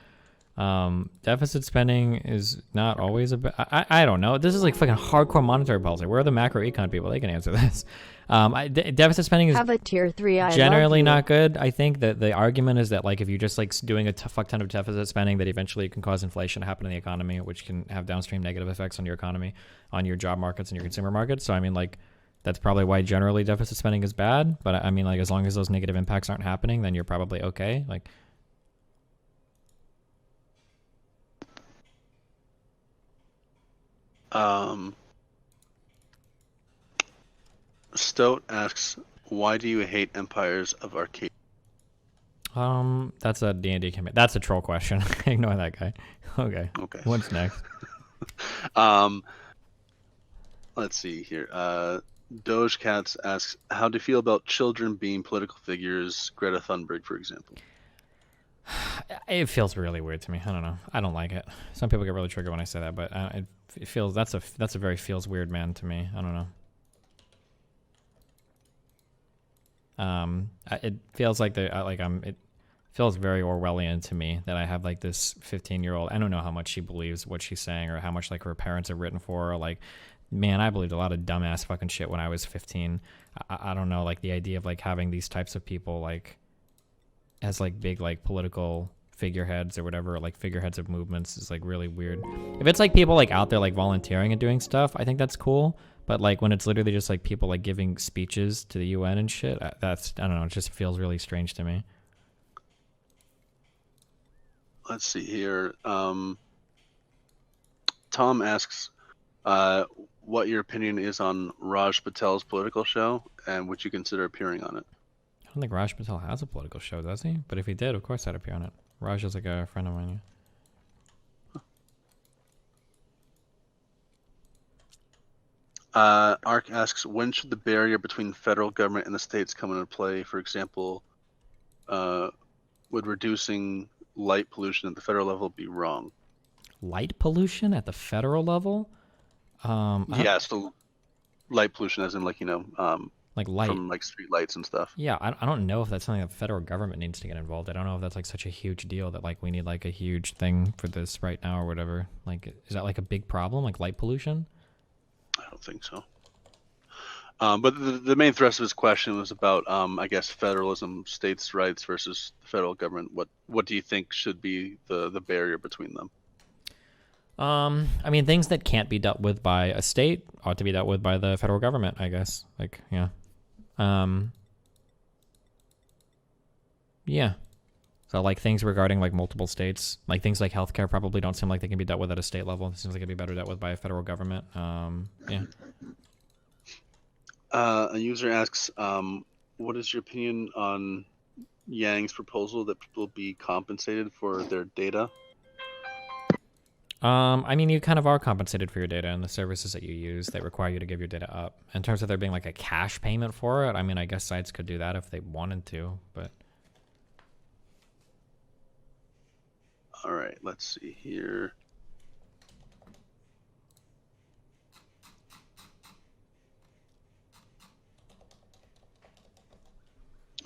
Speaker 2: Deficit spending is not always I don't know. This is like fucking hardcore monetary policy. Where are the macroecon people? They can answer this. Deficit spending is
Speaker 4: Have a tier 3. I
Speaker 2: generally
Speaker 4: love you.
Speaker 2: not good. I think that the argument is that like if you're just like doing a fuck ton of deficit spending, that eventually it can cause inflation to happen in the economy, which can have downstream negative effects on your economy, on your job markets and your consumer markets. So I mean like that's probably why generally deficit spending is bad. But I mean like as long as those negative impacts aren't happening, then you're probably okay. Like.
Speaker 1: Stoat asks, why do you hate Empires of Arcadia?
Speaker 2: That's a D&D campaign. That's a troll question. Ignore that guy. Okay. What's next?
Speaker 1: Let's see here. Doge Cats asks, how do you feel about children being political figures, Greta Thunberg, for example?
Speaker 2: It feels really weird to me. I don't know. I don't like it. Some people get really triggered when I say that, but it feels that's a very feels weird man to me. I don't know. It feels like it feels very Orwellian to me that I have like this 15-year-old. I don't know how much she believes what she's saying or how much like her parents have written for her. Like, man, I believed a lot of dumbass fucking shit when I was 15. I don't know, like the idea of like having these types of people like as like big like political figureheads or whatever, like figureheads of movements is like really weird. If it's like people like out there like volunteering and doing stuff, I think that's cool. But like when it's literally just like people like giving speeches to the UN and shit, that's, I don't know, it just feels really strange to me.
Speaker 1: Let's see here. Tom asks what your opinion is on Raj Patel's political show and would you consider appearing on it?
Speaker 2: I don't think Raj Patel has a political show, does he? But if he did, of course I'd appear on it. Raj is like a friend of mine.
Speaker 1: Ark asks, when should the barrier between federal government and the states come into play? For example, would reducing light pollution at the federal level be wrong?
Speaker 2: light pollution at the federal level.
Speaker 1: Yeah, so light pollution, as in like
Speaker 2: like light
Speaker 1: from like street lights and stuff.
Speaker 2: Yeah, I don't know if that's something that the federal government needs to get involved. I don't know if that's like such a huge deal that like we need like a huge thing for this right now or whatever. Like, is that like a big problem, like light pollution?
Speaker 1: I don't think so. But the main thrust of his question was about, I guess, federalism, states' rights versus the federal government. What do you think should be the barrier between them?
Speaker 2: I mean, things that can't be dealt with by a state ought to be dealt with by the federal government, I guess. Like, yeah. Yeah. So, like, things regarding, like, multiple states, like, things like healthcare probably don't seem like they can be dealt with at a state level. It seems like it'd be better dealt with by a federal government. Yeah.
Speaker 1: A user asks, what is your opinion on Yang's proposal that people be compensated for their data?
Speaker 2: I mean, you kind of are compensated for your data and the services that you use that require you to give your data up. In terms of there being like a cash payment for it, I mean, I guess sites could do that if they wanted to, but...
Speaker 1: All right, let's see here.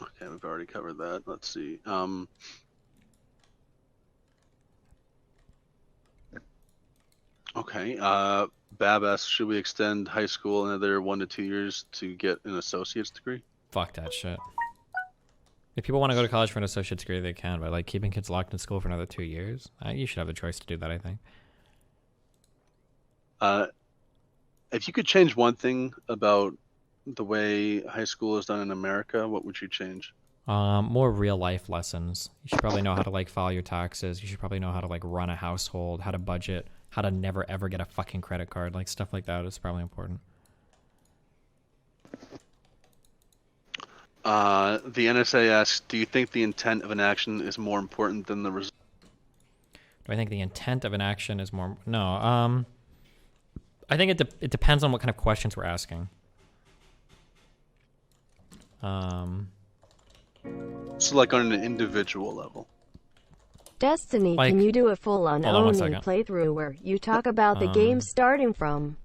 Speaker 1: Okay, we've already covered that. Let's see. Okay. Bab asks, should we extend high school another 1 to 2 years to get an associate's degree?
Speaker 2: Fuck that shit. If people want to go to college for an associate's degree, they can, but like keeping kids locked in school for another 2 years, you should have the choice to do that, I think.
Speaker 1: If you could change one thing about the way high school is done in America, what would you change?
Speaker 2: More real life lessons. You should probably know how to like file your taxes. You should probably know how to like run a household, how to budget, how to never ever get a fucking credit card. Like stuff like that is probably important.
Speaker 1: The NSA asks, do you think the intent of an action is more important than the result?
Speaker 2: Do I think the intent of an action is more... No. I think it depends on what kind of questions we're asking.
Speaker 1: So like on an individual level.
Speaker 4: Destiny,
Speaker 2: Like-
Speaker 4: can you do a full-on
Speaker 2: Hold on one
Speaker 4: Oni
Speaker 2: second.
Speaker 4: playthrough where you talk about the game starting from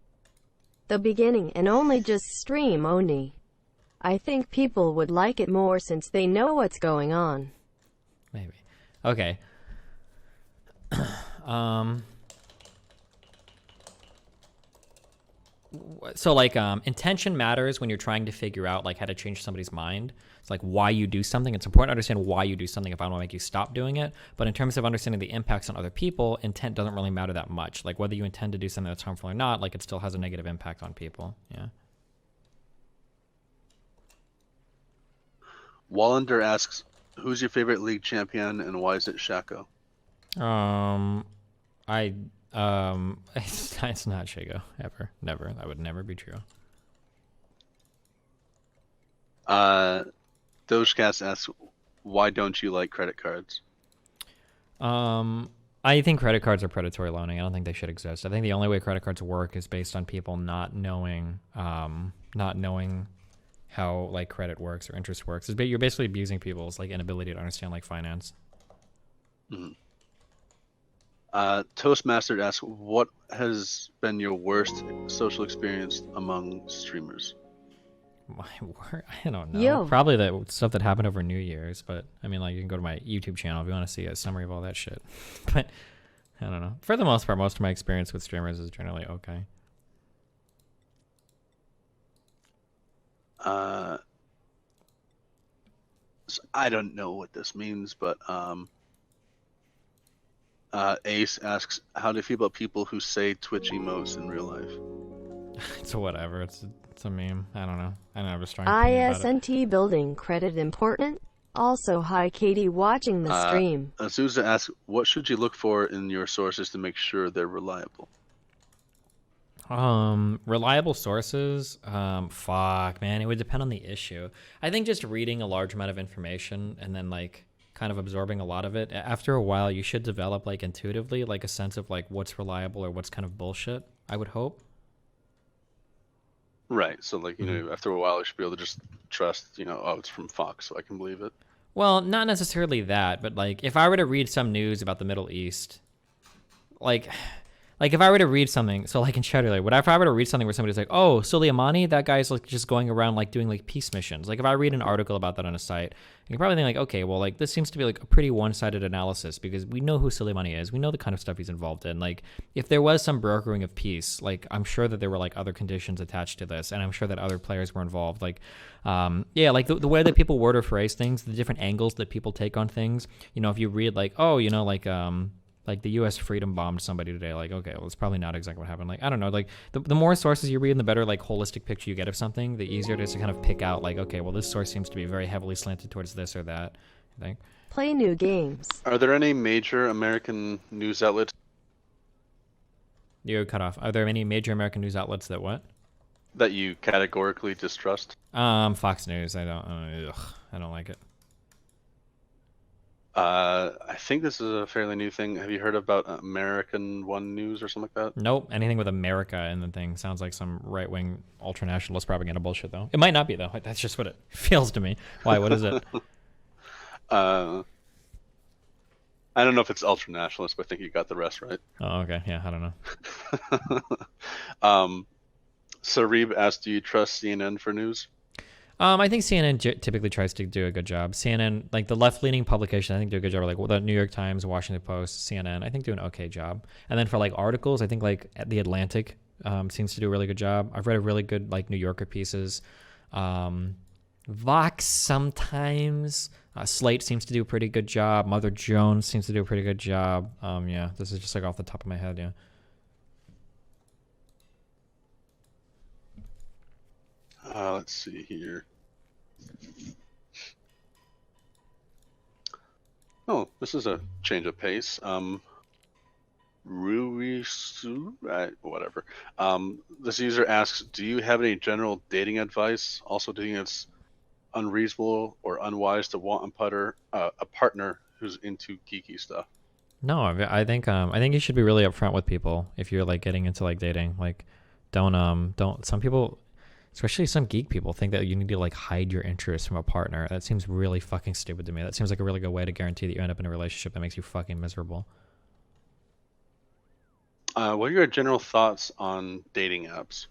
Speaker 4: the beginning and only just stream Oni? I think people would like it more since they know what's going on.
Speaker 2: Maybe. Okay. So like intention matters when you're trying to figure out like how to change somebody's mind. It's like why you do something. It's important to understand why you do something if I don't want to make you stop doing it. But in terms of understanding the impacts on other people, intent doesn't really matter that much. Like whether you intend to do something that's harmful or not, like it still has a negative impact on people. Yeah.
Speaker 1: Wallander asks, who's your favorite league champion and why is it Shaco?
Speaker 2: It's not Shago ever, never. That would never be true.
Speaker 1: Dogecast asks, why don't you like credit cards?
Speaker 2: I think credit cards are predatory loaning. I don't think they should exist. I think the only way credit cards work is based on people not knowing how like credit works or interest works. You're basically abusing people's like inability to understand like finance.
Speaker 1: Mm-hmm. Toastmaster asks, what has been your worst social experience among streamers?
Speaker 2: My word, I don't know.
Speaker 4: Yo.
Speaker 2: Probably the stuff that happened over New Year's, but I mean, like, you can go to my YouTube channel if you want to see a summary of all that shit. But I don't know. For the most part, most of my experience with streamers is generally okay.
Speaker 1: So I don't know what this means, but Ace asks, how do you feel about people who say Twitch emotes in real life?
Speaker 2: It's whatever. It's a meme. I don't know. I don't have a strong opinion about it.
Speaker 4: ISNT building credit important. Also, hi Katie watching the stream.
Speaker 1: Azusa asks, what should you look for in your sources to make sure they're reliable?
Speaker 2: Reliable sources. Fuck, man. It would depend on the issue. I think just reading a large amount of information and then like kind of absorbing a lot of it. After a while, you should develop like intuitively like a sense of like what's reliable or what's kind of bullshit. I would hope.
Speaker 1: Right. So like, you know, after a while, you should be able to just trust, oh, it's from Fox, so I can believe it.
Speaker 2: Well, not necessarily that, but like if I were to read some news about the Middle East, like if I were to read something, so like in Shadow, like what if I were to read something where somebody's like, oh, Soleimani, that guy's like just going around like doing like peace missions. Like if I read an article about that on a site, you can probably think like, okay, well, like this seems to be like a pretty one-sided analysis because we know who Soleimani is. We know the kind of stuff he's involved in. Like if there was some brokering of peace, like I'm sure that there were like other conditions attached to this, and I'm sure that other players were involved. Like, yeah, like the way that people word or phrase things, the different angles that people take on things. You know, if you read like, oh, you know, like the U.S. freedom bombed somebody today. Like, okay, well, it's probably not exactly what happened. Like, I don't know. Like, the more sources you read and the better, like, holistic picture you get of something, the easier it is to kind of pick out, like, okay, well, this source seems to be very heavily slanted towards this or that, I think.
Speaker 4: Play new games.
Speaker 1: Are there any major American news outlets?
Speaker 2: You cut off. Are there any major American news outlets that what?
Speaker 1: That you categorically distrust?
Speaker 2: Fox News. I don't like it.
Speaker 1: I think this is a fairly new thing. Have you heard about American One News or something like that?
Speaker 2: Nope. Anything with America in the thing sounds like some right-wing ultranationalist propaganda bullshit, though. It might not be, though. That's just what it feels to me. Why? What is it?
Speaker 1: I don't know if it's ultranationalist, but I think you got the rest right.
Speaker 2: Oh, okay. Yeah, I don't know.
Speaker 1: Sarib asked, do you trust CNN for news?
Speaker 2: I think CNN typically tries to do a good job. CNN, like the left-leaning publication, I think do a good job. Like the New York Times, Washington Post, CNN, I think do an okay job. And then for like articles, I think like The Atlantic seems to do a really good job. I've read a really good like New Yorker pieces. Vox sometimes. Slate seems to do a pretty good job. Mother Jones seems to do a pretty good job. Yeah, this is just like off the top of my head, yeah.
Speaker 1: Let's see here. Oh, this is a change of pace. Whatever. This user asks, do you have any general dating advice? Also, do you think it's unreasonable or unwise to want a partner who's into geeky stuff?
Speaker 2: No, I think you should be really upfront with people if you're like getting into like dating. Like, don't. Some people, especially some geek people, think that you need to like hide your interests from a partner. That seems really fucking stupid to me. That seems like a really good way to guarantee that you end up in a relationship that makes you fucking miserable.
Speaker 1: What are your general thoughts on dating apps?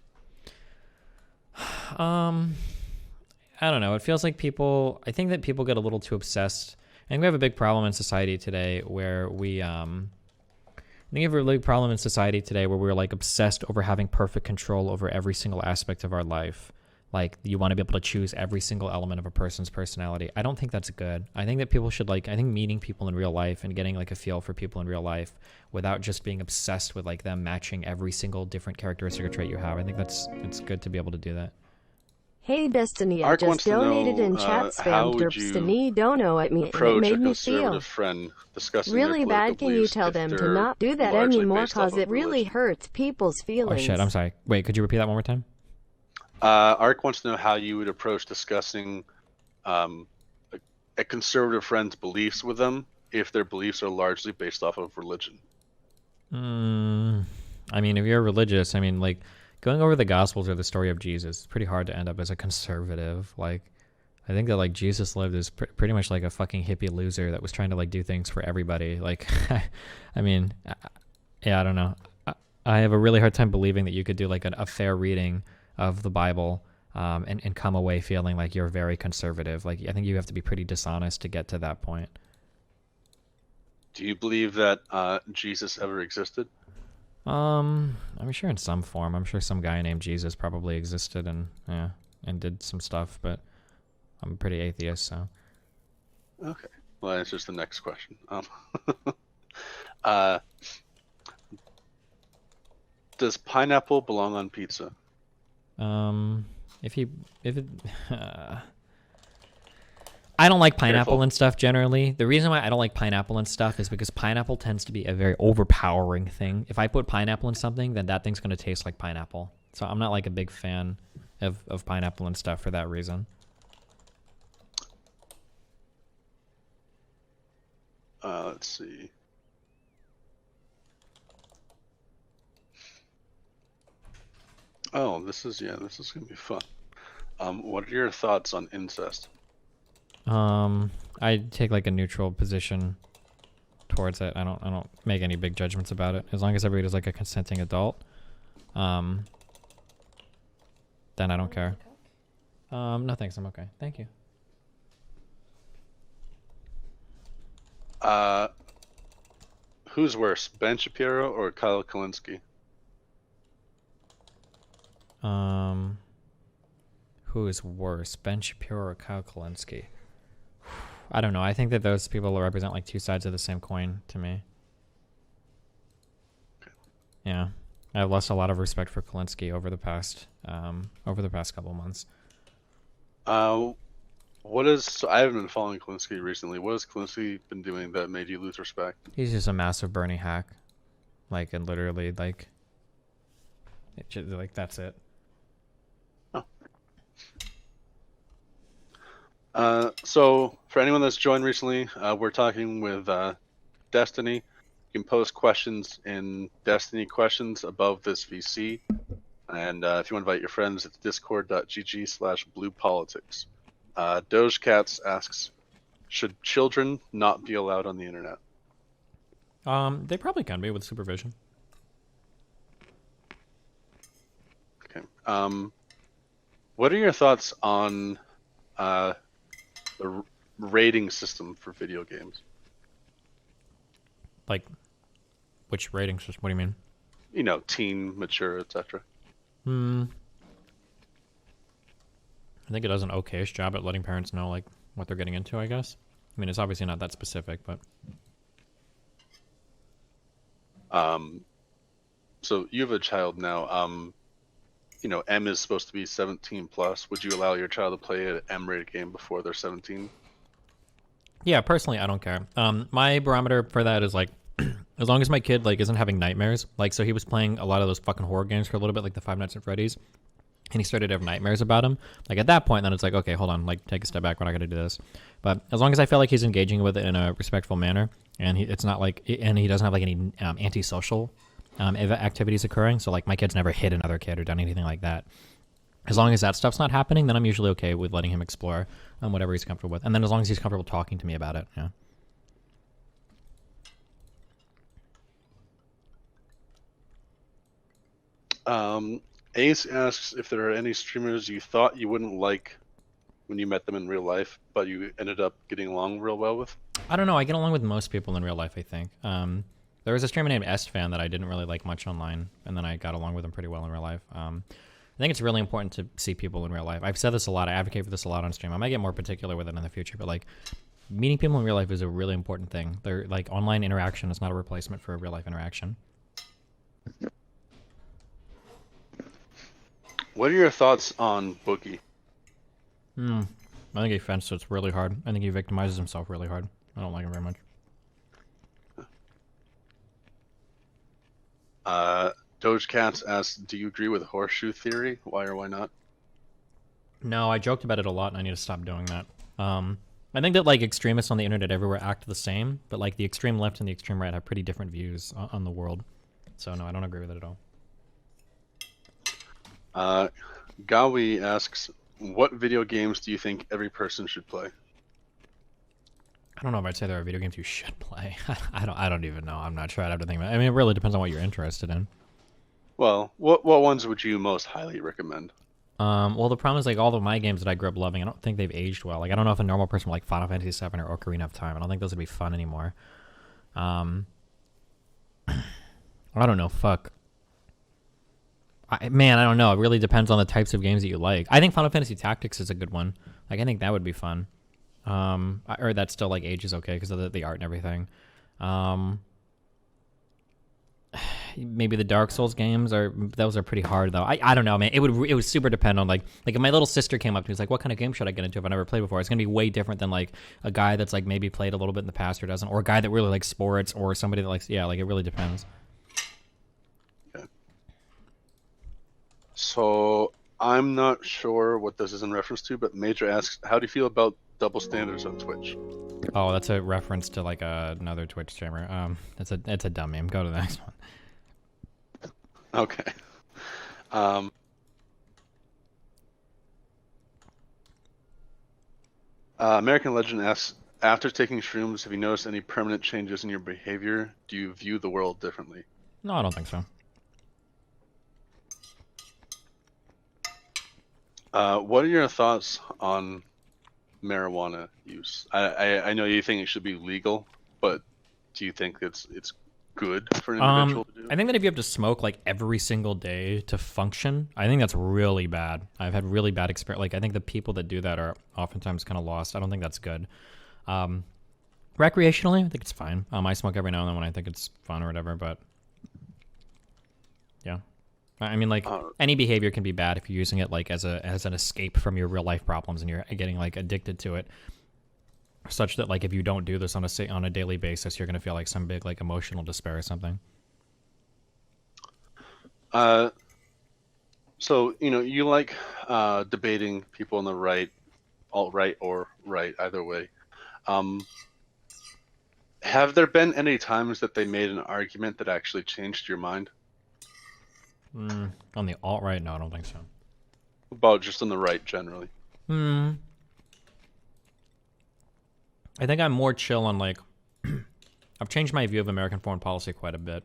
Speaker 2: I don't know. It feels like I think that people get a little too obsessed. I think we have a big problem in society today where we're like obsessed over having perfect control over every single aspect of our life. Like you want to be able to choose every single element of a person's personality. I don't think that's good. I think that people should I think meeting people in real life and getting like a feel for people in real life without just being obsessed with like them matching every single different characteristic or trait you have. I think it's good to be able to do that.
Speaker 4: Hey Destiny, I just donated in chat spam Destiny dono at me and it made me feel
Speaker 1: friend discussing
Speaker 4: really bad. Can you tell them to not do that anymore cause it really hurts people's feelings?
Speaker 2: Oh shit, I'm sorry. Wait, could you repeat that one more time?
Speaker 1: Ark wants to know how you would approach discussing a conservative friend's beliefs with them if their beliefs are largely based off of religion.
Speaker 2: I mean, if you're religious, I mean, like, going over the Gospels or the story of Jesus, it's pretty hard to end up as a conservative. Like, I think that, like, Jesus lived as pretty much like a fucking hippie loser that was trying to, like, do things for everybody. Like, I mean, yeah, I don't know. I have a really hard time believing that you could do, like, a fair reading of the Bible and come away feeling like you're very conservative. Like, I think you have to be pretty dishonest to get to that point.
Speaker 1: Do you believe that Jesus ever existed?
Speaker 2: I'm sure in some form. I'm sure some guy named Jesus probably existed and did some stuff, but I'm pretty atheist, so.
Speaker 1: Okay. Well, that answers the next question. Does pineapple belong on pizza?
Speaker 2: I don't like pineapple and stuff generally. The reason why I don't like pineapple and stuff is because pineapple tends to be a very overpowering thing. If I put pineapple in something, then that thing's going to taste like pineapple. So I'm not like a big fan of pineapple and stuff for that reason.
Speaker 1: Let's see. Oh, this is going to be fun. What are your thoughts on incest?
Speaker 2: I take like a neutral position. towards it. I don't make any big judgments about it. As long as everybody's like a consenting adult, then I don't care. No thanks, I'm okay. Thank you.
Speaker 1: Who's worse, Ben Shapiro or Kyle Kalinske?
Speaker 2: Who is worse, Ben Shapiro or Kyle Kalinske? I don't know. I think that those people represent like two sides of the same coin to me. Yeah, I've lost a lot of respect for Kalinske over the past couple months.
Speaker 1: So I haven't been following Kalinske recently. What has Kalinske been doing that made you lose respect? He's
Speaker 2: just a massive Bernie hack, like, and literally like that's it.
Speaker 1: So for anyone that's joined recently, we're talking with Destiny. You can post questions in Destiny questions above this VC. And if you want to invite your friends, it's discord.gg/bluepolitics. Dogecats asks, should children not be allowed on the internet?
Speaker 2: They probably can be with supervision.
Speaker 1: Okay. What are your thoughts on the rating system for video games?
Speaker 2: Like, which rating system? What do you mean?
Speaker 1: You know, teen, mature, etc.
Speaker 2: I think it does an okay-ish job at letting parents know like what they're getting into, I guess. I mean, it's obviously not that specific, but
Speaker 1: so you have a child now. You know, M is supposed to be 17 plus. Would you allow your child to play an M-rated game before they're 17?
Speaker 2: Yeah, personally, I don't care. My barometer for that is like, as long as my kid like isn't having nightmares. Like, so he was playing a lot of those fucking horror games for a little bit, like the Five Nights at Freddy's, and he started to have nightmares about him. Like at that point, then it's like, okay, hold on, like take a step back. We're not gonna do this. But as long as I feel like he's engaging with it in a respectful manner, and it's not like, and he doesn't have like any antisocial activities occurring. So like my kid's never hit another kid or done anything like that. As long as that stuff's not happening, then I'm usually okay with letting him explore whatever he's comfortable with. And then as long as he's comfortable talking to me about it, yeah.
Speaker 1: Ace asks if there are any streamers you thought you wouldn't like when you met them in real life, but you ended up getting along real well with.
Speaker 2: I don't know. I get along with most people in real life, I think. There was a streamer named Estfan that I didn't really like much online, and then I got along with him pretty well in real life. I think it's really important to see people in real life. I've said this a lot. I advocate for this a lot on stream. I might get more particular with it in the future, but like meeting people in real life is a really important thing. They're like online interaction is not a replacement for a real life interaction.
Speaker 1: What are your thoughts on Boogie?
Speaker 2: I think he fence sits really hard. I think he victimizes himself really hard. I don't like him very much.
Speaker 1: Dogecats asks, do you agree with horseshoe theory? Why or why not?
Speaker 2: No, I joked about it a lot, and I need to stop doing that. I think that like extremists on the internet everywhere act the same, but like the extreme left and the extreme right have pretty different views on the world. So no, I don't agree with it at all.
Speaker 1: Gawi asks, what video games do you think every person should play?
Speaker 2: I don't know if I'd say there are video games you should play. I don't even know. I'm not sure. I'd have to think about it. I mean, it really depends on what you're interested in.
Speaker 1: Well, what ones would you most highly recommend?
Speaker 2: Well, the problem is like all of my games that I grew up loving, I don't think they've aged well. Like I don't know if a normal person would like Final Fantasy VII or Ocarina of Time. I don't think those would be fun anymore. I don't know. Fuck. Man, I don't know. It really depends on the types of games that you like. I think Final Fantasy Tactics is a good one. Like I think that would be fun. Or that still like ages okay because of the art and everything. Maybe the Dark Souls games those are pretty hard though. I don't know, man. It would super depend on like if my little sister came up to me, was like, what kind of game should I get into if I never played before? It's gonna be way different than like a guy that's like maybe played a little bit in the past or doesn't, or a guy that really likes sports, or somebody that likes like it really depends.
Speaker 1: Okay. So I'm not sure what this is in reference to, but Major asks, how do you feel about double standards on Twitch?
Speaker 2: Oh, that's a reference to like another Twitch streamer. It's a dumb meme. Go to the next one.
Speaker 1: Okay. American Legend asks, after taking shrooms, have you noticed any permanent changes in your behavior? Do you view the world differently?
Speaker 2: No, I don't think so.
Speaker 1: What are your thoughts on marijuana use? I know you think it should be legal, but do you think it's good for an individual to do?
Speaker 2: I think that if you have to smoke like every single day to function, I think that's really bad. I've had really bad experience. Like I think the people that do that are oftentimes kind of lost. I don't think that's good. Recreationally, I think it's fine. I smoke every now and then when I think it's fun or whatever, but yeah. I mean, like any behavior can be bad if you're using it like as an escape from your real life problems and you're getting like addicted to it, such that like if you don't do this on a daily basis, you're gonna feel like some big like emotional despair or something.
Speaker 1: So you like debating people on the right, alt-right or right, either way. Have there been any times that they made an argument that actually changed your mind?
Speaker 2: On the alt-right, no, I don't think so.
Speaker 1: About just on the right generally?
Speaker 2: I think I'm more chill on like, I've changed my view of American foreign policy quite a bit.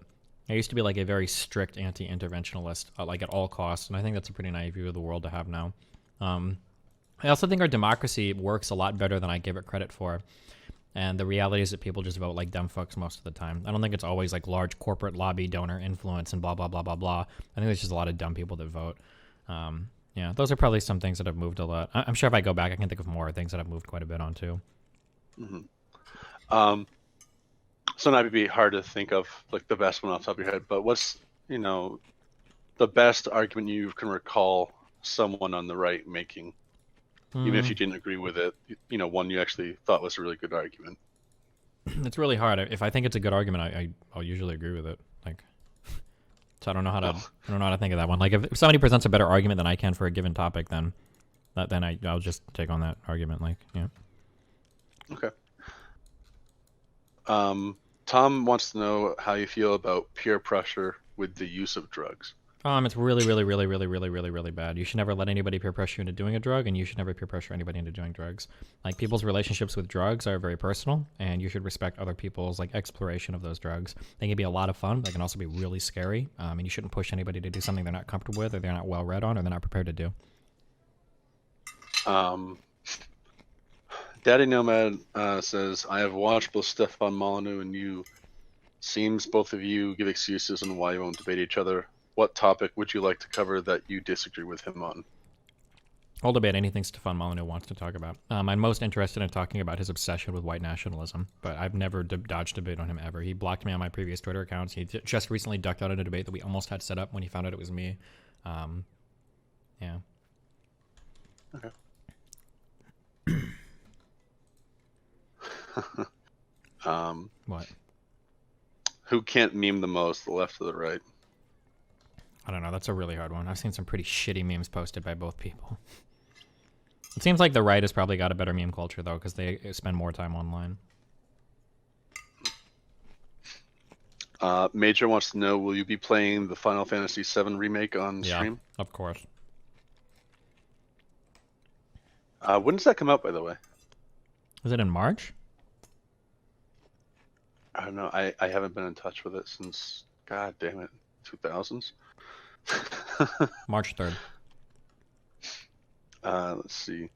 Speaker 2: I used to be like a very strict anti-interventionalist, like at all costs, and I think that's a pretty naive view of the world to have now. I also think our democracy works a lot better than I give it credit for. And the reality is that people just vote like dumb fucks most of the time. I don't think it's always like large corporate lobby, donor influence, and blah, blah, blah, blah, blah. I think there's just a lot of dumb people that vote. Yeah, those are probably some things that have moved a lot. I'm sure if I go back, I can think of more things that I've moved quite a bit on too.
Speaker 1: Mm-hmm. So it might be hard to think of like the best one off the top of your head, but what's, the best argument you can recall someone on the right making? Even if you didn't agree with it, one you actually thought was a really good argument.
Speaker 2: It's really hard. If I think it's a good argument, I'll usually agree with it. Like, so I don't know how to think of that one. Like, if somebody presents a better argument than I can for a given topic, then I'll just take on that argument. Like, yeah.
Speaker 1: Okay. Tom wants to know how you feel about peer pressure with the use of drugs.
Speaker 2: It's really, really, really, really, really, really, really bad. You should never let anybody peer pressure you into doing a drug, and you should never peer pressure anybody into doing drugs. Like, people's relationships with drugs are very personal, and you should respect other people's, like, exploration of those drugs. They can be a lot of fun, but they can also be really scary, and you shouldn't push anybody to do something they're not comfortable with, or they're not well read on, or they're not prepared to do.
Speaker 1: Daddy Nomad says, I have watched both Stefan Molyneux and you. Seems both of you give excuses on why you won't debate each other. What topic would you like to cover that you disagree with him on?
Speaker 2: I'll debate anything Stefan Molyneux wants to talk about. I'm most interested in talking about his obsession with white nationalism, but I've never dodged debate on him ever. He blocked me on my previous Twitter accounts. He just recently ducked out of a debate that we almost had set up when he found out it was me. Yeah.
Speaker 1: Okay.
Speaker 2: What?
Speaker 1: Who can't meme the most, the left or the right?
Speaker 2: I don't know. That's a really hard one. I've seen some pretty shitty memes posted by both people. It seems like the right has probably got a better meme culture, though, because they spend more time online.
Speaker 1: Major wants to know, will you be playing the Final Fantasy VII Remake on stream?
Speaker 2: Yeah, of course.
Speaker 1: When does that come out, by the way?
Speaker 2: Is it in March?
Speaker 1: I don't know. I haven't been in touch with it since, god damn it, 2000s.
Speaker 2: March 3rd.
Speaker 1: Let's see.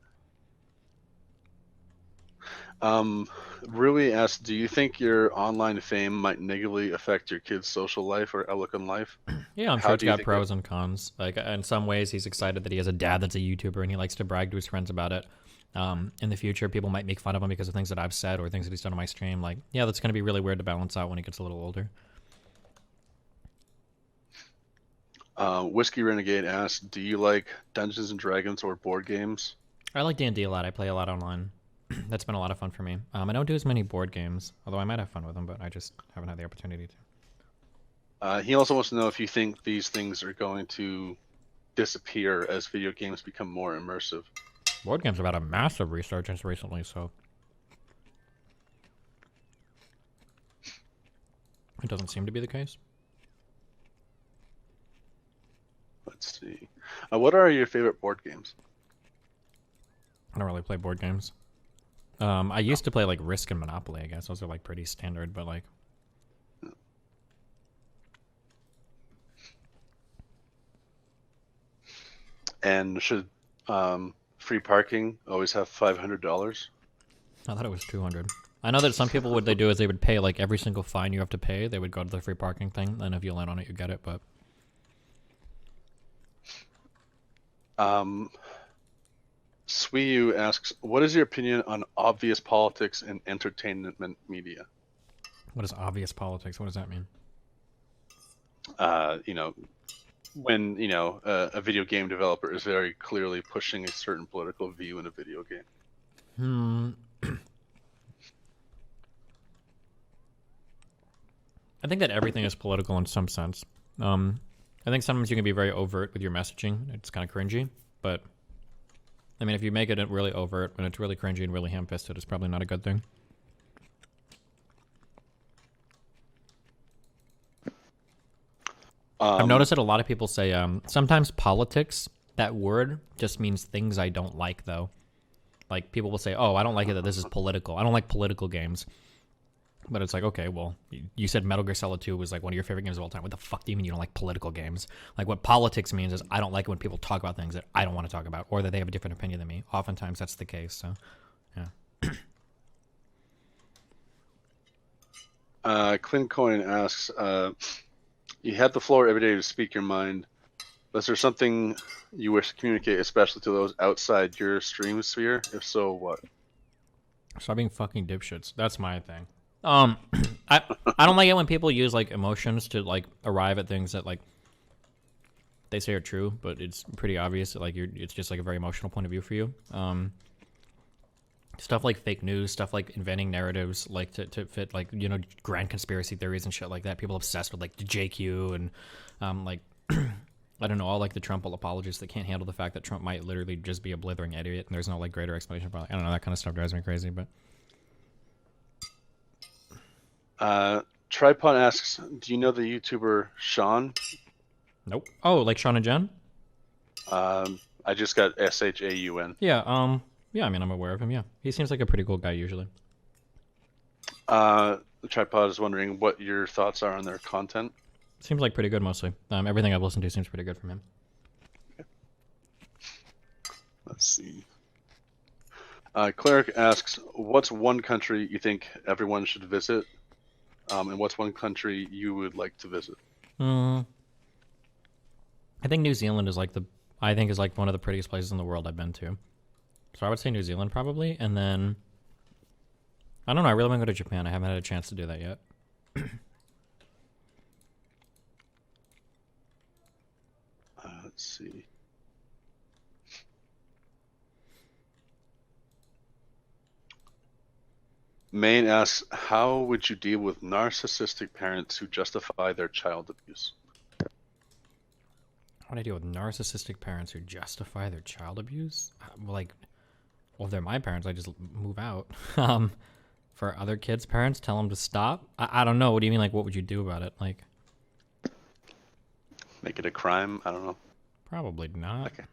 Speaker 1: Rui asks, do you think your online fame might negatively affect your kid's social life or outlook on life?
Speaker 2: Yeah, I'm sure it's got pros and cons. Like, in some ways, he's excited that he has a dad that's a YouTuber and he likes to brag to his friends about it. In the future, people might make fun of him because of things that I've said or things that he's done on my stream. Like, yeah, that's going to be really weird to balance out when he gets a little older.
Speaker 1: Whiskey Renegade asks, do you like Dungeons and Dragons or board games?
Speaker 2: I like D&D a lot. I play a lot online. That's been a lot of fun for me. I don't do as many board games, although I might have fun with them, but I just haven't had the opportunity to.
Speaker 1: He also wants to know if you think these things are going to disappear as video games become more immersive.
Speaker 2: Board games have had a massive resurgence recently, so it doesn't seem to be the case.
Speaker 1: Let's see. What are your favorite board games?
Speaker 2: I don't really play board games. I used to play like Risk and Monopoly. I guess those are like pretty standard, but like.
Speaker 1: And should free parking always have $500?
Speaker 2: I thought it was 200. I know that some people, what they do is they would pay like every single fine you have to pay. They would go to the free parking thing, and if you land on it, you get it. But
Speaker 1: Swiyu asks, what is your opinion on obvious politics in entertainment media?
Speaker 2: what is obvious politics? What does that mean?
Speaker 1: You know, when, you know, a video game developer is very clearly pushing a certain political view in a video game.
Speaker 2: I think that everything is political in some sense. I think sometimes you can be very overt with your messaging. It's kind of cringy, but I mean, if you make it really overt when it's really cringy and really ham-fisted, it's probably not a good thing. I've noticed that a lot of people say sometimes politics, that word just means things I don't like, though. Like, people will say, oh, I don't like it that this is political. I don't like political games. But it's like, okay, well, you said Metal Gear Solid 2 was like one of your favorite games of all time. What the fuck do you mean you don't like political games? Like, what politics means is I don't like it when people talk about things that I don't want to talk about, or that they have a different opinion than me. Oftentimes that's the case, so, yeah.
Speaker 1: Clint Coin asks, you had the floor every day to speak your mind. Was there something you wish to communicate, especially to those outside your stream sphere? If so, what?
Speaker 2: Stop being fucking dipshits. That's my thing. I don't like it when people use like emotions to like arrive at things that like they say are true, but it's pretty obvious that like it's just like a very emotional point of view for you. Stuff like fake news, stuff like inventing narratives, like to fit like, you know, grand conspiracy theories and shit like that. People obsessed with like the JQ and like I don't know, all like the Trump apologists that can't handle the fact that Trump might literally just be a blithering idiot and there's no like greater explanation for it. I don't know, that kind of stuff drives me crazy, but.
Speaker 1: Tripod asks, do you know the YouTuber Sean?
Speaker 2: Nope. Oh, like Sean and Jen?
Speaker 1: I just got SHAUN.
Speaker 2: Yeah, yeah, I mean, I'm aware of him, yeah. He seems like a pretty cool guy usually.
Speaker 1: The Tripod is wondering what your thoughts are on their content.
Speaker 2: Seems like pretty good mostly. Everything I've listened to seems pretty good from him.
Speaker 1: Okay. Let's see. Cleric asks, what's one country you think everyone should visit? And what's one country you would like to visit?
Speaker 2: I think New Zealand is like is like one of the prettiest places in the world I've been to. So I would say New Zealand probably, and then I don't know, I really want to go to Japan. I haven't had a chance to do that yet.
Speaker 1: Let's see. Maine asks, how would you deal with narcissistic parents who justify their child abuse?
Speaker 2: How do I deal with narcissistic parents who justify their child abuse? Well, if they're my parents, I just move out. For other kids' parents, tell them to stop? I don't know. What do you mean, like, what would you do about it? Like,
Speaker 1: make it a crime? I don't know.
Speaker 2: Probably not.
Speaker 1: Okay.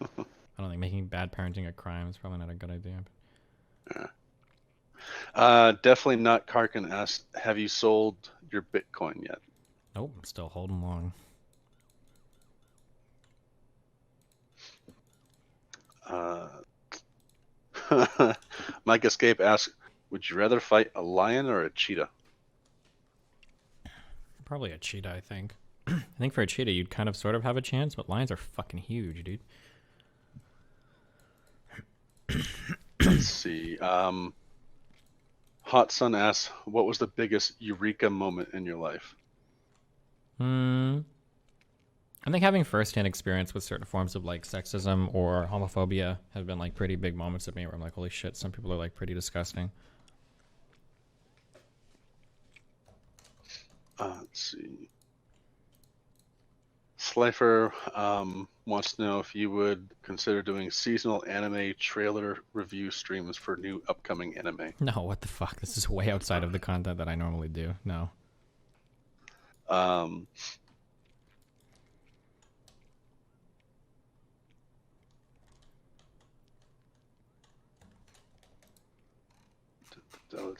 Speaker 2: I don't think making bad parenting a crime is probably not a good idea.
Speaker 1: Yeah. Definitely not. Karkin asked, have you sold your Bitcoin yet?
Speaker 2: Nope, I'm still holding long.
Speaker 1: Mike Escape asks, would you rather fight a lion or a cheetah?
Speaker 2: Probably a cheetah, I think. I think for a cheetah, you'd kind of sort of have a chance, but lions are fucking huge, dude.
Speaker 1: Let's see. Hot Sun asks, what was the biggest eureka moment in your life?
Speaker 2: I think having first-hand experience with certain forms of like sexism or homophobia have been like pretty big moments of me where I'm like, holy shit, some people are like pretty disgusting.
Speaker 1: Let's see. Slifer wants to know if you would consider doing seasonal anime trailer review streams for new upcoming anime.
Speaker 2: No, what the fuck? This is way outside of the content that I normally do. No.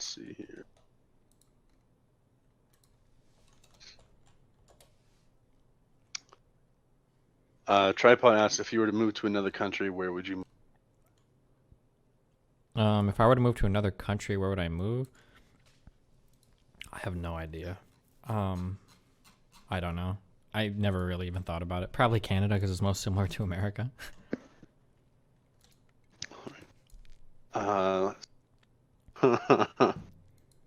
Speaker 1: let's see here. Tripod asks, if you were to move to another country, where would you move?
Speaker 2: If I were to move to another country, where would I move? I have no idea. I don't know. I never really even thought about it. Probably Canada, because it's most similar to America.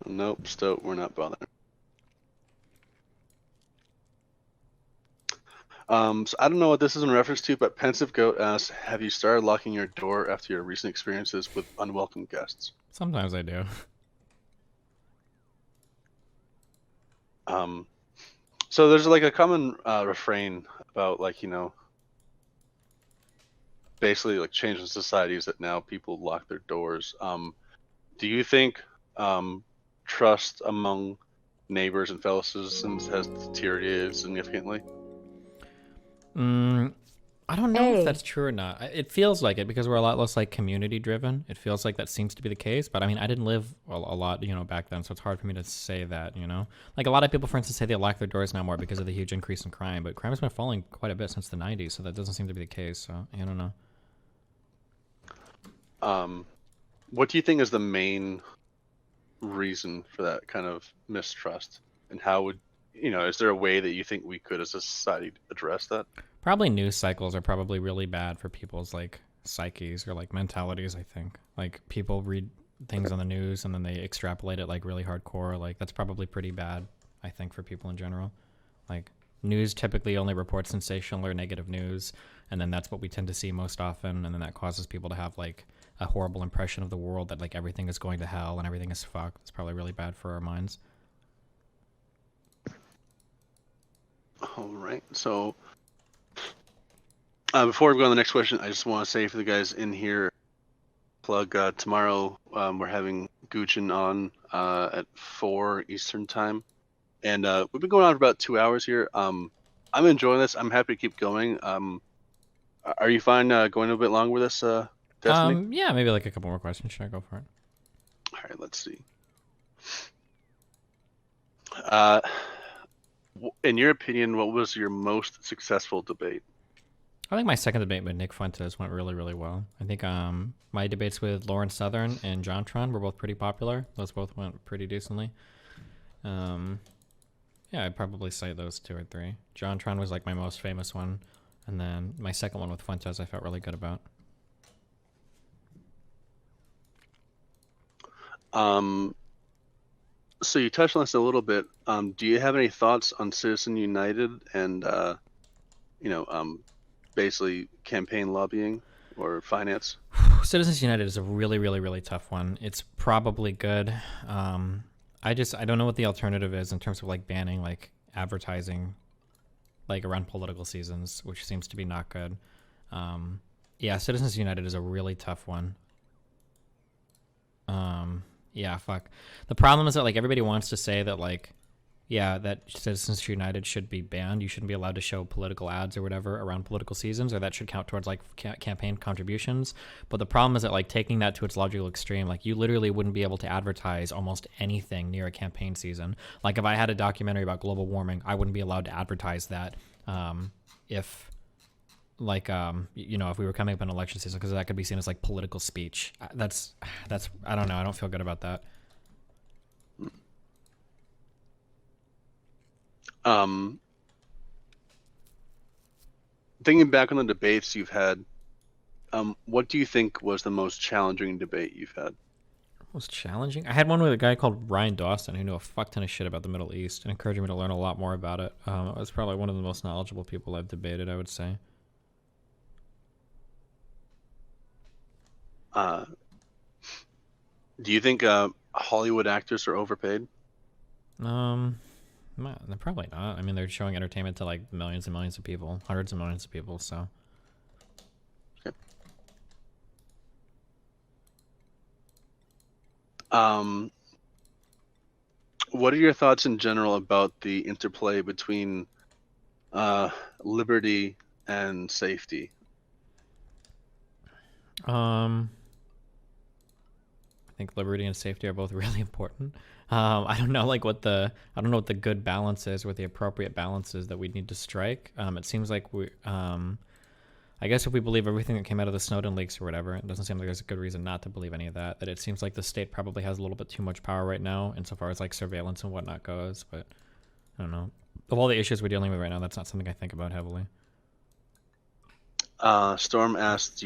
Speaker 1: Nope, still, we're not bothering. So I don't know what this is in reference to, but Pensive Goat asks, have you started locking your door after your recent experiences with unwelcome guests?
Speaker 2: Sometimes I do.
Speaker 1: So there's like a common refrain about like, you know, basically like changing societies that now people lock their doors. Do you think trust among neighbors and fellow citizens has deteriorated significantly?
Speaker 2: I don't know if that's true or not. It feels like it because we're a lot less like community driven. It feels like that seems to be the case. But I mean, I didn't live a lot, you know, back then, so it's hard for me to say that, you know. Like a lot of people, for instance, say they lock their doors now more because of the huge increase in crime. But crime has been falling quite a bit since the 90s, so that doesn't seem to be the case. So I don't know.
Speaker 1: What do you think is the main reason for that kind of mistrust? And how would, you know, is there a way that you think we could as a society address that?
Speaker 2: Probably news cycles are probably really bad for people's like psyches or like mentalities, I think. Like people read things on the news and then they extrapolate it like really hardcore. Like that's probably pretty bad, I think, for people in general. Like news typically only reports sensational or negative news, and then that's what we tend to see most often, and then that causes people to have like a horrible impression of the world that like everything is going to hell and everything is fucked. It's probably really bad for our minds.
Speaker 1: All right, so before we go on to the next question, I just want to say for the guys in here, plug tomorrow we're having Guchin on at 4 Eastern time, and we've been going on for about 2 hours here. I'm enjoying this. I'm happy to keep going. Are you fine going a bit long with this, Destiny?
Speaker 2: Yeah, maybe like a couple more questions. Should I go for it?
Speaker 1: All right, let's see. In your opinion, what was your most successful debate?
Speaker 2: I think my second debate with Nick Fuentes went really, really well. I think my debates with Lauren Southern and JonTron were both pretty popular. Those both went pretty decently. Yeah, I'd probably say those 2 or 3. JonTron was like my most famous one, and then my second one with Fuentes I felt really good about.
Speaker 1: So you touched on this a little bit. Do you have any thoughts on Citizen United and you know, basically campaign lobbying or finance?
Speaker 2: Citizens United is a really, really, really tough one. It's probably good. I don't know what the alternative is in terms of like banning like advertising like around political seasons, which seems to be not good. Yeah, Citizens United is a really tough one. Yeah, fuck. The problem is that like everybody wants to say that like, yeah, that Citizens United should be banned. You shouldn't be allowed to show political ads or whatever around political seasons, or that should count towards like campaign contributions. But the problem is that like taking that to its logical extreme, like you literally wouldn't be able to advertise almost anything near a campaign season. Like if I had a documentary about global warming, I wouldn't be allowed to advertise that if like you know, if we were coming up in election season, because that could be seen as like political speech. That's I don't know. I don't feel good about that.
Speaker 1: Thinking back on the debates you've had, what do you think was the most challenging debate you've had?
Speaker 2: Most challenging? I had one with a guy called Ryan Dawson who knew a fuck ton of shit about the Middle East and encouraged me to learn a lot more about it. It was probably one of the most knowledgeable people I've debated, I would say.
Speaker 1: Do you think Hollywood actors are overpaid?
Speaker 2: They're probably not. I mean, they're showing entertainment to like millions and millions of people, hundreds of millions of people, so.
Speaker 1: Okay. What are your thoughts in general about the interplay between liberty and safety?
Speaker 2: think liberty and safety are both really important. I don't know what the good balance is, what the appropriate balance is that we need to strike. It seems like I guess if we believe everything that came out of the Snowden leaks or whatever, it doesn't seem like there's a good reason not to believe any of that. That it seems like the state probably has a little bit too much power right now, insofar as like surveillance and whatnot goes. But I don't know. Of all the issues we're dealing with right now, that's not something I think about heavily.
Speaker 1: Storm asked,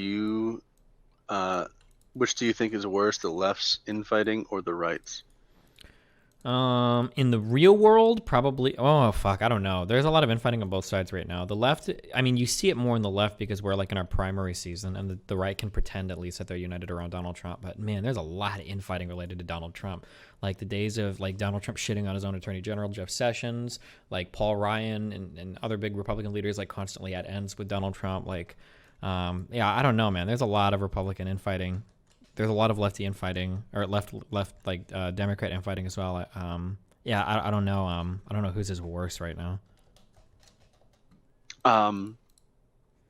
Speaker 1: which do you think is worse, the left's infighting or the right's?
Speaker 2: In the real world, probably. Oh fuck, I don't know. There's a lot of infighting on both sides right now. The left, I mean, you see it more in the left because we're like in our primary season, and the right can pretend at least that they're united around Donald Trump. But man, there's a lot of infighting related to Donald Trump. Like the days of like Donald Trump shitting on his own attorney general, Jeff Sessions, like Paul Ryan and other big Republican leaders like constantly at ends with Donald Trump. Like, yeah, I don't know, man. There's a lot of Republican infighting. There's a lot of lefty infighting, or left like Democrat infighting as well. Yeah, I don't know. I don't know whose is worse right now.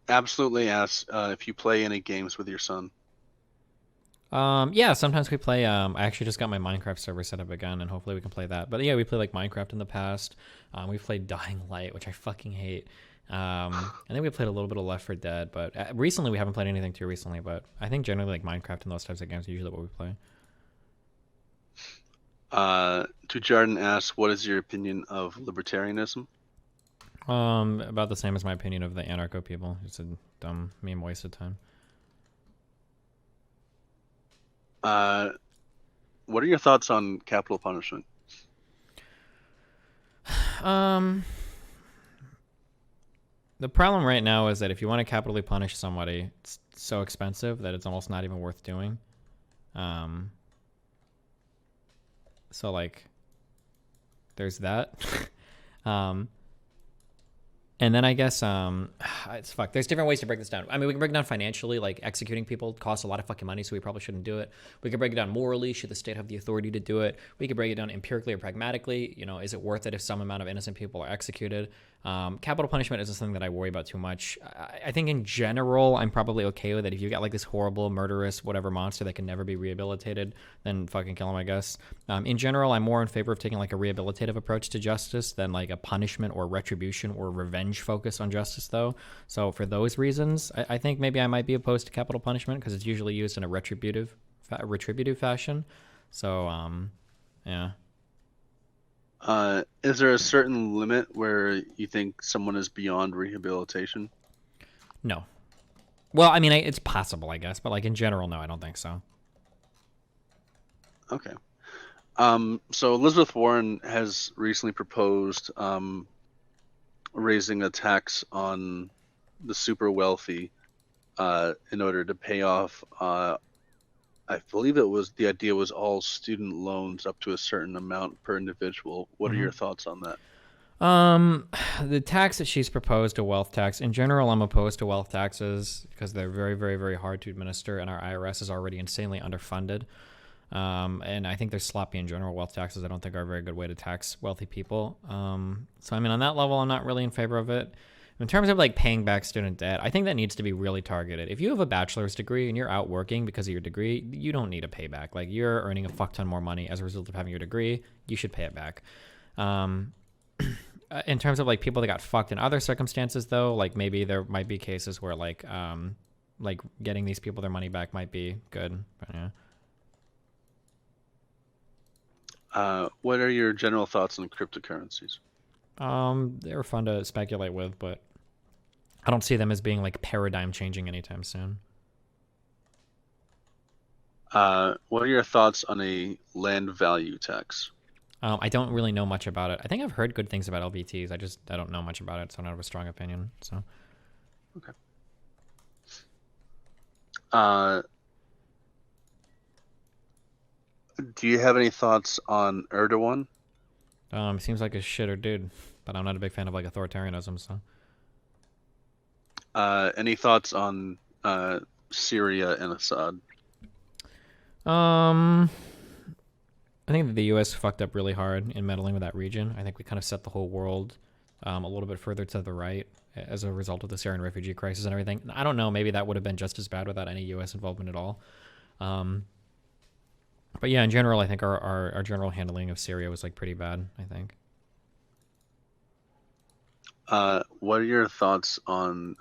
Speaker 1: Absolutely ask if you play any games with your son.
Speaker 2: Yeah, sometimes we play. I actually just got my Minecraft server set up again, and hopefully we can play that. But yeah, we played like Minecraft in the past. We played Dying Light, which I fucking hate. And then we played a little bit of Left 4 Dead, but recently we haven't played anything too recently. But I think generally like Minecraft and those types of games are usually what we play.
Speaker 1: Tujarden asks, what is your opinion of libertarianism?
Speaker 2: About the same as my opinion of the anarcho people. It's a dumb meme waste of time.
Speaker 1: What are your thoughts on capital punishment?
Speaker 2: The problem right now is that if you want to capitally punish somebody, it's so expensive that it's almost not even worth doing. So like, there's that. And then I guess it's fuck. There's different ways to break this down. I mean, we can break it down financially, like executing people costs a lot of fucking money, so we probably shouldn't do it. We can break it down morally, should the state have the authority to do it? We can break it down empirically or pragmatically. You know, is it worth it if some amount of innocent people are executed? Capital punishment isn't something that I worry about too much. I think in general, I'm probably okay with it. If you got like this horrible, murderous, whatever monster that can never be rehabilitated, then fucking kill him, I guess. In general, I'm more in favor of taking like a rehabilitative approach to justice than like a punishment or retribution or revenge focus on justice, though. So for those reasons, I think maybe I might be opposed to capital punishment because it's usually used in a retributive fashion. So, yeah.
Speaker 1: Is there a certain limit where you think someone is beyond rehabilitation?
Speaker 2: No. Well, I mean, it's possible, I guess, but like in general, no, I don't think so.
Speaker 1: Okay. So Elizabeth Warren has recently proposed raising a tax on the super wealthy in order to pay off I believe the idea was all student loans up to a certain amount per individual. What are your thoughts on that?
Speaker 2: The tax that she's proposed, a wealth tax, in general, I'm opposed to wealth taxes because they're very, very, very hard to administer, and our IRS is already insanely underfunded. And I think they're sloppy in general. Wealth taxes, I don't think, are a very good way to tax wealthy people. So, I mean, on that level, I'm not really in favor of it. In terms of like paying back student debt, I think that needs to be really targeted. If you have a bachelor's degree and you're out working because of your degree, you don't need a payback. Like you're earning a fuck ton more money as a result of having your degree, you should pay it back. In terms of like people that got fucked in other circumstances, though, like maybe there might be cases where like getting these people their money back might be good. But, yeah.
Speaker 1: What are your general thoughts on cryptocurrencies?
Speaker 2: They're fun to speculate with, but I don't see them as being like paradigm changing anytime soon.
Speaker 1: What are your thoughts on a land value tax?
Speaker 2: I don't really know much about it. I think I've heard good things about LVTs. I don't know much about it, so I don't have a strong opinion. So,
Speaker 1: okay. Do you have any thoughts on Erdogan?
Speaker 2: Seems like a shitter dude, but I'm not a big fan of like authoritarianism. So,
Speaker 1: any thoughts on Syria and Assad?
Speaker 2: I think that the U.S. fucked up really hard in meddling with that region. I think we kind of set the whole world a little bit further to the right as a result of the Syrian refugee crisis and everything. I don't know. Maybe that would have been just as bad without any U.S. involvement at all. But yeah, in general, I think our general handling of Syria was like pretty bad, I think.
Speaker 1: What are your thoughts on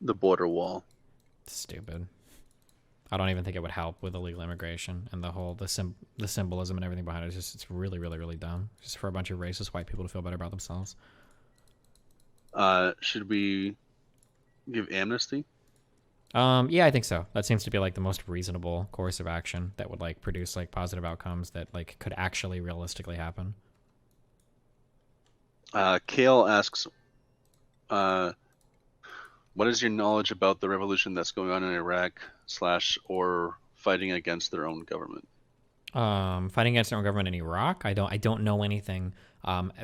Speaker 1: the border wall?
Speaker 2: Stupid. I don't even think it would help with illegal immigration and the symbolism and everything behind it. It's really, really, really dumb. Just for a bunch of racist white people to feel better about themselves.
Speaker 1: Should we give amnesty?
Speaker 2: Yeah, I think so. That seems to be like the most reasonable course of action that would like produce like positive outcomes that like could actually realistically happen.
Speaker 1: Kale asks, what is your knowledge about the revolution that's going on in Iraq / or fighting against their own government?
Speaker 2: Fighting against their own government in Iraq. I don't know anything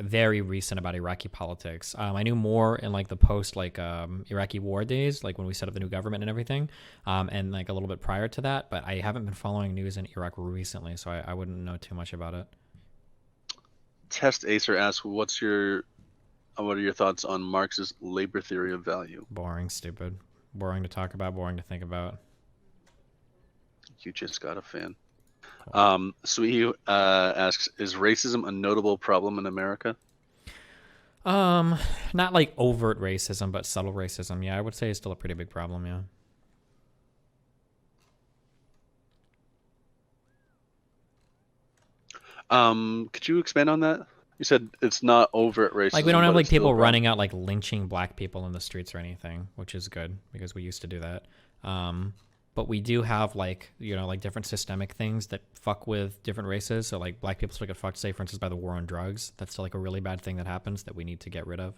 Speaker 2: very recent about Iraqi politics. I knew more in like the post like Iraqi war days, like when we set up the new government and everything, and like a little bit prior to that. But I haven't been following news in Iraq recently, so I wouldn't know too much about it.
Speaker 1: Test Acer asks, what are your thoughts on Marx's labor theory of value?
Speaker 2: Boring, stupid, boring to talk about, boring to think about.
Speaker 1: You just got a fan. Sweetie asks, is racism a notable problem in America?
Speaker 2: Not like overt racism, but subtle racism. Yeah, I would say it's still a pretty big problem. Yeah.
Speaker 1: Could you expand on that? You said it's not overt racism.
Speaker 2: Like we don't have like people running out like lynching black people in the streets or anything, which is good because we used to do that. But we do have like, you know, like different systemic things that fuck with different races. So like black people still get fucked, say for instance, by the war on drugs. That's still like a really bad thing that happens that we need to get rid of.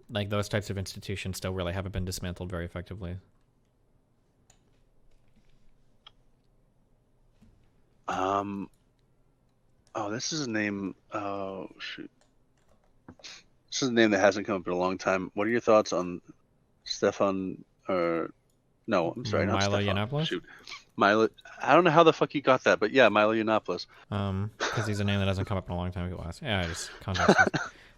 Speaker 2: Like those types of institutions still really haven't been dismantled very effectively.
Speaker 1: Oh, this is a name. Oh, shoot. This is a name that hasn't come up in a long time. What are your thoughts on Stefan? No, I'm sorry, not
Speaker 2: Milo
Speaker 1: Stefan.
Speaker 2: Yiannopoulos?
Speaker 1: Shoot. Milo. I don't know how the fuck you got that, but yeah, Milo Yiannopoulos.
Speaker 2: Because he's a name that hasn't come up in a long time. People ask. Yeah, I just contacted.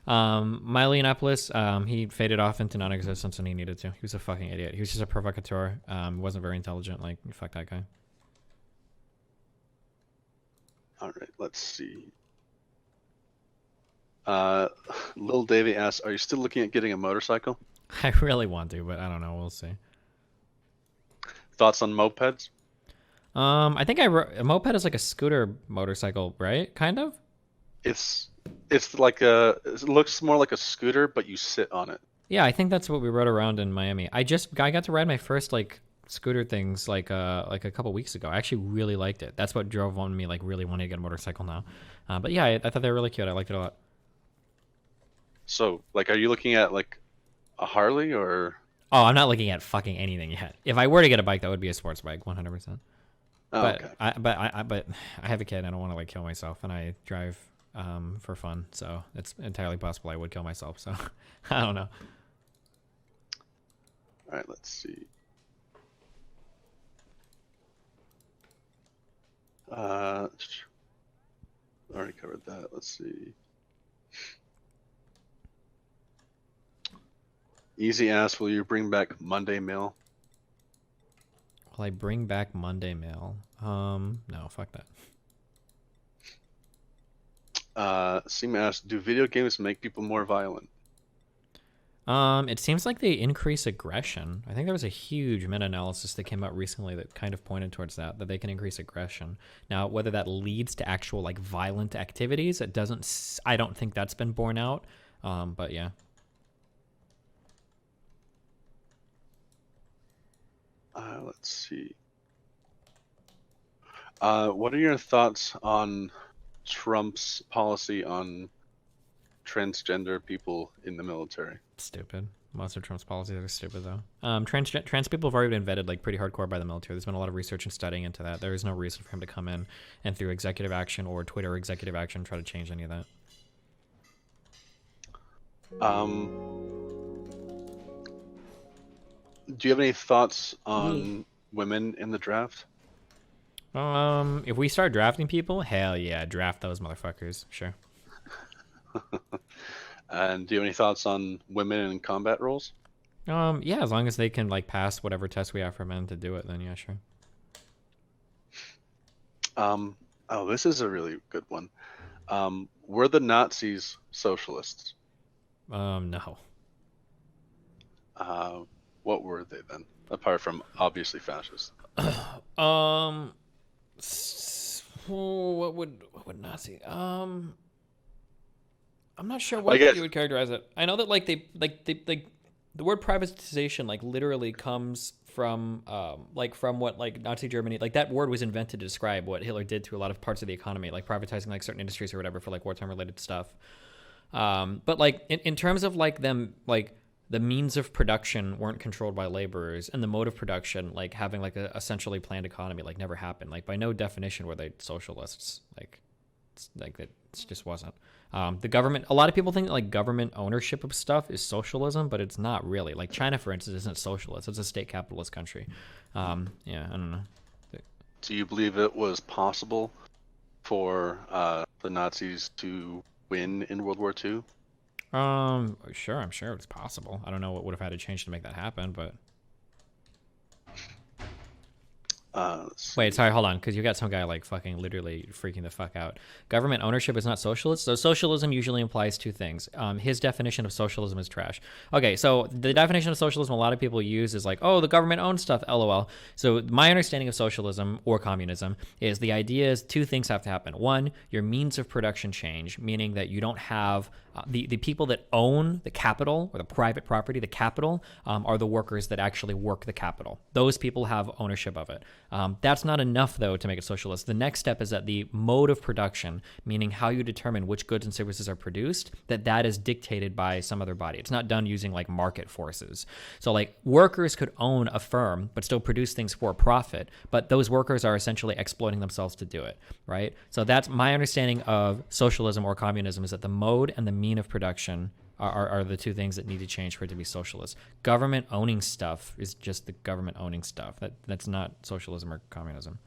Speaker 2: Milo Yiannopoulos, he faded off into non-existence when he needed to. He was a fucking idiot. He was just a provocateur. Wasn't very intelligent. Like, fuck that guy.
Speaker 1: All right, let's see. Lil Davey asks, are you still looking at getting a motorcycle?
Speaker 2: I really want to, but I don't know. We'll see.
Speaker 1: Thoughts on mopeds?
Speaker 2: I think a moped is like a scooter motorcycle, right? Kind of?
Speaker 1: It's like it looks more like a scooter, but you sit on it.
Speaker 2: Yeah, I think that's what we rode around in Miami. I got to ride my first like scooter things like a couple weeks ago. I actually really liked it. That's what drove on me like really wanting to get a motorcycle now. But yeah, I thought they were really cute. I liked it a lot.
Speaker 1: So, like, are you looking at like a Harley or?
Speaker 2: Oh, I'm not looking at fucking anything yet. If I were to get a bike, that would be a sports bike, 100%.
Speaker 1: Oh,
Speaker 2: but
Speaker 1: okay.
Speaker 2: I have a kid. And I don't want to like kill myself, and I drive for fun. So it's entirely possible I would kill myself. So I don't know.
Speaker 1: All right, let's see. Already covered that. Let's see. Easy ass, will you bring back Monday Mail?
Speaker 2: Will I bring back Monday Mail? No, fuck that.
Speaker 1: Seema asks, do video games make people more violent?
Speaker 2: It seems like they increase aggression. I think there was a huge meta-analysis that came out recently that kind of pointed towards that they can increase aggression. Now, whether that leads to actual like violent activities, I don't think that's been borne out. But yeah.
Speaker 1: Let's see. What are your thoughts on Trump's policy on transgender people in the military?
Speaker 2: Stupid. Most of Trump's policies are stupid, though. Trans people have already been vetted like pretty hardcore by the military. There's been a lot of research and studying into that. There is no reason for him to come in and through executive action or Twitter executive action try to change any of that.
Speaker 1: Do you have any thoughts on women in the draft?
Speaker 2: If we start drafting people, hell yeah, draft those motherfuckers, sure.
Speaker 1: And do you have any thoughts on women in combat roles?
Speaker 2: Yeah, as long as they can like pass whatever test we have for men to do it, then yeah, sure.
Speaker 1: Oh, this is a really good one. Were the Nazis socialists?
Speaker 2: No.
Speaker 1: What were they then, apart from obviously fascist?
Speaker 2: What would Nazi? I'm not sure what you would characterize it. I know that like they the word privatization like literally comes from from what like Nazi Germany, like that word was invented to describe what Hitler did to a lot of parts of the economy, like privatizing like certain industries or whatever for like wartime related stuff. But like in terms of like them, like the means of production weren't controlled by laborers, and the mode of production, like having like a centrally planned economy, like never happened. Like by no definition were they socialists. Like it just wasn't. The government, a lot of people think that like government ownership of stuff is socialism, but it's not really. Like China, for instance, isn't socialist. It's a state capitalist country. Yeah, I don't know.
Speaker 1: Do you believe it was possible for the Nazis to win in World War II?
Speaker 2: Sure, I'm sure it's possible. I don't know what would have had to change to make that happen, but wait, sorry, hold on, because you got some guy like fucking literally freaking the fuck out. Government ownership is not socialist. So socialism usually implies two things. His definition of socialism is trash. Okay, so the definition of socialism a lot of people use is like, oh, the government owns stuff, lol. So my understanding of socialism or communism is the idea is two things have to happen. One, your means of production change, meaning that you don't have the people that own the capital or the private property, the capital, are the workers that actually work the capital. Those people have ownership of it. That's not enough, though, to make it socialist. The next step is that the mode of production, meaning how you determine which goods and services are produced, that is dictated by some other body. It's not done using like market forces. So like workers could own a firm but still produce things for profit, but those workers are essentially exploiting themselves to do it, right? So that's my understanding of socialism or communism, is that the mode and the mean of production are the two things that need to change for it to be socialist. Government owning stuff is just the government owning stuff. That's not socialism or communism.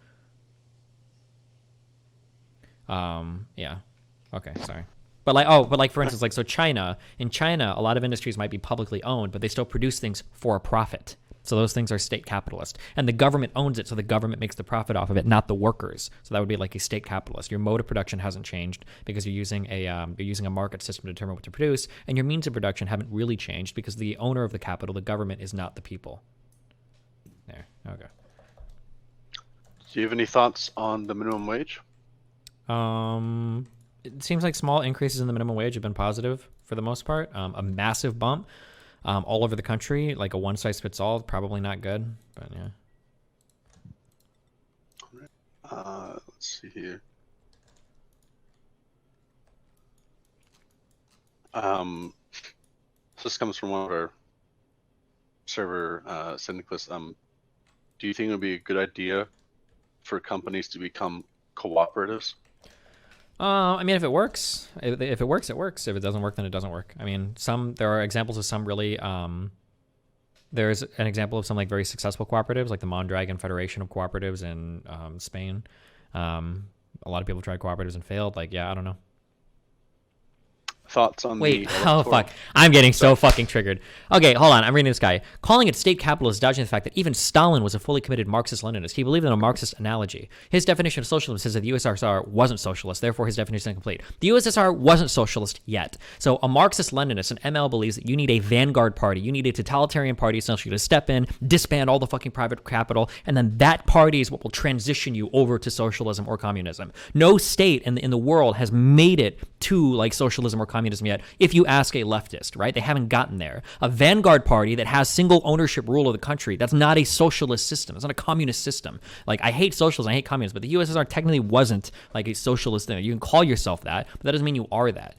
Speaker 2: Yeah. Okay, sorry. But like for instance, like so in China, a lot of industries might be publicly owned, but they still produce things for a profit. So those things are state capitalist, and the government owns it, so the government makes the profit off of it, not the workers. So that would be like a state capitalist. Your mode of production hasn't changed because you're using a market system to determine what to produce, and your means of production haven't really changed because the owner of the capital, the government, is not the people. There, okay.
Speaker 1: Do you have any thoughts on the minimum wage?
Speaker 2: It seems like small increases in the minimum wage have been positive for the most part. A massive bump. All over the country, like a one-size-fits-all, probably not good, but yeah.
Speaker 1: Let's see here. This comes from one of our server syndicalists. Do you think it would be a good idea for companies to become cooperatives?
Speaker 2: I mean, if it works, if it works, it works. If it doesn't work, then it doesn't work. I mean, there are examples of some really, there's an example of some like very successful cooperatives, like the Mondragon Federation of Cooperatives in Spain. A lot of people tried cooperatives and failed. Like, yeah, I don't know.
Speaker 1: Thoughts on
Speaker 2: Wait, oh fuck. I'm getting so fucking triggered. Okay, hold on. I'm reading this guy. Calling it state capitalist, dodging the fact that even Stalin was a fully committed Marxist-Leninist. He believed in a Marxist analogy. His definition of socialism says that the USSR wasn't socialist, therefore his definition is incomplete. The USSR wasn't socialist yet. So a Marxist-Leninist, an ML, believes that you need a vanguard party. You need a totalitarian party essentially to step in, disband all the fucking private capital, and then that party is what will transition you over to socialism or communism. No state in the world has made it to like socialism or communism yet, if you ask a leftist, right? They haven't gotten there. A vanguard party that has single ownership rule of the country, that's not a socialist system. It's not a communist system. Like, I hate socialism, I hate communism, but the USSR technically wasn't like a socialist thing. You can call yourself that, but that doesn't mean you are that.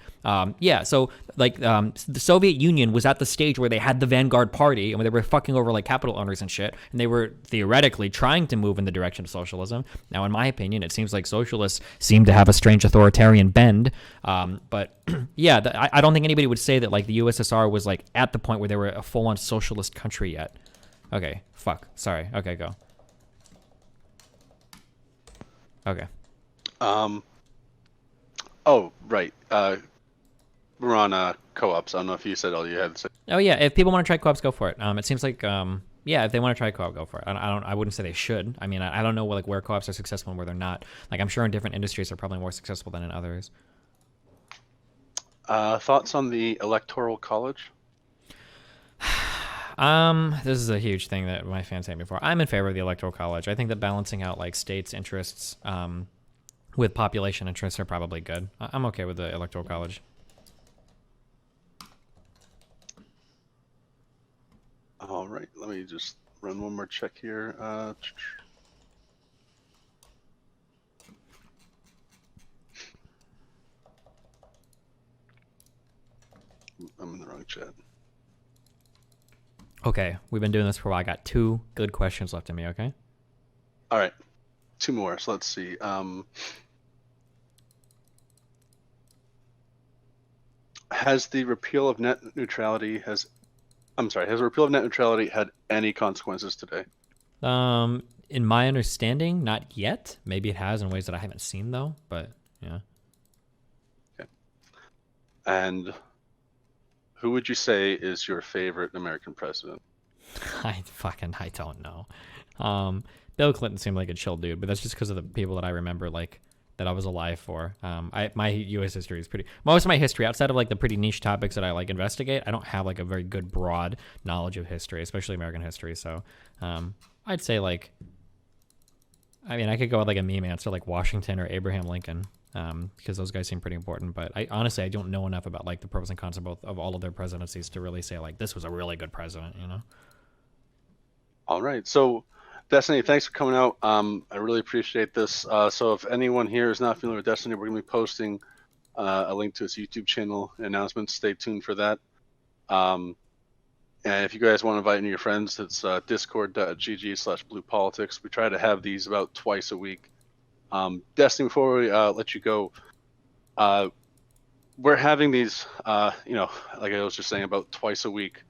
Speaker 2: Yeah, so like the Soviet Union was at the stage where they had the vanguard party and where they were fucking over like capital owners and shit, and they were theoretically trying to move in the direction of socialism. Now, in my opinion, it seems like socialists seem to have a strange authoritarian bend, but yeah, I don't think anybody would say that like the USSR was like at the point where they were a full-on socialist country yet. Okay, fuck, sorry. Okay, go. Okay.
Speaker 1: Oh, right. We're on co-ops. I don't know if you said all you had to say.
Speaker 2: Oh yeah, if people want to try co-ops, go for it. It seems like Yeah, if they want to try co-op, go for it. I wouldn't say they should. I mean, I don't know like where co-ops are successful and where they're not. Like I'm sure in different industries they're probably more successful than in others.
Speaker 1: Thoughts on the Electoral College?
Speaker 2: This is a huge thing that my fans hate me for. I'm in favor of the Electoral College. I think that balancing out like states' interests with population interests are probably good. I'm okay with the Electoral College.
Speaker 1: All right, let me just run one more check here. I'm in the wrong chat.
Speaker 2: Okay, we've been doing this for a while. I got 2 good questions left in me, okay?
Speaker 1: All right, 2 more. So let's see. Has the repeal of net neutrality has the repeal of net neutrality had any consequences today?
Speaker 2: In my understanding, not yet. Maybe it has in ways that I haven't seen though, but yeah.
Speaker 1: Okay. And who would you say is your favorite American president?
Speaker 2: I don't know. Bill Clinton seemed like a chill dude, but that's just because of the people that I remember, like that I was alive for. My U.S. history is most of my history outside of like the pretty niche topics that I like investigate. I don't have like a very good broad knowledge of history, especially American history. So, I'd say like, I mean, I could go with like a meme answer like Washington or Abraham Lincoln. Because those guys seem pretty important, but I honestly don't know enough about like the pros and cons of all of their presidencies to really say like this was a really good president, you know.
Speaker 1: All right, so Destiny, thanks for coming out. I really appreciate this. So if anyone here is not familiar with Destiny, we're gonna be posting a link to his YouTube channel announcements. Stay tuned for that. And if you guys want to invite any of your friends, it's discord.gg/bluepolitics. We try to have these about twice a week. Destiny, before we let you go, we're having these, like I was just saying, about twice a week.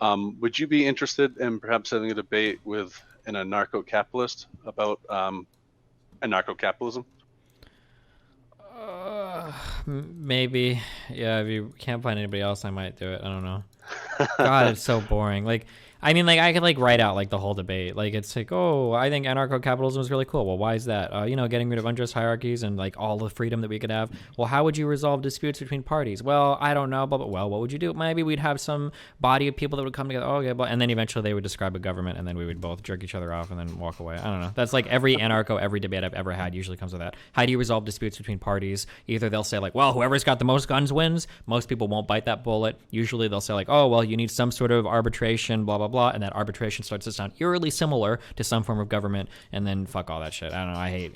Speaker 1: Would you be interested in perhaps having a debate with an anarcho-capitalist about anarcho-capitalism?
Speaker 2: Maybe. Yeah, if you can't find anybody else, I might do it. I don't know. God, it's so boring. Like, I mean, like, I could, like, write out, like, the whole debate. Like, it's like, oh, I think anarcho-capitalism is really cool. Well, why is that? Getting rid of unjust hierarchies and, like, all the freedom that we could have. Well, how would you resolve disputes between parties? Well, I don't know, but, well, what would you do? Maybe we'd have some body of people that would come together. Oh, okay, and then eventually they would describe a government, and then we would both jerk each other off and then walk away. I don't know. That's, like, every debate I've ever had usually comes with that. How do you resolve disputes between parties? Either they'll say, like, well, whoever's got the most guns wins. Most people won't bite that bullet. Usually they'll say, like, oh, well, you need some sort of arbitration, blah, blah, blah, and that arbitration starts to sound eerily similar to some form of government, and then fuck all that shit. I don't know. I hate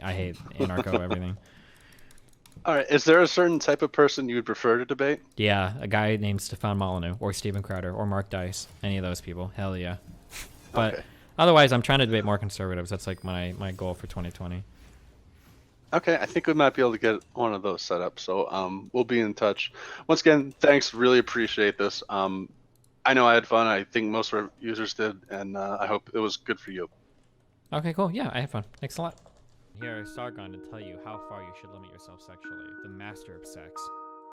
Speaker 2: anarcho everything.
Speaker 1: All right. Is there a certain type of person you would prefer to debate?
Speaker 2: Yeah, a guy named Stefan Molyneux or Steven Crowder or Mark Dice. Any of those people. Hell yeah. But okay. Otherwise, I'm trying to debate more conservatives. That's like my goal for 2020.
Speaker 1: Okay, I think we might be able to get one of those set up. So we'll be in touch. Once again, thanks. Really appreciate this. I know I had fun. I think most of our users did, and I hope it was good for you.
Speaker 2: Okay, cool. Yeah, I had fun. Thanks a lot. Here is Sargon to tell you how far you should limit yourself sexually, the master of sex.